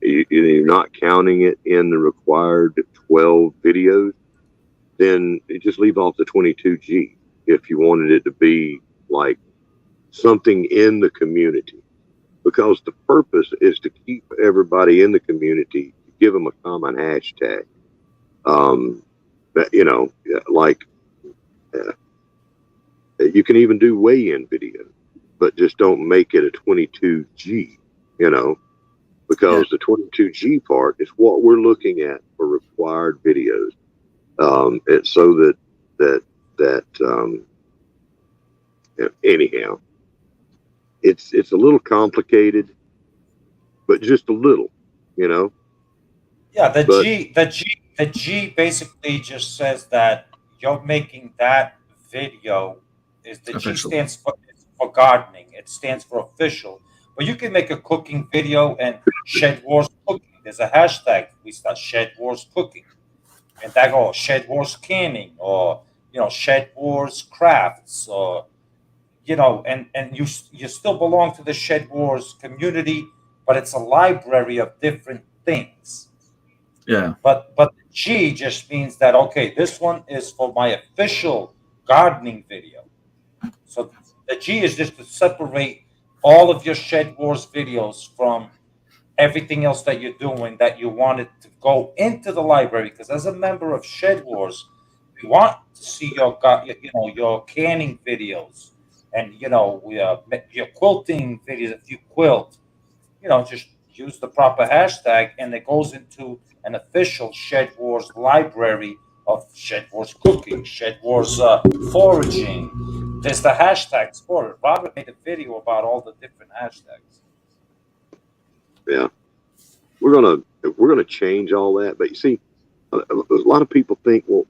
you're not counting it in the required 12 videos, then you just leave off the 22G if you wanted it to be like something in the community. Because the purpose is to keep everybody in the community, to give them a common hashtag. You can even do weigh-in video, but just don't make it a 22G, because the 22G part is what we're looking at for required videos. It's so anyhow, it's a little complicated, but just a little, Yeah, But the G basically just says that you're making that video. Is the G Official. stands for gardening. It stands for official. But you can make a cooking video and Shed Wars cooking. There's a hashtag. We start Shed Wars cooking, and that goes Shed Wars canning or Shed Wars crafts or and you still belong to the Shed Wars community, but it's a library of different things. Yeah. But G just means that okay, this one is for my official gardening video. So the G is just to separate all of your Shed Wars videos from everything else that you're doing that you wanted to go into the library. Because as a member of Shed Wars, we want to see your canning videos and your quilting videos if you quilt. Just use the proper hashtag, and it goes into an official Shed Wars library of Shed Wars cooking, Shed Wars foraging. There's the hashtags for it. Robert made a video about all the different hashtags. yeah, we're gonna change all that. But you see, a lot of people think, well,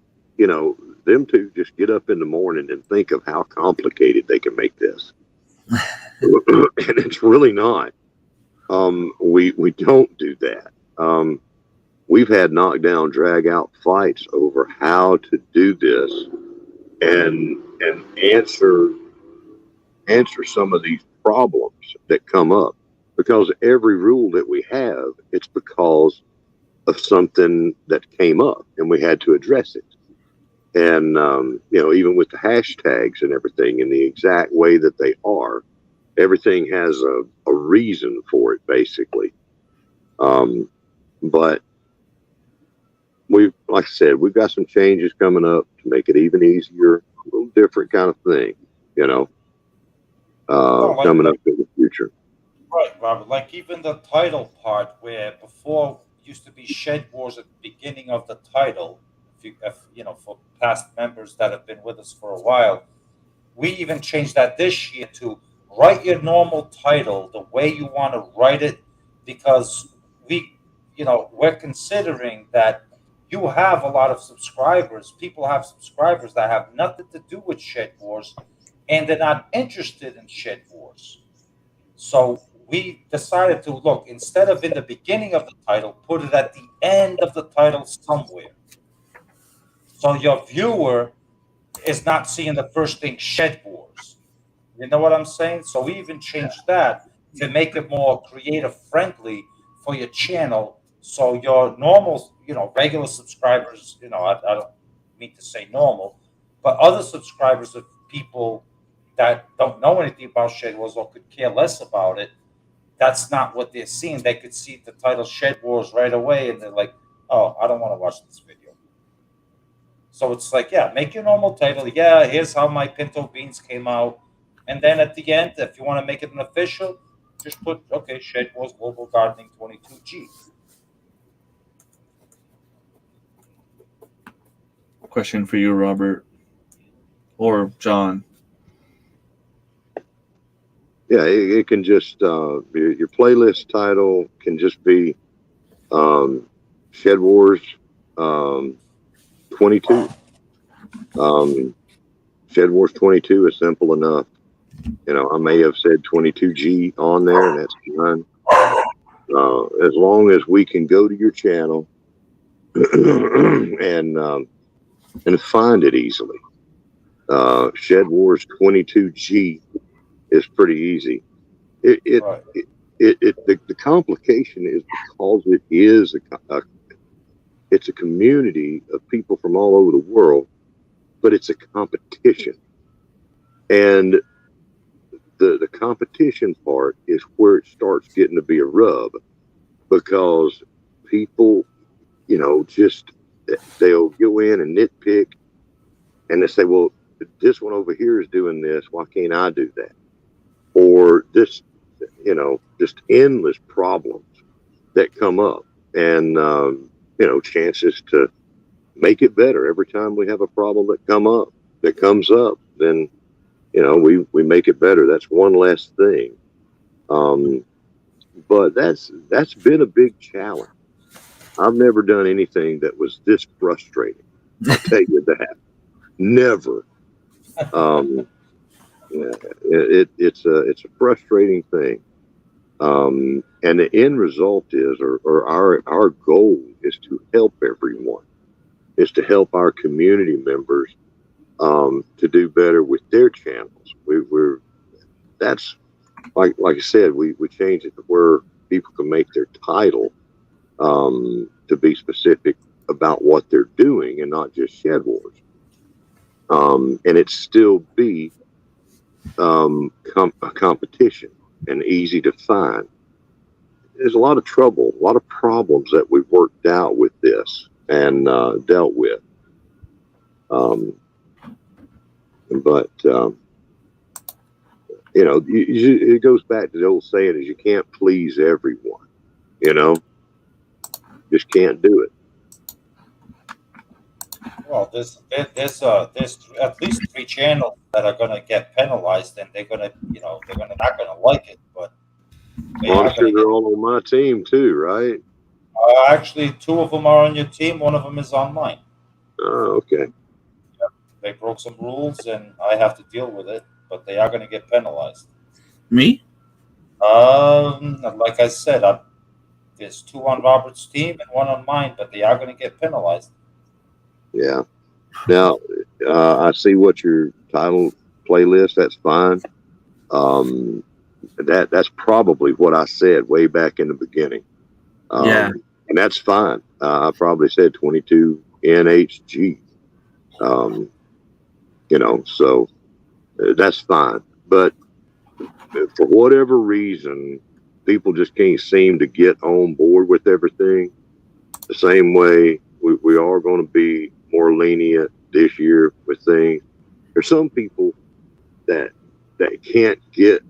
them two just get up in the morning and think of how complicated they can make this, and it's really not. We don't do that. We've had knockdown, drag out fights over how to do this and answer some of these problems that come up. Because every rule that we have, it's because of something that came up and we had to address it. And even with the hashtags and everything in the exact way that they are, everything has a reason for it, basically. But like I said, we've got some changes coming up to make it even easier, a little different kind of thing, Like coming up in the future. right, Robert. Like even the title part, where before used to be Shed Wars at the beginning of the title. If for past members that have been with us for a while, we even changed that this year to write your normal title the way you want to write it, because we're considering that you have a lot of subscribers. People have subscribers that have nothing to do with Shed Wars, and they're not interested in Shed Wars. So we decided to look, instead of in the beginning of the title, put it at the end of the title somewhere. So your viewer is not seeing the first thing, Shed Wars. You know what I'm saying? So we even changed that to make it more creative friendly for your channel. So your normal, regular subscribers, I don't mean to say normal, but other subscribers of people that don't know anything about Shed Wars or could care less about it, that's not what they're seeing. They could see the title Shed Wars right away and they're like, oh, I don't want to watch this video. So it's like, yeah, make your normal title. Yeah, here's how my pinto beans came out. And then at the end, if you want to make it an official, just put, okay, Shed Wars Global Gardening 22G. Question for you, Robert. Or John. Yeah, it can just your playlist title can just be Shed Wars 22. Shed Wars 22 is simple enough. I may have said 22G on there, and that's fine. As long as we can go to your channel and find it easily. Shed Wars 22G is pretty easy. The complication is because it is it's a community of people from all over the world, but it's a competition, and the competition part is where it starts getting to be a rub, because people, just they'll go in and nitpick, and they say, well, this one over here is doing this, why can't I do that? Or this, just endless problems that come up, and chances to make it better. Every time we have a problem that comes up, then we make it better. That's one less thing. But that's been a big challenge. I've never done anything that was this frustrating. I'll tell you that. Never. It's a frustrating thing. And the end result is, or our goal is to help everyone, is to help our community members to do better with their channels. That's like I said, we changed it to where people can make their title to be specific about what they're doing and not just Shed Wars. And it still be a competition and easy to find. There's a lot of trouble, a lot of problems that we've worked out with this and dealt with. But it goes back to the old saying: is you can't please everyone. Just can't do it. Well, there's at least 3 channels that are going to get penalized, and they're going to, they're not going to like it, but I'm sure they're all on my team too, right? Actually, 2 of them are on your team. 1 of them is on mine. Oh, okay. Yeah, they broke some rules, and I have to deal with it. But they are going to get penalized. Me? Like I said, there's 2 on Robert's team and 1 on mine, but they are going to get penalized. Yeah. Now, I see what your title playlist. That's fine. That's probably what I said way back in the beginning. Yeah. And that's fine. I probably said 22 NHG. So that's fine. But for whatever reason, people just can't seem to get on board with everything. The same way we are going to be more lenient this year with things. There's some people that can't get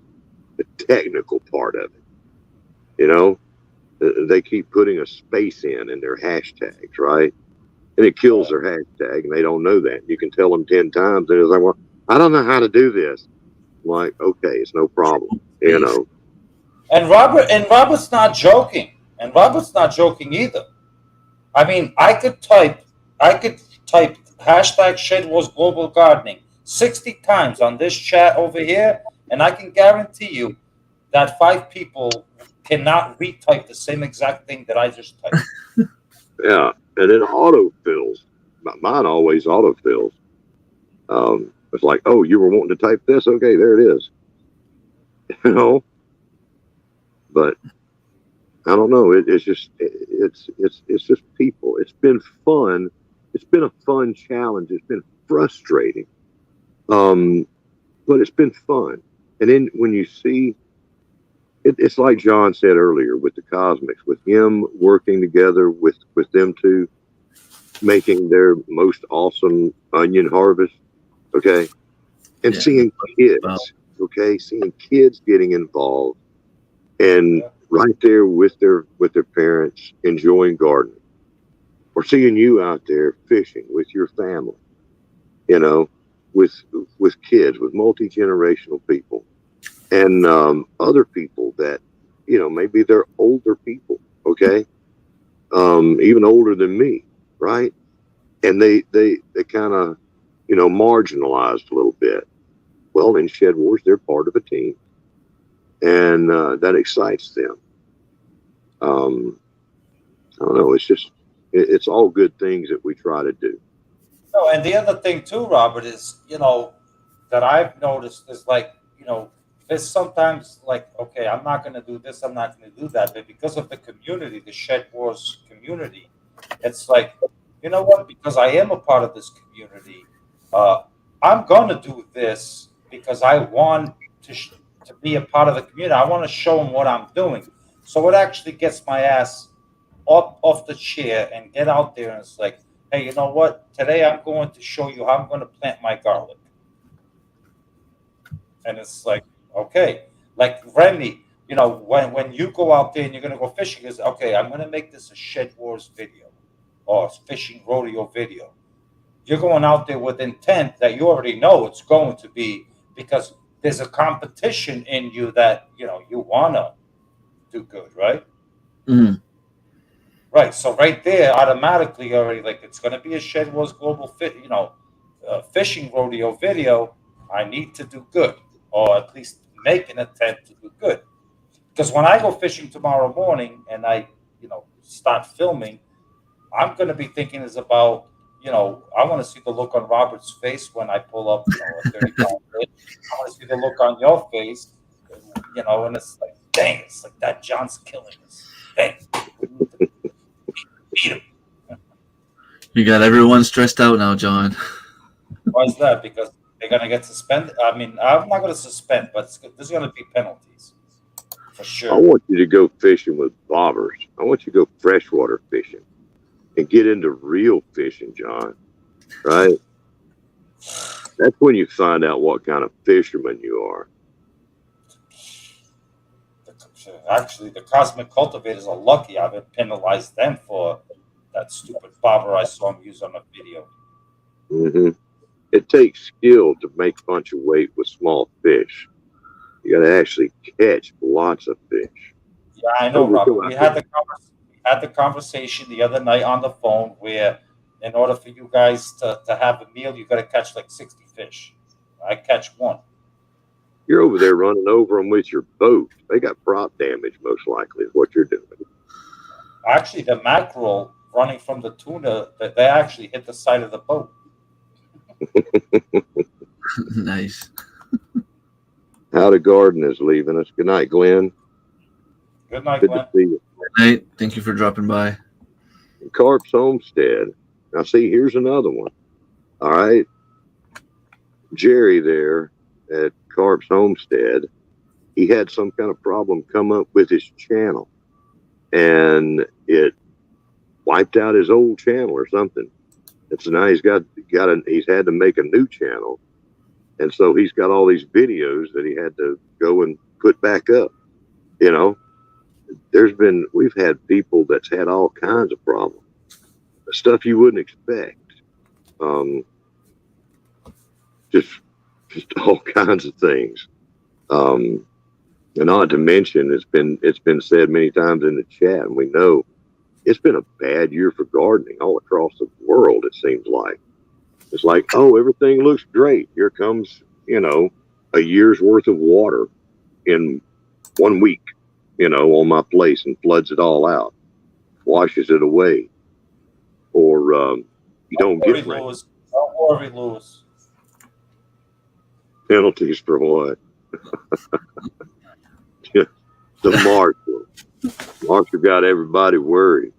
the technical part of it. They keep putting a space in their hashtags, right? And it kills their hashtag, and they don't know that. You can tell them 10 times, and it's like, well, I don't know how to do this. I'm like, okay, it's no problem, And Robert's not joking. And Robert's not joking either. I mean, I could type hashtag Shed Wars Global Gardening 60 times on this chat over here, and I can guarantee you that 5 people cannot retype the same exact thing that I just typed. Yeah, and it auto fills. Mine always auto fills. It's like, oh, you were wanting to type this? Okay, there it is. You know, but I don't know. It's just it's just people. It's been fun. It's been a fun challenge. It's been frustrating, but it's been fun. And then when you see it, it's like John said earlier with the Cosmics, with him working together with them two, making their most awesome onion harvest. Okay, and Yeah. seeing Wow. kids. Okay, seeing kids getting involved and Yeah. right there with their parents enjoying gardening, or seeing you out there fishing with your family, you know, with kids, with multi-generational people, and other people that, you know, maybe they're older people, okay, even older than me, right, and they kind of, you know, marginalized a little bit. Well, in Shedwars, they're part of a team, and that excites them. um, I don't know. It's just, it's all good things that we try to do. No, and the other thing too, Robert, is that I've noticed is like there's sometimes like okay, I'm not going to do this, I'm not going to do that, but because of the community, the Shed Wars community, it's like what? Because I am a part of this community, uh, I'm going to do this because I want to be a part of the community. I want to show them what I'm doing, so it actually gets my ass up off the chair and get out there and it's like, hey, you know what? Today I'm going to show you how I'm going to plant my garlic. And it's like, okay, like Remy, when you go out there and you're going to go fishing, is okay, I'm going to make this a Shed Wars video or a fishing rodeo video. You're going out there with intent that you already know it's going to be because there's a competition in you that, you want to do good, right? Mhm. Right. So right there, automatically already like it's going to be a Shed Wars Global Fit, fishing rodeo video. I need to do good, or at least make an attempt to do good. Because when I go fishing tomorrow morning and I, start filming, I'm going to be thinking is about, I want to see the look on Robert's face when I pull up, a 30-pound fish. I want to see the look on your face, and it's like, dang, it's like that John's killing us. Dang, beat him. You got everyone stressed out now, John. Why is that? Because they're gonna get suspended. I mean, I'm not gonna suspend, but there's gonna be penalties for I sure. want you to go fishing with bobbers. I want you to go freshwater fishing and get into real fishing, John. Right? That's when you find out what kind of fisherman you are. Actually, the cosmic cultivators are lucky. I haven't penalized them for that stupid bobber I saw him use on a video. Hmm. It takes skill to make a bunch of weight with small fish. You got to actually catch lots of fish. Yeah, I Oh, know, we'll Robert. go out there. We had the conversation the other night on the phone where, in order for you guys to have a meal, you got to catch like 60 fish. I catch one. You're over there running over them with your boat. They got prop damage, most likely, is what you're doing. Actually, the mackerel running from the tuna, that they actually hit the side of the boat. Nice. How the garden is leaving us. Good night, Glenn. Good night, Good to Glenn. see you. Hey, thank you for dropping by. Carp's Homestead. Now, see, here's another one. All right. Jerry there at Carp's Homestead, he had some kind of problem come up with his channel, and it wiped out his old channel or something. And so now he's had to make a new channel. And so he's got all these videos that he had to go and put back up. You know, we've had people that's had all kinds of problems, stuff you wouldn't expect. Um, just all kinds of things. And not to mention, it's been said many times in the chat, and we know it's been a bad year for gardening all across the world. It seems like it's like, oh, everything looks great. Here comes, a year's worth of water in 1 week, on my place and floods it all out, washes it away, or you don't Don't worry, get rain. Lewis. Don't worry, Lewis. Penalties for what? The Marshall got everybody worried.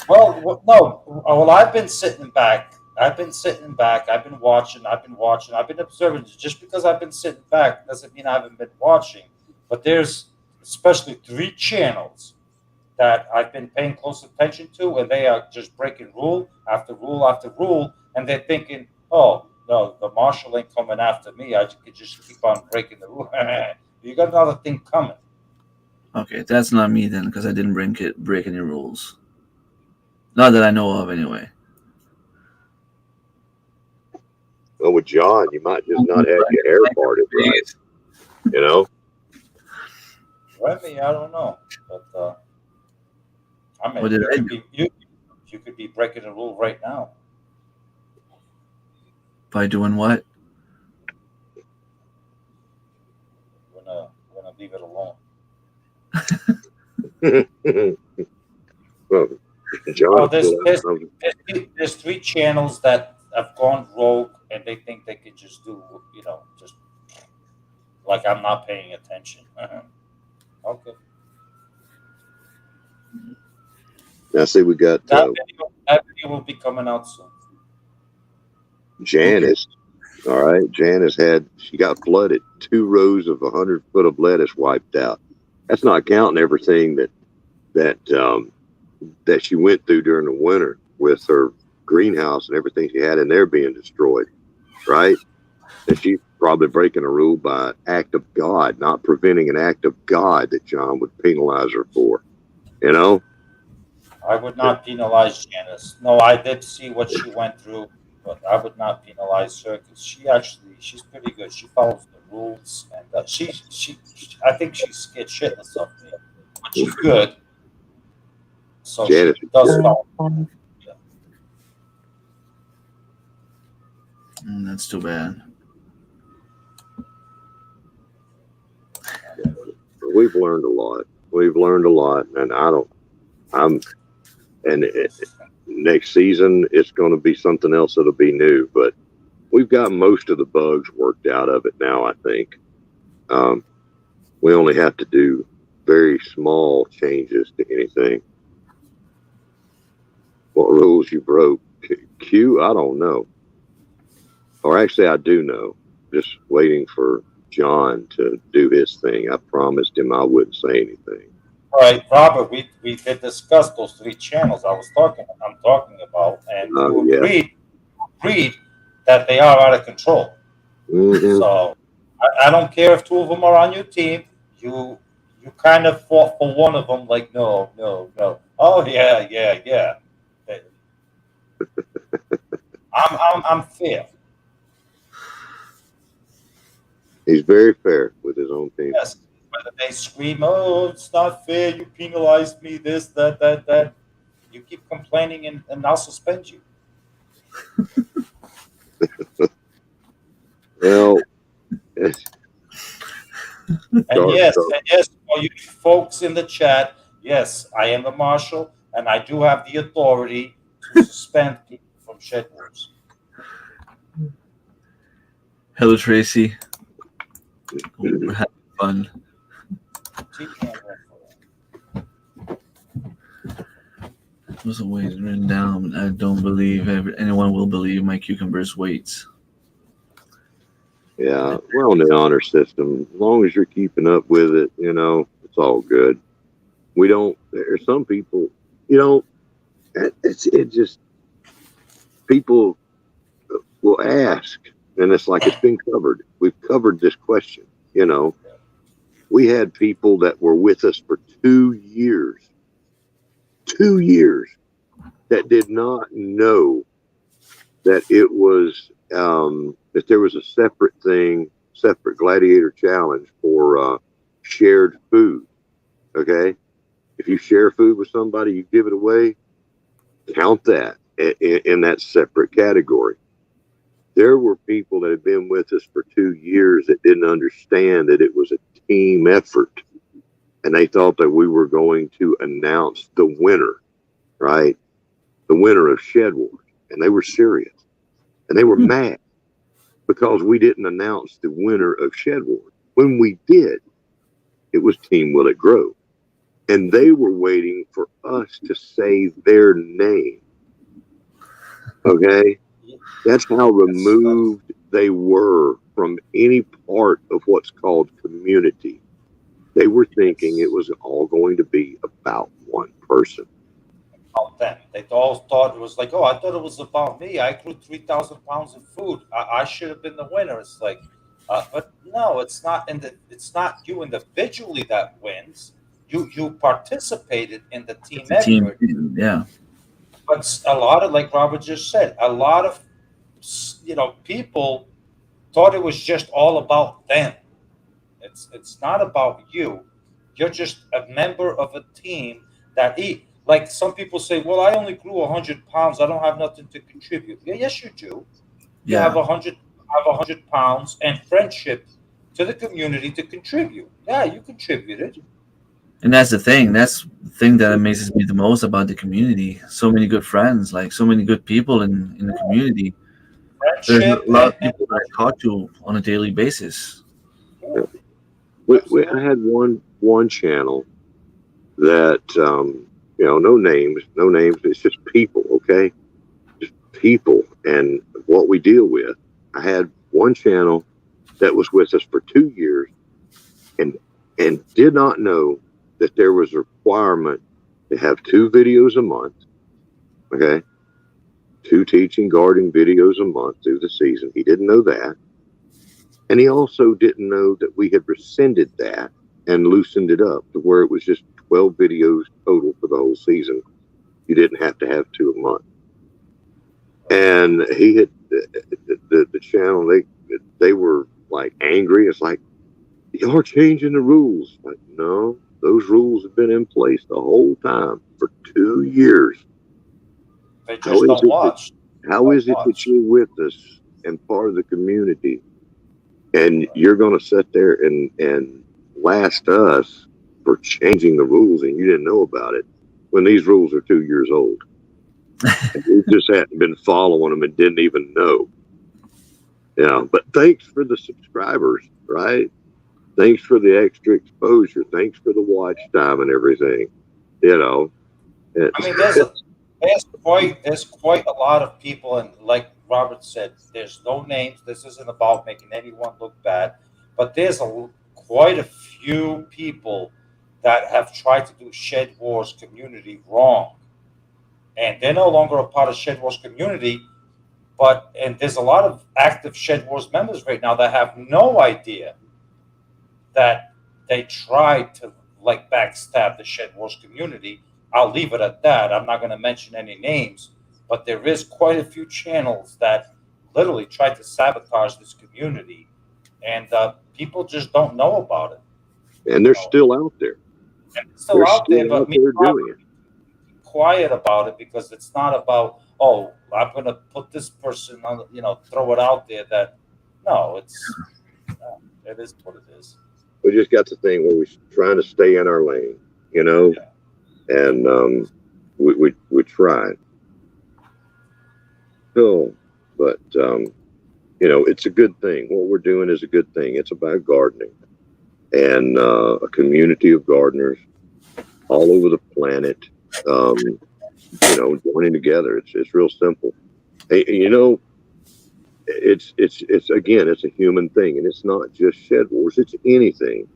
Well, no. Well, I've been sitting back. I've been watching. I've been observing. Just because I've been sitting back doesn't mean I haven't been watching. But there's especially 3 channels that I've been paying close attention to, and they are just breaking rule after rule after rule, and they're thinking, "Oh no, the marshal ain't coming after me. I could just keep on breaking the rule." You got another thing coming. Okay, that's not me then, because I didn't break any rules. Not that I know of, anyway. Well, with John, you might just not have your hair parted right. Remy, I don't know, but I mean, What did I do? You could be breaking the rule right now. By doing what? We're gonna leave it alone. Well, John, there's 3 channels that have gone rogue, and they think they can just do, just like I'm not paying attention. Okay. Now, see, we got That video will be coming out soon. Janice. All right, Janice she got flooded. 2 rows of 100 foot of lettuce wiped out. That's not counting everything that she went through during the winter with her greenhouse and everything she had in there being destroyed, right? And she's probably breaking a rule by act of God, not preventing an act of God that John would penalize her for, I would not penalize Janice. No, I did see what she went through, but I would not penalize her because she's pretty good. She follows the rules, and I think she's scared shitless of me, but she's good. So Janice, she does follow. That's too bad. We've learned a lot, and next season it's going to be something else that'll be new, but we've got most of the bugs worked out of it now. I think we only have to do very small changes to anything. What rules you broke? Q, I don't know. Or actually, I do know. Just waiting for John to do his thing. I promised him I wouldn't say anything. All right, Robert, we did discuss those 3 channels I'm talking about, and you agreed that they are out of control. Mm-hmm. So I don't care if 2 of them are on your team. You kind of fought for one of them, like no. Oh yeah. I'm fair. He's very fair with his own team. Yes. Whether they scream, "Oh, it's not fair! You penalized me! This, that." You keep complaining, and I'll suspend you. Well, and yes, for you folks in the chat, yes, I am the marshal, and I do have the authority to suspend people from Shedwars. Hello, Tracy. We're having fun. Those are weights written down. I don't believe anyone will believe my cucumber's weights. Yeah, we're on the honor system. As long as you're keeping up with it, it's all good. There's some people, it just, people will ask, and it's like it's been covered. We've covered this question, We had people that were with us for 2 years. 2 years that did not know that it was that there was a separate gladiator challenge for shared food. Okay, if you share food with somebody, you give it away, count that in that separate category. There were people that had been with us for 2 years that didn't understand that it was a team effort. And they thought that we were going to announce the winner, right? The winner of Shedwars. And they were serious. And they were mad because we didn't announce the winner of Shedwars. When we did, it was Team Will It Grow. And they were waiting for us to say their name. Okay? That's how removed they were from any part of what's called community. They were thinking it was all going to be about one person. About them. They all thought it was like, oh, I thought it was about me. I grew 3,000 pounds of food. I should have been the winner. It's like, but no, it's not it's not you individually that wins. You participated in the team The team, effort. yeah. But a lot of, like Robert just said, a lot of people thought it was just all about them. It's not about you. You're just a member of a team that eat. Like some people say, well, I only grew 100 pounds. I don't have nothing to contribute. Yeah, yes, you do. You Yeah. have 100 pounds and friendship to the community to contribute. Yeah, you contributed. And that's the thing. That's the thing that amazes me the most about the community. So many good friends, like so many good people in the community. There's a Friendship lot of and people that I talk to on a daily basis. yeah, I had one channel that, no names, it's just people, okay? Just people and what we deal with. I had one channel that was with us for 2 years and did not know that there was a requirement to have 2 videos a month, okay? 2 teaching gardening videos a month through the season. He didn't know that. And he also didn't know that we had rescinded that and loosened it up to where it was just 12 videos total for the whole season. You didn't have to have 2 a month. And he had the channel, they were like angry. It's like, you're changing the rules. Like, no, those rules have been in place the whole time for 2 years. they just don't watch. How is it that you're with us and part of the community, and you're going to sit there and blast us for changing the rules and you didn't know about it when these rules are 2 years old? And we just hadn't been following them and didn't even know. Yeah, but thanks for the subscribers, right? Thanks for the extra exposure. Thanks for the watch time and everything. I mean, there's quite a lot of people, and like Robert said, there's no names. This isn't about making anyone look bad, but there's quite a few people that have tried to do Shed Wars community wrong, and they're no longer a part of Shed Wars community. And there's a lot of active Shed Wars members right now that have no idea that they tried to like backstab the Shed Wars community. I'll leave it at that. I'm not going to mention any names, but there is quite a few channels that literally tried to sabotage this community, and people just don't know about it. And they're still out there. And it's still out there, but me doing it. Quiet about it because it's not about, oh, I'm going to put this person on, throw it out there. That no, it is what it is. We just got the thing where we're trying to stay in our lane, Yeah. and we tried. So, but it's a good thing. What we're doing is a good thing. It's about gardening and a community of gardeners all over the planet, joining together. It's real simple. Hey, it's again, it's a human thing, and it's not just Shed Wars. It's anything.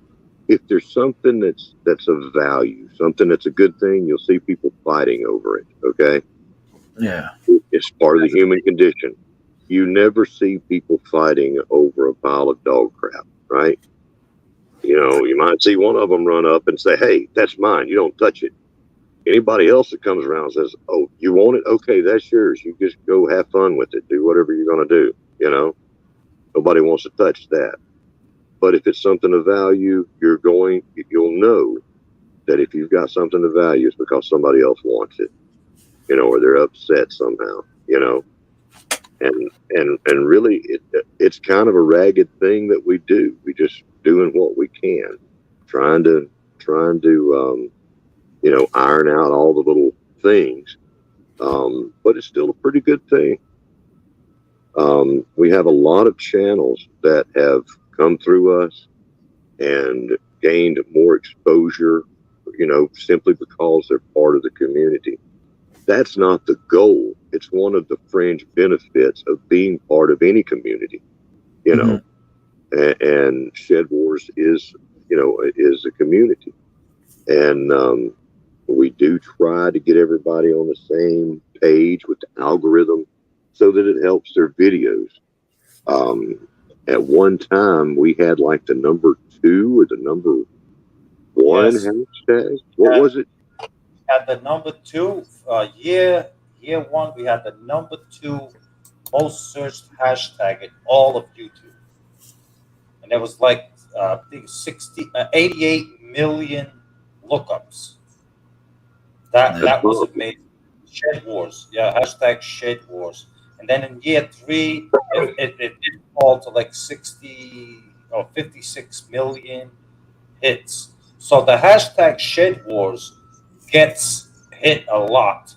If there's something that's of value, something that's a good thing, you'll see people fighting over it. Okay. Yeah. It's part of the human condition. You never see people fighting over a pile of dog crap, right? You might see one of them run up and say, hey, that's mine. You don't touch it. Anybody else that comes around says, oh, you want it? Okay, that's yours. You just go have fun with it. Do whatever you're going to do. Nobody wants to touch that. But if it's something of value, you'll know that if you've got something of value, it's because somebody else wants it, or they're upset somehow, and really it's kind of a ragged thing that we do. We just doing what we can, trying to iron out all the little things. But it's still a pretty good thing. We have a lot of channels that have come through us and gained more exposure, simply because they're part of the community. That's not the goal. It's one of the fringe benefits of being part of any community, Mhm. and Shedwars is a community. And we do try to get everybody on the same page with the algorithm so that it helps their videos. At one time, we had like the number 2 or the number 1 Yes. hashtag. What Yeah. was it? Had the number 2 year 1. We had the number 2 most searched hashtag in all of YouTube, and there was like I think 88 million lookups. Yeah. That was Awesome. amazing. Shed Wars, yeah, hashtag Shed Wars. And then in year 3, it did fall to like 60 or 56 million hits. So the hashtag Shed Wars gets hit a lot.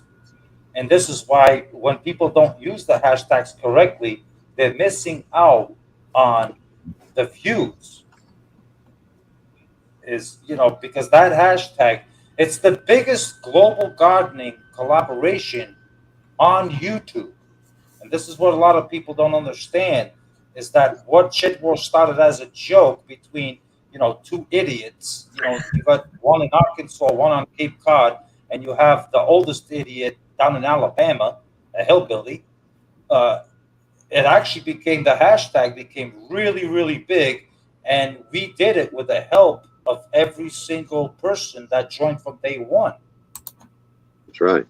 And this is why when people don't use the hashtags correctly, they're missing out on the views. Is because that hashtag, it's the biggest global gardening collaboration on YouTube. And this is what a lot of people don't understand, is that what Shedwars started as a joke between, 2 idiots. You got one in Arkansas, one on Cape Cod, and you have the oldest idiot down in Alabama, a hillbilly. Uh, it actually became, the hashtag became really, really big. And we did it with the help of every single person that joined from day one. That's right.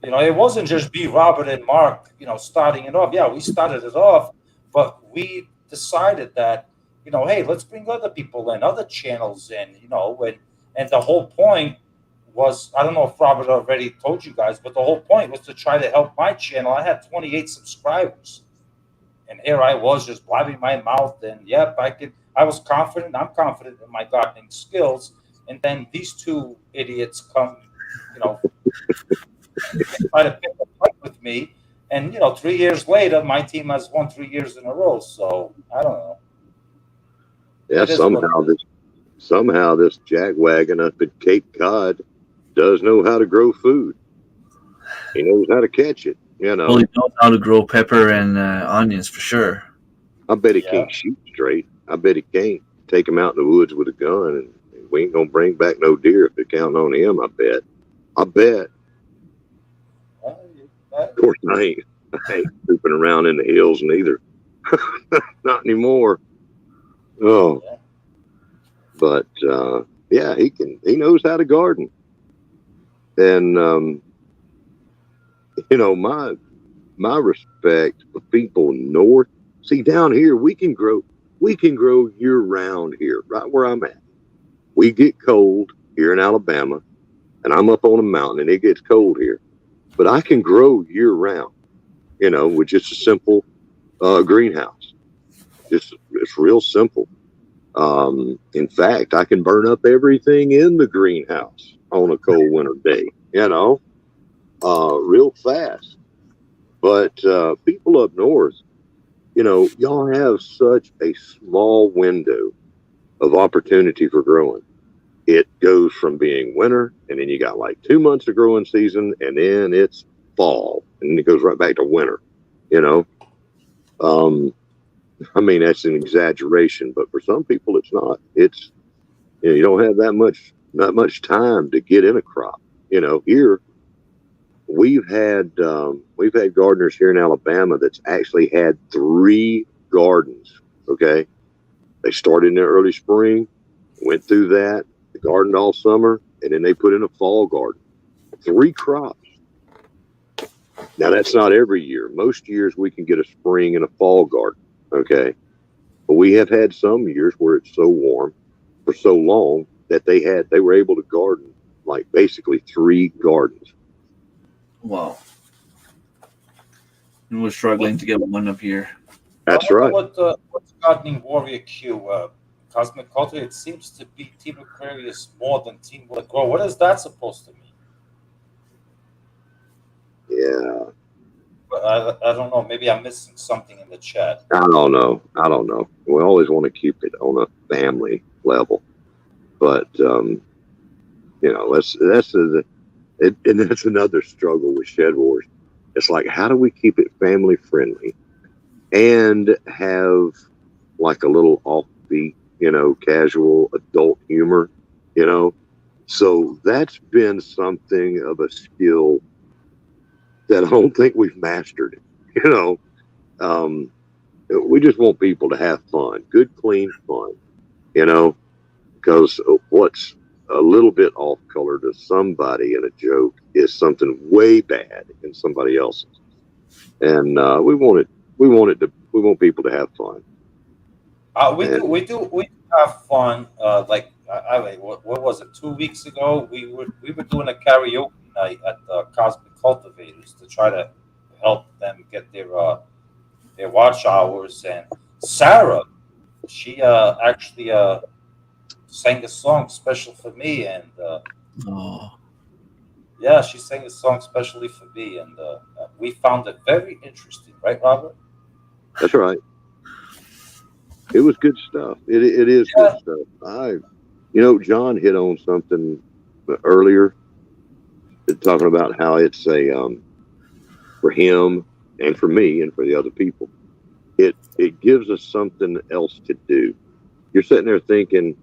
It wasn't just be Robert and Mark, starting it off. Yeah, we started it off, but we decided that, hey, let's bring other people in, other channels in, and the whole point was, I don't know if Robert already told you guys, but the whole point was to try to help my channel. I had 28 subscribers, and here I was just blabbing my mouth, and yep, I was confident. I'm confident in my gardening skills, and then these 2 idiots come, you know, try to pick a fight with me. And 3 years later, my team has won 3 years in a row. So I don't know. Yeah, It is what it is. somehow this jackwagon up at Cape Cod does know how to grow food. He knows how to catch it. Well, he knows how to grow pepper and onions for sure. I bet he Yeah. can't shoot straight. I bet he can't take him out in the woods with a gun, and we ain't gonna bring back no deer if they're counting on him. I bet. Of course, I ain't trooping around in the hills neither. Not anymore. Oh, Yeah. but yeah, he knows how to garden. And my respect for people north. See, down here we can grow year round here, right where I'm at. We get cold here in Alabama, and I'm up on a mountain and it gets cold here. But I can grow year round, with just a simple greenhouse. It's real simple. In fact, I can burn up everything in the greenhouse on a cold winter day, real fast. But people up north, y'all have such a small window of opportunity for growing. It goes from being winter, and then you got like 2 months of growing season, and then it's fall, and then it goes right back to winter. You know, I mean that's an exaggeration, but for some people it's not. It's you don't have that much time to get in a crop. Here we've had gardeners here in Alabama that's actually had 3 gardens. Okay, they started in the early spring, went through that, they gardened all summer, and then they put in a fall garden. 3 crops. Now that's not every year. Most years we can get a spring and a fall garden. Okay, but we have had some years where it's so warm for so long that they were able to garden like basically 3 gardens. Wow. And we're struggling to get one up here. That's I wonder right. what the gardening warrior Q Cosmic Culture, it seems to be Team Aquarius more than Team Let Grow. What is that supposed to mean? Yeah, But I don't know. Maybe I'm missing something in the chat. I don't know. I don't know. We always want to keep it on a family level, but and that's another struggle with Shedwars. It's like, how do we keep it family friendly and have like a little offbeat, casual adult humor, you know? So that's been something of a skill that I don't think we've mastered, you know? Um, we just want people to have fun, good, clean fun, you know? Because what's a little bit off color to somebody in a joke is something way bad in somebody else's. And we want people to have fun. And We do have fun. What was it? 2 weeks ago, we were doing a karaoke night at the Cosmic Cultivators to try to help them get their watch hours. And Sarah, she actually sang a song special for me, and Oh, yeah, she sang a song specially for me, and we found it very interesting, right, Robert? that's right. It was good stuff. It is good Yeah. stuff. John hit on something earlier, talking about how it's a for him and for me and for the other people. It gives us something else to do. You're sitting there thinking.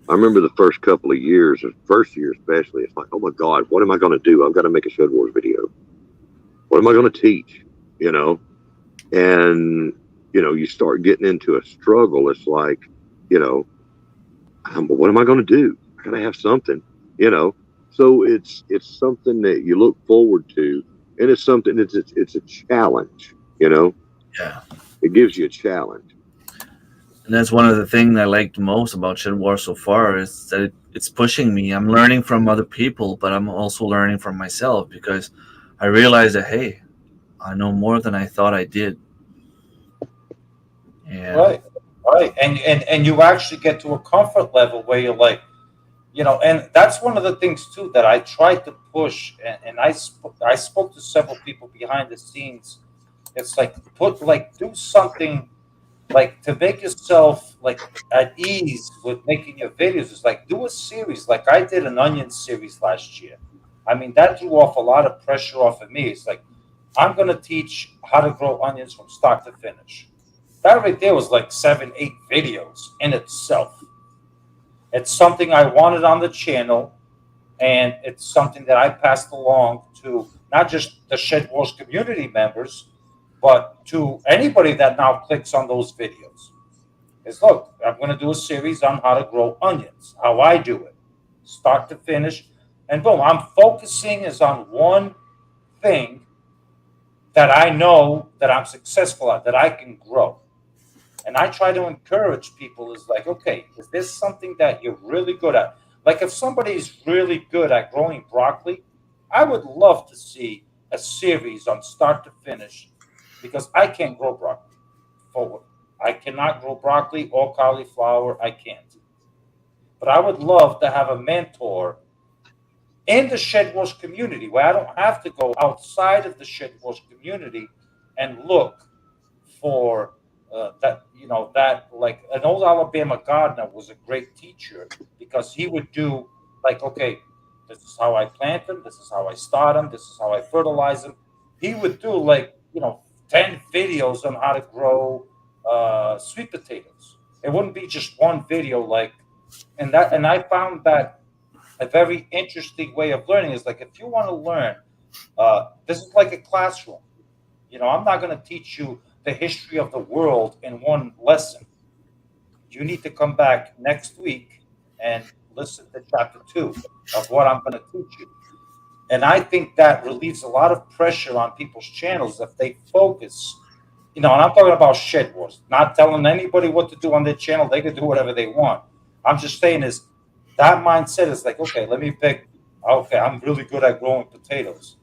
I remember the first couple of years, the first year especially. It's like, oh my God, what am I going to do? I've got to make a Shed Wars video. What am I going to teach? You know, and you start getting into a struggle. It's like, you know, what am I going to do? I got to have something. You know, so it's something that you look forward to, and it's something it's a challenge. You know, yeah. it gives you a challenge. And that's one of the things I like the most about Shed War so far is that it's pushing me. I'm learning from other people, but I'm also learning from myself because I realize that, hey, I know more than I thought I did. And Right, right, and you actually get to a comfort level where you're like, and that's one of the things too that I tried to push, and I spoke to several people behind the scenes. It's like do something like to make yourself like at ease with making your videos. It's like do a series like I did an onion series last year. I mean that threw off a lot of pressure off of me. It's like I'm gonna teach how to grow onions from start to finish. That right there was like 7, 8 videos in itself. It's something I wanted on the channel, and it's something that I passed along to not just the Shed Wars community members, but to anybody that now clicks on those videos. Is look, I'm going to do a series on how to grow onions, how I do it, start to finish, and boom, I'm focusing is on one thing that I know that I'm successful at, that I can grow. And I try to encourage people is like, okay, is this something that you're really good at? Like if somebody's really good at growing broccoli, I would love to see a series on start to finish because I can't grow broccoli forward. I cannot grow broccoli or cauliflower. I can't. But I would love to have a mentor in the Shed Wars community where I don't have to go outside of the Shed Wars community and look for that like an old Alabama gardener was a great teacher because he would do like, okay, this is how I plant them, this is how I start them, this is how I fertilize them. He would do like 10 videos on how to grow sweet potatoes. It wouldn't be just one video like, and I found that a very interesting way of learning is like if you want to learn, this is like a classroom. I'm not going to teach you the history of the world in one lesson. You need to come back next week and listen to chapter 2 of what I'm going to teach you. And I think that relieves a lot of pressure on people's channels if they focus. And I'm talking about Shed Wars, not telling anybody what to do on their channel. They can do whatever they want. I'm just saying is that mindset is like, okay, let me pick. Okay, I'm really good at growing potatoes.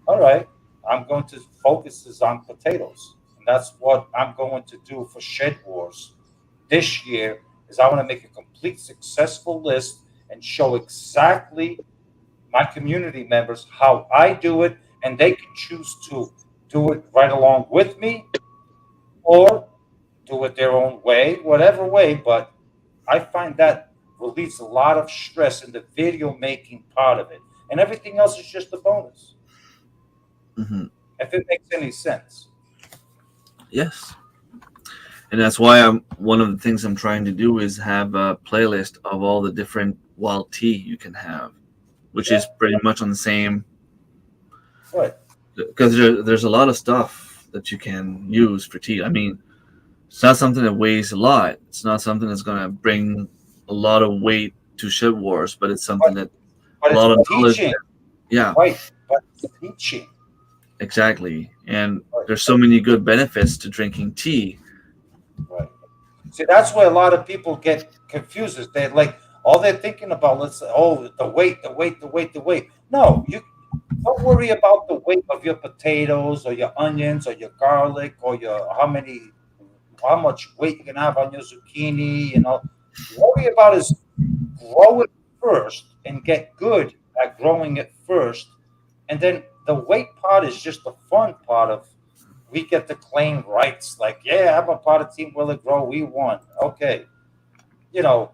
All right, I'm going to focus is on potatoes. And that's what I'm going to do for Shed Wars this year is I want to make a complete successful list and show exactly my community members how I do it, and they can choose to do it right along with me or do it their own way, whatever way. But I find that relieves a lot of stress in the video making part of it, and everything else is just a bonus. Hmm. If it makes any sense. Yes, and that's why I'm one of the things I'm trying to do is have a playlist of all the different wild tea you can have, which Yeah, is pretty much on the same, right. because there's a lot of stuff that you can use for tea. I mean, it's not something that weighs a lot. It's not something that's going to bring a lot of weight to Shedwars, but it's something But that but a it's lot of knowledge. teaching, Yeah, right? But it's teaching, exactly. And right? there's so many good benefits to drinking tea. Right. See, that's where a lot of people get confused. Is they like all they're thinking about. Let's say, oh, the weight, the weight, the weight, the weight. No, you don't worry about the weight of your potatoes or your onions or your garlic or your how much weight you can have on your zucchini. Worry about is grow it first and get good at growing it first, and then the weight part is just the fun part of we get to claim rights. Like, yeah, I'm a part of Team Will It Grow. We won. Okay, you know,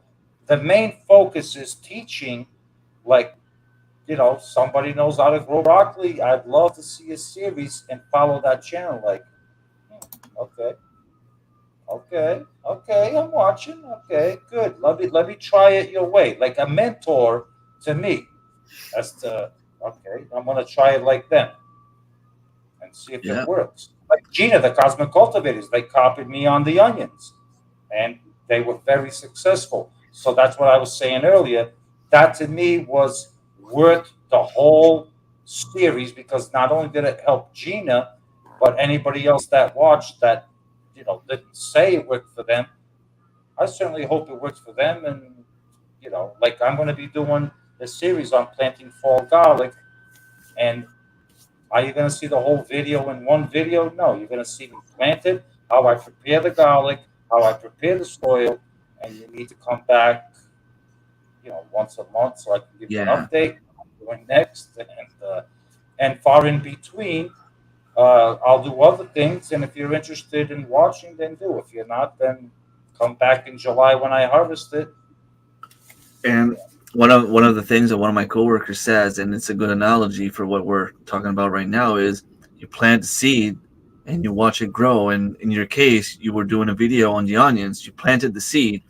the main focus is teaching. Like, somebody knows how to grow broccoli. I'd love to see a series and follow that channel. Like, okay, okay, okay, I'm watching. Okay, good. Let me try it your way. Like a mentor to me. That's the okay. I'm gonna try it like them and see if it Yeah. works. Like Gina, the Cosmic Cultivators, they copied me on the onions, and they were very successful. So that's what I was saying earlier. That to me was worth the whole series because not only did it help Gina, but anybody else that watched that, didn't say it worked for them. I certainly hope it works for them. And like I'm going to be doing a series on planting fall garlic, and are you going to see the whole video in one video? No, you're going to see me plant it, how I prepare the garlic, how I prepare the soil, and you need to come back, once a month so I can give you an Yeah. update. What I'm doing next, and far in between, I'll do other things. And if you're interested in watching, then do. If you're not, then come back in July when I harvest it. And one of the things that one of my coworkers says, and it's a good analogy for what we're talking about right now, is you plant a seed and you watch it grow. And in your case, you were doing a video on the onions. You planted the seed,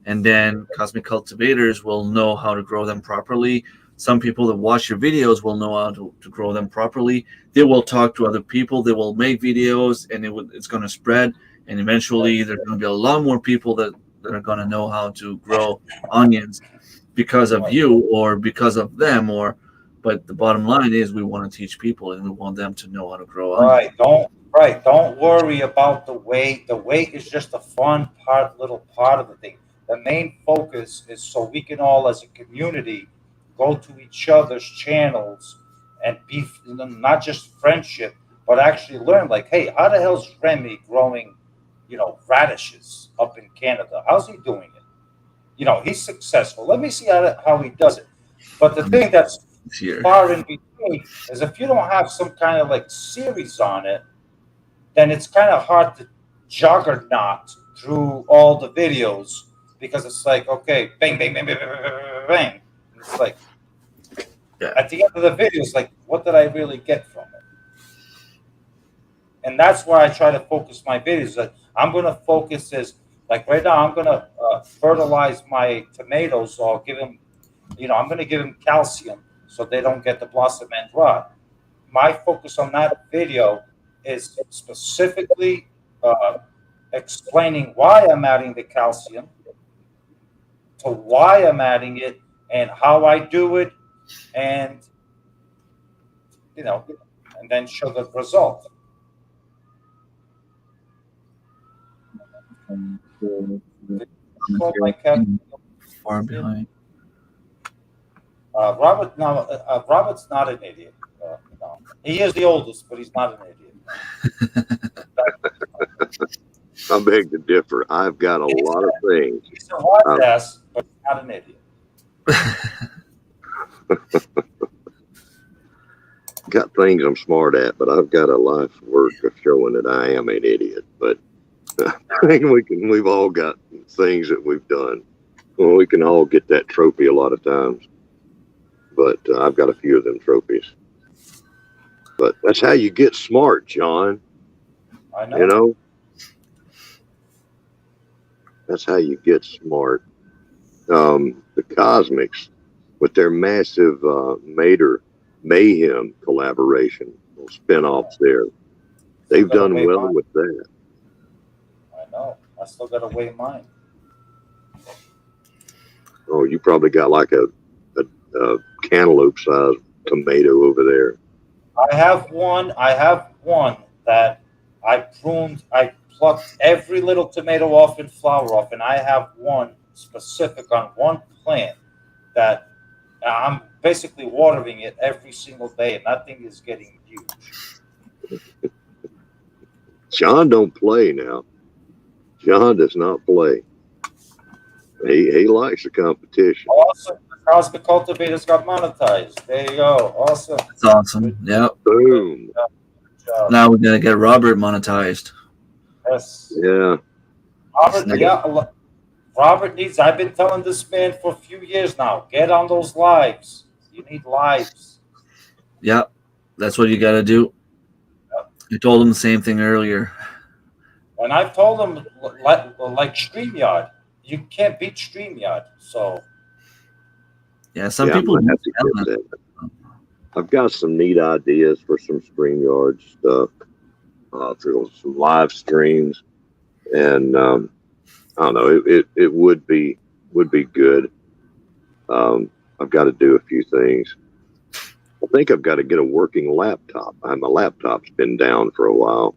and then cosmic cultivators will know how to grow them properly. Some people that watch your videos will know how to grow them properly. They will talk to other people. They will make videos, and it's going to spread. And eventually, there's going to be a lot more people that are going to know how to grow onions because of Right. you or because of them. But the bottom line is, we want to teach people, and we want them to know how to grow onions. Don't worry about the weight. The weight is just a fun part, little part of the thing. The main focus is so we can all, as a community, go to each other's channels and be not just friendship, but actually learn. Like, hey, how the hell's Remy growing, radishes up in Canada? How's he doing it? He's successful. Let me see how he does it. But the I'm thing that's here. far in between is if you don't have some kind of like series on it, then it's kind of hard to juggernaut through all the videos because it's like, okay, bang, bang, bang, bang, bang, bang, bang, bang. And it's like, Yeah. at the end of the video, it's like, what did I really get from it? And that's why I try to focus my videos. Like, I'm going to focus is like right now, I'm going to fertilize my tomatoes or give them, I'm going to give them calcium so they don't get the blossom end rot. My focus on that video is specifically explaining why I'm adding the calcium, to why I'm adding it, and how I do it, and you know, and then show the result. Did you call my cat? Far behind. Robert, no, Robert's not an idiot. No. He is the oldest, but he's not an idiot. I beg to differ. I've got a lot of things. He's a wise I've ass, but not an idiot. got things I'm smart at, but I've got a life work of showing that I am an idiot. But I think we've all got things that we've done. Well, we can all get that trophy a lot of times, but I've got a few of them trophies. But that's how you get smart, John. I know. You know, that's how you get smart. The Cosmics, with their massive Mater Mayhem collaboration, spin-offs there, they've done well mine. with that. I know. I still got to weigh mine. Oh, you probably got like a cantaloupe-sized tomato over there. I have one that I pruned. I plucked every little tomato off and flower off, and I have one specific on one plant that I'm basically watering it every single day, and that thing is getting huge. John don't play now. John does not play. He likes the competition. Awesome. The Cosmic Cultivators got monetized. There you go. Awesome. That's awesome. Yep. Boom. Good job. Now we're gonna get Robert monetized. Yes. Yeah. Robert needs. I've been telling this man for a few years now. Get on those lives. You need lives. Yep. That's what you got to do. Yep. I told him the same thing earlier. And I've told him like StreamYard. You can't beat StreamYard. So Yeah, some Yeah, people I'm gonna have use to get talent. that. I've got some neat ideas for some StreamYard stuff, for some live streams, and I don't know. It would be good. I've got to do a few things. I think I've got to get a working laptop. My laptop's been down for a while.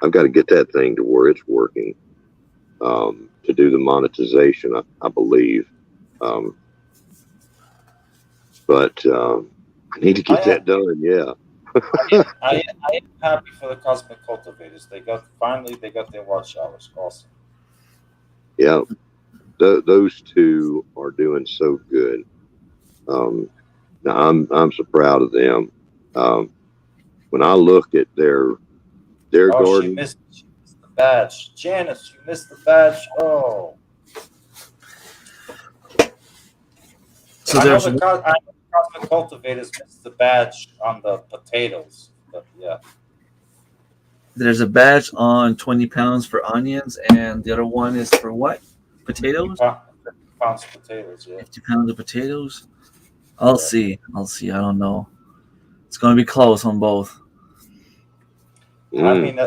I've got to get that thing to where it's working to do the monetization. I believe, but I need to get that done. Yeah. I am happy for the Cosmic Cultivators. They got their watch hours. Awesome. Yeah. Those two are doing so good. Now I'm so proud of them. When I look at their garden, She missed the badge. Janice, you missed the badge. Oh. So I know there's the Cosmic Cultivators missed the badge on the potatoes. But yeah. there's a badge on 20 pounds for onions, and the other one is for what? Potatoes? 50 pounds of potatoes, yeah. 50 pounds of potatoes? I'll see. I don't know. It's going to be close on both. I mean,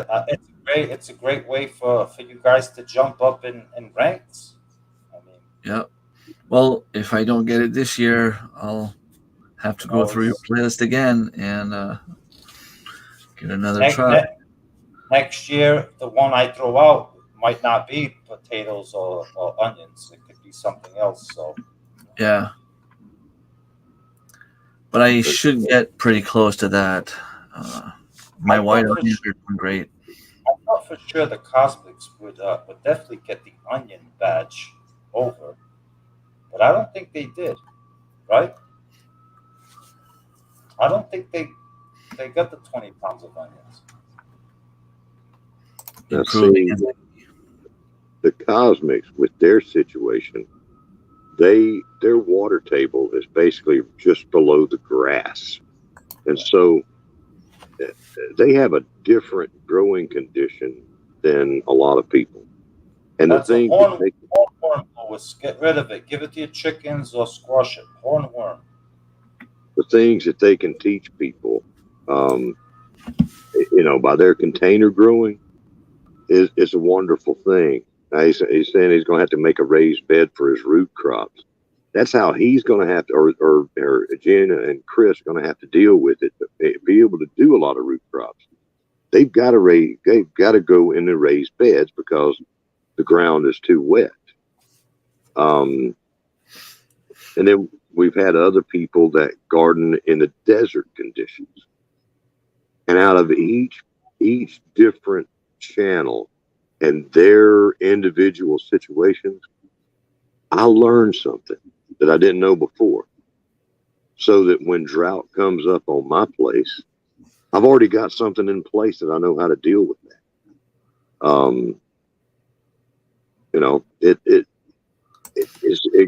it's a great way for you guys to jump up in ranks. I mean, Yep. Well, if I don't get it this year, I'll have to go through your playlist again and give it another try. Next year, the one I throw out might not be potatoes or onions. It could be something else. So Yeah. But I should get pretty close to that. My white onions are doing great. I thought for sure the Cosmics would definitely get the onion badge over, but I don't think they did. Right? I don't think they got the 20 pounds of onions. Improving. The Cosmics, with their situation, their water table is basically just below the grass, and so they have a different growing condition than a lot of people. And That's the thing, hornworm, Louis. Get rid of it. Give it to your chickens or squash it. Hornworm. the things that they can teach people, by their container growing, is a wonderful thing. Now he's saying he's going to have to make a raised bed for his root crops. That's how he's going to have to, or Jenna and Chris are going to have to deal with it to be able to do a lot of root crops. They've got to go in the raised beds because the ground is too wet. And then we've had other people that garden in the desert conditions, and out of each different channel, and their individual situations, I learned something that I didn't know before. So that when drought comes up on my place, I've already got something in place that I know how to deal with that. You know, it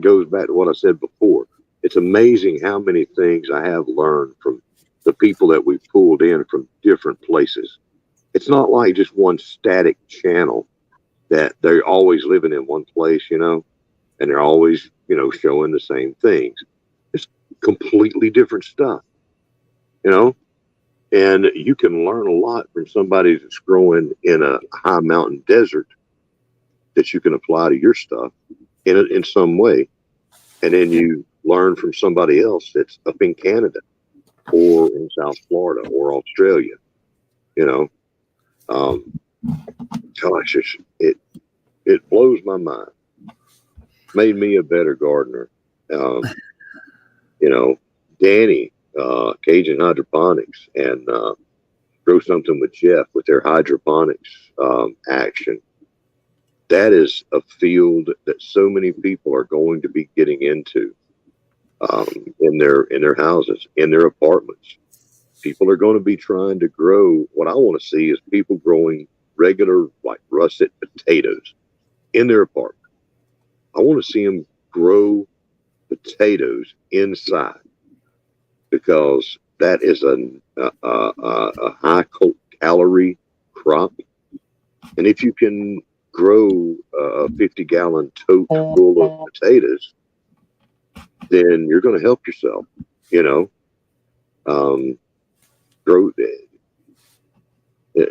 goes back to what I said before. It's amazing how many things I have learned from the people that we pulled in from different places. It's not like just one static channel that they're always living in one place, you know, and they're always, you know, showing the same things. It's completely different stuff, you know, and you can learn a lot from somebody that's growing in a high mountain desert that you can apply to your stuff in some way. And then you learn from somebody else that's up in Canada or in South Florida or Australia, you know. Gosh, it blows my mind. Made me a better gardener. You know, Danny, Cajun Hydroponics, and Grow Something with Jeff with their hydroponics action. That is a field that so many people are going to be getting into in their houses, in their apartments. People are going to be trying to grow. What I want to see is people growing regular, like russet potatoes in their apartment. I want to see them grow potatoes inside because that is a high calorie crop. And if you can grow a 50-gallon tote full of potatoes, then you're going to help yourself, you know.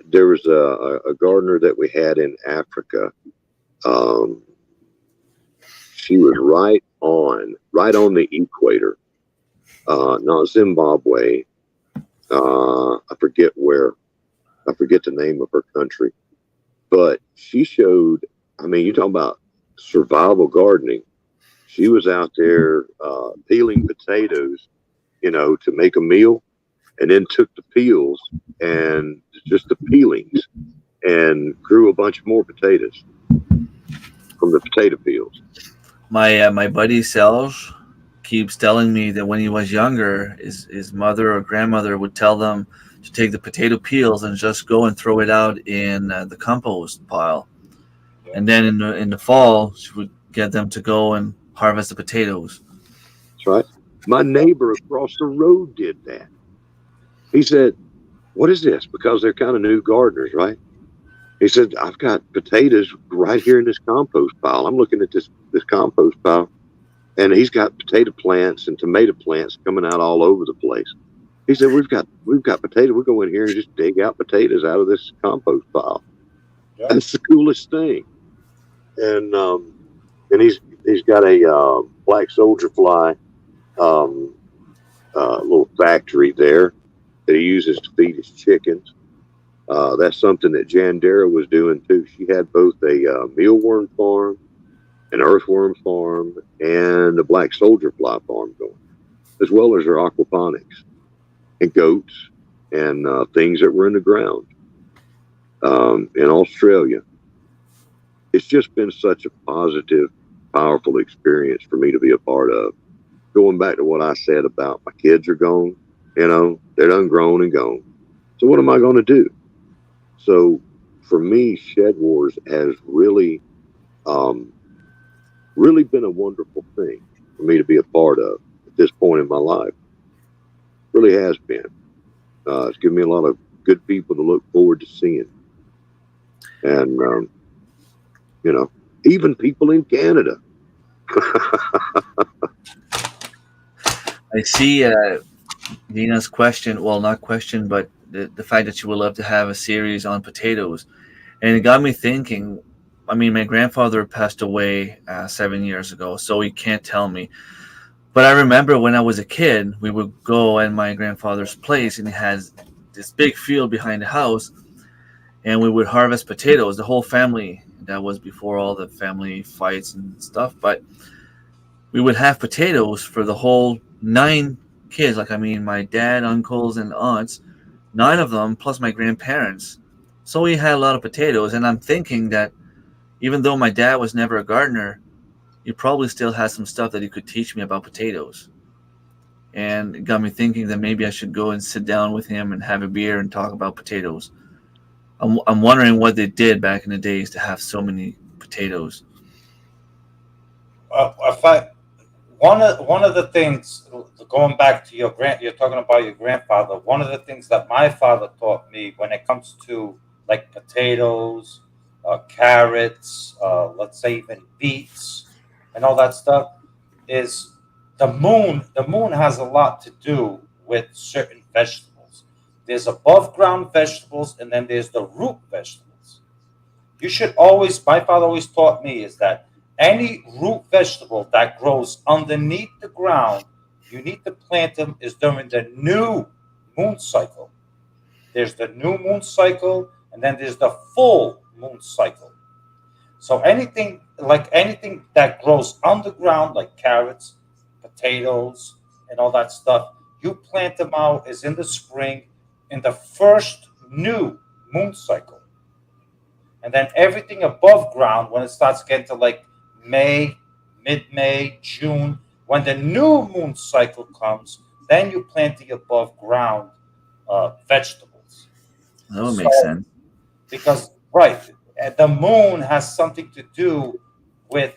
There was a gardener that we had in Africa. She was right on the equator, not Zimbabwe. I forget the name of her country, but she showed, I mean, you're talking about survival gardening. She was out there peeling potatoes, you know, to make a meal, and then took the peels and just the peelings and grew a bunch more potatoes from the potato peels. My buddy Selge keeps telling me that when he was younger, his mother or grandmother would tell them to take the potato peels and just go and throw it out in the compost pile, and then in the fall she would get them to go and harvest the potatoes. That's right. My neighbor across the road did that. He said, "What is this?" Because they're kind of new gardeners, right? He said, "I've got potatoes right here in this compost pile." I'm looking at this compost pile, and he's got potato plants and tomato plants coming out all over the place. He said, "We've got potatoes. We go in here and just dig out potatoes out of this compost pile." Yeah. That's the coolest thing. And he's got a black soldier fly little factory there that he uses to feed his chickens. That's something that Jandera was doing too. She had both a mealworm farm, an earthworm farm, and a black soldier fly farm going, as well as her aquaponics and goats and things that were in the ground in Australia. It's just been such a positive, powerful experience for me to be a part of. Going back to what I said about my kids are gone, you know, they're done grown and gone. So what am I going to do? So for me, Shedwars has really been a wonderful thing for me to be a part of at this point in my life. Really has been. It's given me a lot of good people to look forward to seeing. And, you know, even people in Canada. I see Dina's question, well, not question, but the fact that you would love to have a series on potatoes. And it got me thinking. I mean, my grandfather passed away 7 years ago, so he can't tell me. But I remember when I was a kid, we would go at my grandfather's place, and he has this big field behind the house, and we would harvest potatoes, the whole family. That was before all the family fights and stuff, but we would have potatoes for the whole 9 kids. Like, I mean, my dad, uncles, and aunts, 9 of them, plus my grandparents. So he had a lot of potatoes, and I'm thinking that even though my dad was never a gardener, he probably still has some stuff that he could teach me about potatoes. And it got me thinking that maybe I should go and sit down with him and have a beer and talk about potatoes. I'm wondering what they did back in the days to have so many potatoes. If I one of the things, going back to you're talking about your grandfather. One of the things that my father taught me when it comes to like potatoes, carrots, let's say even beets, and all that stuff is the moon has a lot to do with certain vegetables. There's above ground vegetables, and then there's the root vegetables. You should always, my father always taught me, is that any root vegetable that grows underneath the ground, you need to plant them is during the new moon cycle. There's the new moon cycle, and then there's the full moon cycle. So anything that grows underground, like carrots, potatoes, and all that stuff, you plant them out is in the spring, in the first new moon cycle. And then everything above ground, when it starts getting to like May, mid-May, June, when the new moon cycle comes, then you plant the above ground vegetables. That would make So sense. because right, the moon has something to do with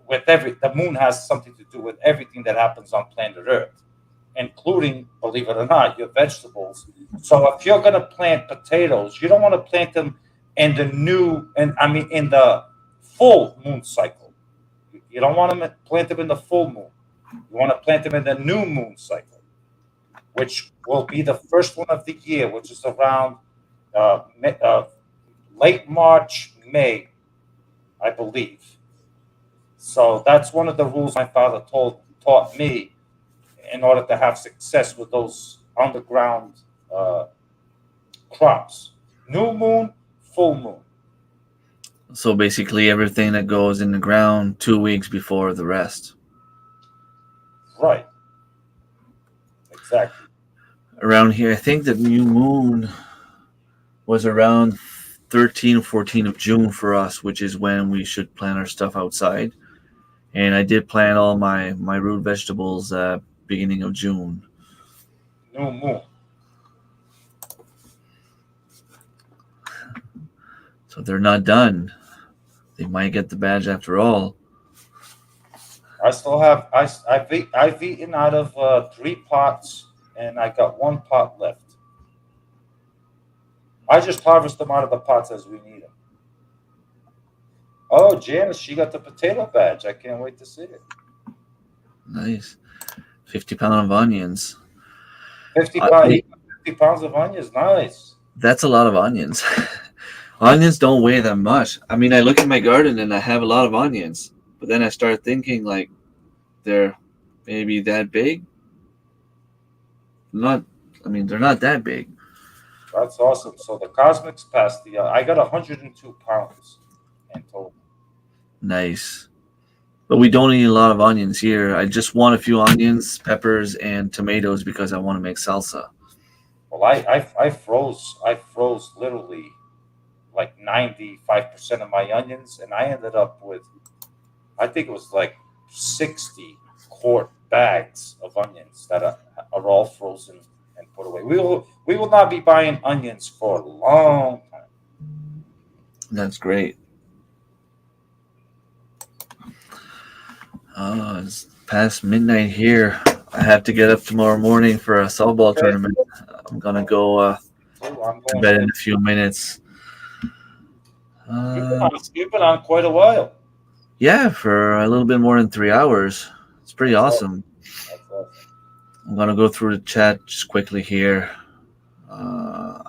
the moon has something to do with everything that happens on planet Earth, including, believe it or not, your vegetables. So if you're going to plant potatoes, you don't want to plant them in the new, and I mean in the full moon cycle. You don't want to plant them in the full moon. You want to plant them in the new moon cycle, which will be the first one of the year, which is around uh, late March, May, I believe. So that's one of the rules my father taught me in order to have success with those underground uh, crops. New moon, full moon. So basically, everything that goes in the ground 2 weeks before the rest. Right, exactly. Around here, I think the new moon was around 13 or 14 of June for us, which is when we should plant our stuff outside. And I did plant all my root vegetables beginning of June. New moon. So they're not done. They might get the badge after all. I still have I've eaten out of three pots, and I got one pot left. I just harvest them out of the pots as we need them. Oh, Janice, she got the potato badge. I can't wait to see it. Nice. 50 pound of onions. 50 I, pounds, 50 pounds of onions, nice. that's a lot of onions. Onions don't weigh that much. I mean, I look at my garden and I have a lot of onions, but then I start thinking like they're maybe that big. Not, I mean, they're not that big. That's awesome. So the Cosmics passed the. I got 102 pounds in total. Nice. But we don't eat a lot of onions here. I just want a few onions, peppers, and tomatoes because I want to make salsa. Well, I froze literally like 95% of my onions, and I ended up with, I think it was like 60 quart bags of onions that are all frozen and put away. We will not be buying onions for a long time. That's great. Oh, it's past midnight here. I have to get up tomorrow morning for a softball Okay, tournament. I'm gonna go so I'm to going bed to. in a few minutes. You've been Uh, on, you've been on quite a while. yeah, for a little bit more than 3 hours. It's pretty That's awesome. awesome. That's awesome. I'm gonna go through the chat just quickly here.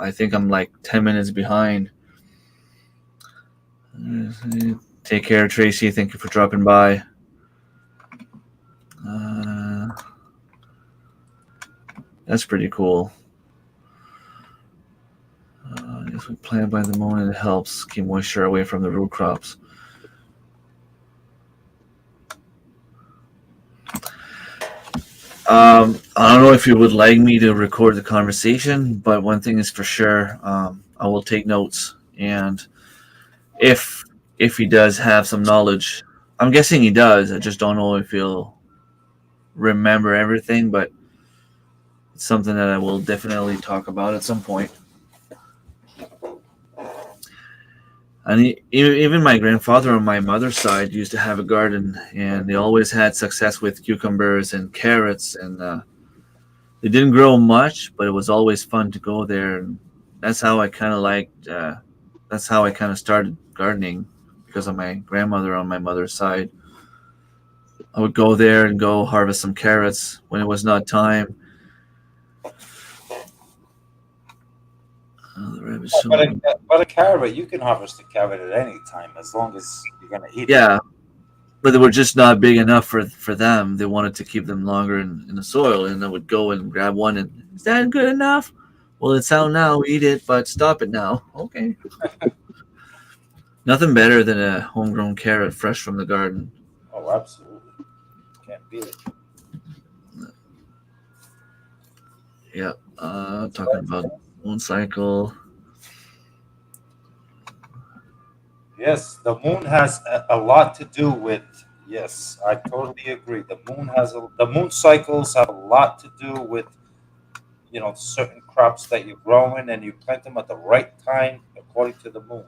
I think I'm like 10 minutes behind. Take care, Tracy. Thank you for dropping by. Uh, that's pretty cool. Yes, we plant by the moon and it helps keep moisture away from the root crops. I don't know if you would like me to record the conversation, but one thing is for sure, I will take notes. And if he does have some knowledge, I'm guessing he does. I just don't know if he'll remember everything, but it's something that I will definitely talk about at some point. And even my grandfather on my mother's side used to have a garden, and they always had success with cucumbers and carrots. And they didn't grow much, but it was always fun to go there. And that's how I kind of liked. That's how I kind of started gardening, because of my grandmother on my mother's side. I would go there and go harvest some carrots when it was not time. The rabbit's so But a carrot, you can harvest a carrot at any time as long as you're gonna eat it. yeah, but they were just not big enough for them. They wanted to keep them longer in the soil, and I would go and grab one. And is that good enough? Well, it's out now. Eat it, but stop it now. Okay. Nothing better than a homegrown carrot fresh from the garden. Oh, absolutely. Can't beat it. Yeah. Talking about moon cycle. Yes, the moon has a lot to do with. Yes, I totally agree. The moon cycles have a lot to do with certain crops that you're growing, and you plant them at the right time according to the moon.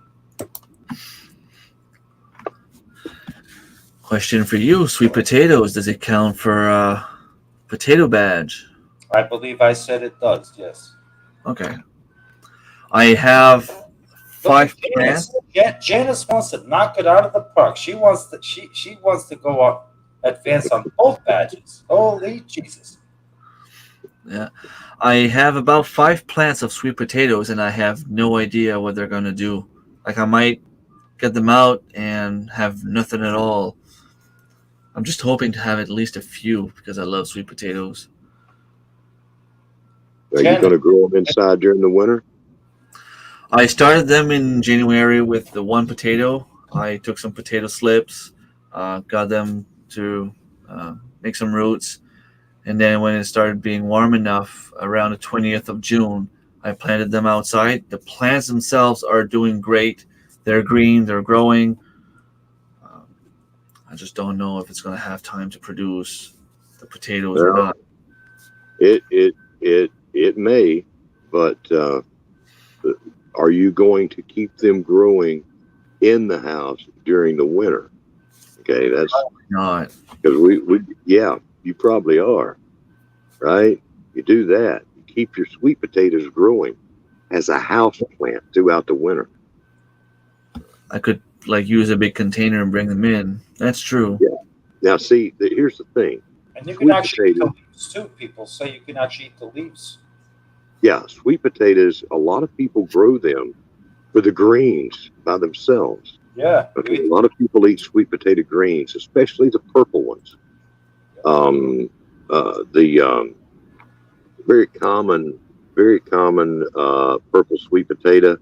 Question for you: sweet potatoes. Does it count for potato badge? I believe I said it does. Yes. Okay. I have 5 plants. Janice wants to knock it out of the park. She wants to. She wants to go on advance on both badges. Holy Jesus! Yeah. I have about 5 plants of sweet potatoes, and I have no idea what they're going to do. Like, I might get them out and have nothing at all. I'm just hoping to have at least a few because I love sweet potatoes. Are you going to grow them inside during the winter? I started them in January with the one potato. I took some potato slips, got them to make some roots. And then when it started being warm enough, around the 20th of June, I planted them outside. The plants themselves are doing great. They're green, they're growing. I just don't know if it's going to have time to produce the potatoes or not. It may, but are you going to keep them growing in the house during the winter? Okay, that's not because yeah, you probably are, right? You do that. You keep your sweet potatoes growing as a house plant throughout the winter. I could use a big container and bring them in. That's true. Yeah. Now, see, here's the thing. And you can actually eat the leaves too. People say you can actually eat the leaves. Yeah, sweet potatoes. A lot of people grow them for the greens by themselves. Yeah. Okay, a lot of people eat sweet potato greens, especially the purple ones. The very common purple sweet potato.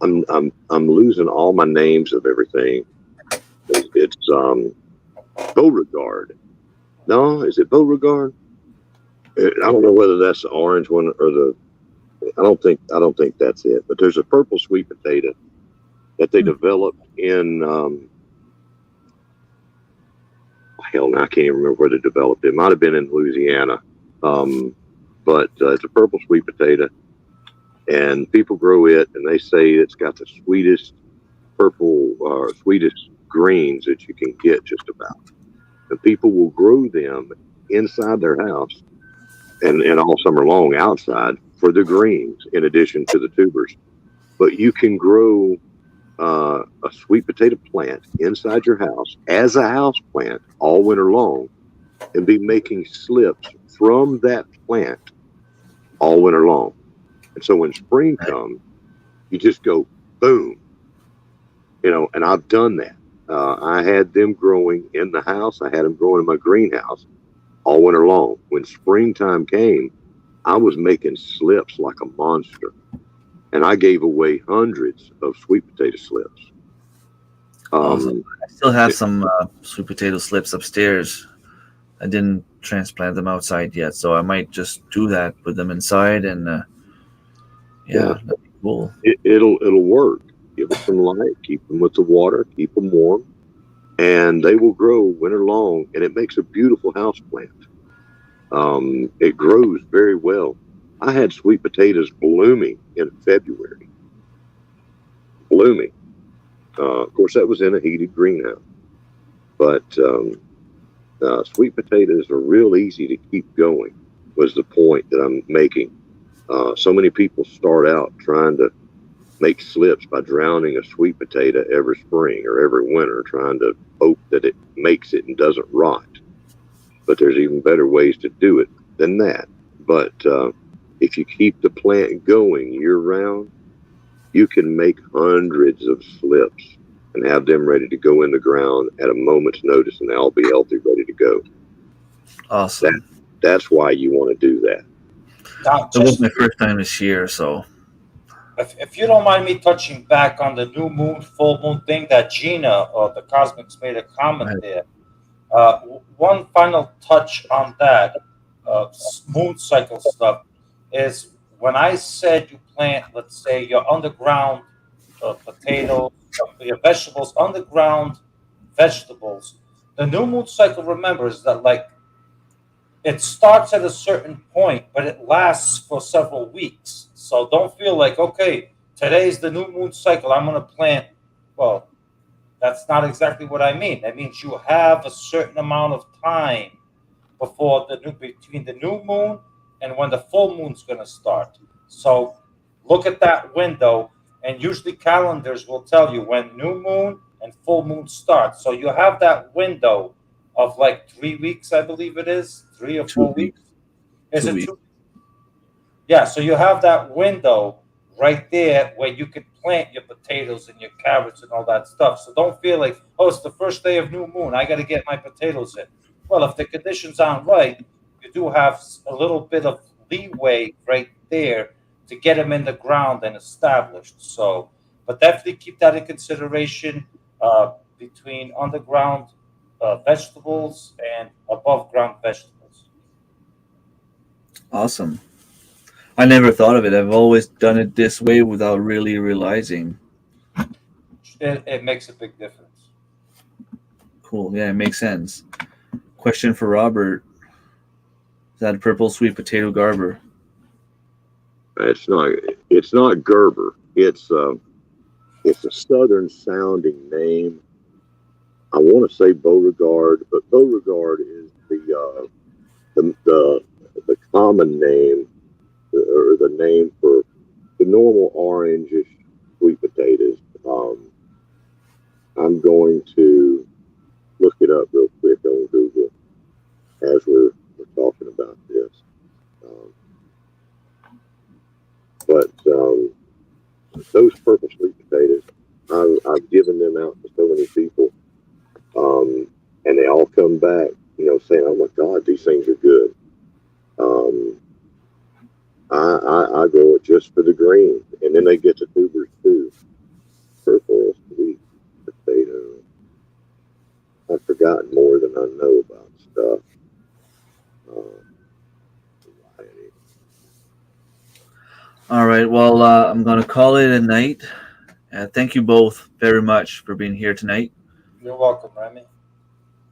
I'm losing all my names of everything. It's Beauregard. No, is it Beauregard? I don't know whether that's the orange one or the. I don't think that's it. But there's a purple sweet potato that they developed in. Hell, now I can't even remember where they developed it. It might have been in Louisiana. But it's a purple sweet potato, and people grow it, and they say it's got the sweetest purple or sweetest greens that you can get just about. And people will grow them inside their house and all summer long outside for the greens in addition to the tubers. But you can grow a sweet potato plant inside your house as a house plant all winter long and be making slips from that plant all winter long. And so when spring comes, you just go boom, and I've done that. I had them growing in the house. I had them growing in my greenhouse all winter long. When springtime came, I was making slips like a monster. And I gave away hundreds of sweet potato slips. I still have some sweet potato slips upstairs. I didn't transplant them outside yet, so I might just do that, put them inside, and Yeah, that'd be cool. It'll work. Give them some light, keep them with the water, keep them warm, and they will grow winter long. And it makes a beautiful house plant. It grows very well. I had sweet potatoes blooming in February. Blooming. Of course, that was in a heated greenhouse. But sweet potatoes are real easy to keep going. Was the point that I'm making? So many people start out trying to make slips by drowning a sweet potato every spring or every winter, trying to hope that it makes it and doesn't rot. But there's even better ways to do it than that. But if you keep the plant going year round, you can make hundreds of slips and have them ready to go in the ground at a moment's notice, and they'll be healthy, ready to go. Awesome. That's why you want to do that. Now, It was my first time this year, so if you don't mind me touching back on the new moon, full moon thing that Gina or the Cosmics made a comment Right. there. One final touch on that moon cycle stuff is when I said you plant, let's say, your underground potatoes, your vegetables, underground vegetables. The new moon cycle, remembers that like it starts at a certain point, but it lasts for several weeks. So don't feel like, okay, today's the new moon cycle, I'm going to plant. Well, that's not exactly what I mean. That means you have a certain amount of time before between the new moon and when the full moon's going to start. So look at that window, and usually calendars will tell you when new moon and full moon start. So you have that window of like 3 weeks, I believe it is, 3 or 2 4 weeks. weeks. Is 2 it weeks. 2? Yeah, so you have that window right there where you can plant your potatoes and your carrots and all that stuff. So don't feel like, oh, it's the first day of new moon, I got to get my potatoes in. Well, if the conditions aren't right, you do have a little bit of leeway right there to get them in the ground and established. So, but definitely keep that in consideration between underground vegetables and above ground vegetables. Awesome. I never thought of it. I've always done it this way without really realizing. It makes a big difference. Cool. Yeah, it makes sense. Question for Robert. Is that a purple sweet potato Garber? It's not Gerber. It's a southern sounding name. I want to say Beauregard, but Beauregard is the common name or the name for the normal orangish sweet potatoes. I'm going to look it up real quick on Google as we're talking about this. But those purple sweet potatoes, I've given them out to so many people, and they all come back, saying, "Oh my God, these things are good." I grow it just for the green, and then they get the tubers too. Purple sweet potato. I've forgotten more than I know about stuff. Variety. All right. Well, I'm going to call it a night. Thank you both very much for being here tonight. You're welcome, Remy.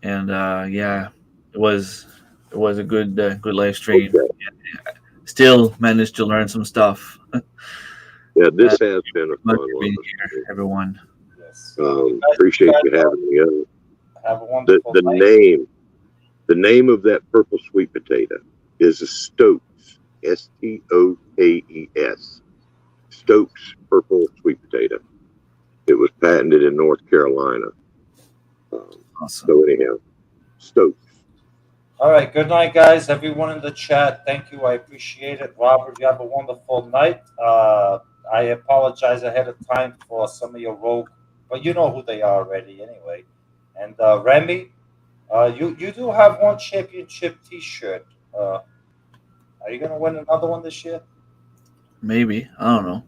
And yeah, it was a good live stream. Okay. Still managed to learn some stuff. Yeah, this has been a Much fun for one. being here, everyone. Yes. Appreciate you having me on. Have a wonderful The night. name of that purple sweet potato is a Stokes, Stokes. Stokes purple sweet potato. It was patented in North Carolina. Awesome. So anyhow, Stokes. All right. Good night, guys. Everyone in the chat, thank you. I appreciate it. Robert, you have a wonderful night. I apologize ahead of time for some of your rogue, but you know who they are already anyway. And Remy, you do have one championship T-shirt. Are you going to win another one this year? Maybe. I don't know.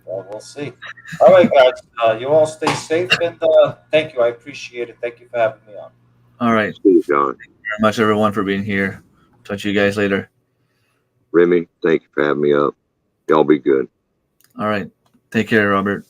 Well, we'll see. All right, guys. You all stay safe, and thank you. I appreciate it. Thank you for having me on. All right. See you, John. Thank you very much, everyone, for being here. Talk to you guys later. Remy, thank you for having me up. Y'all be good. All right. Take care, Robert.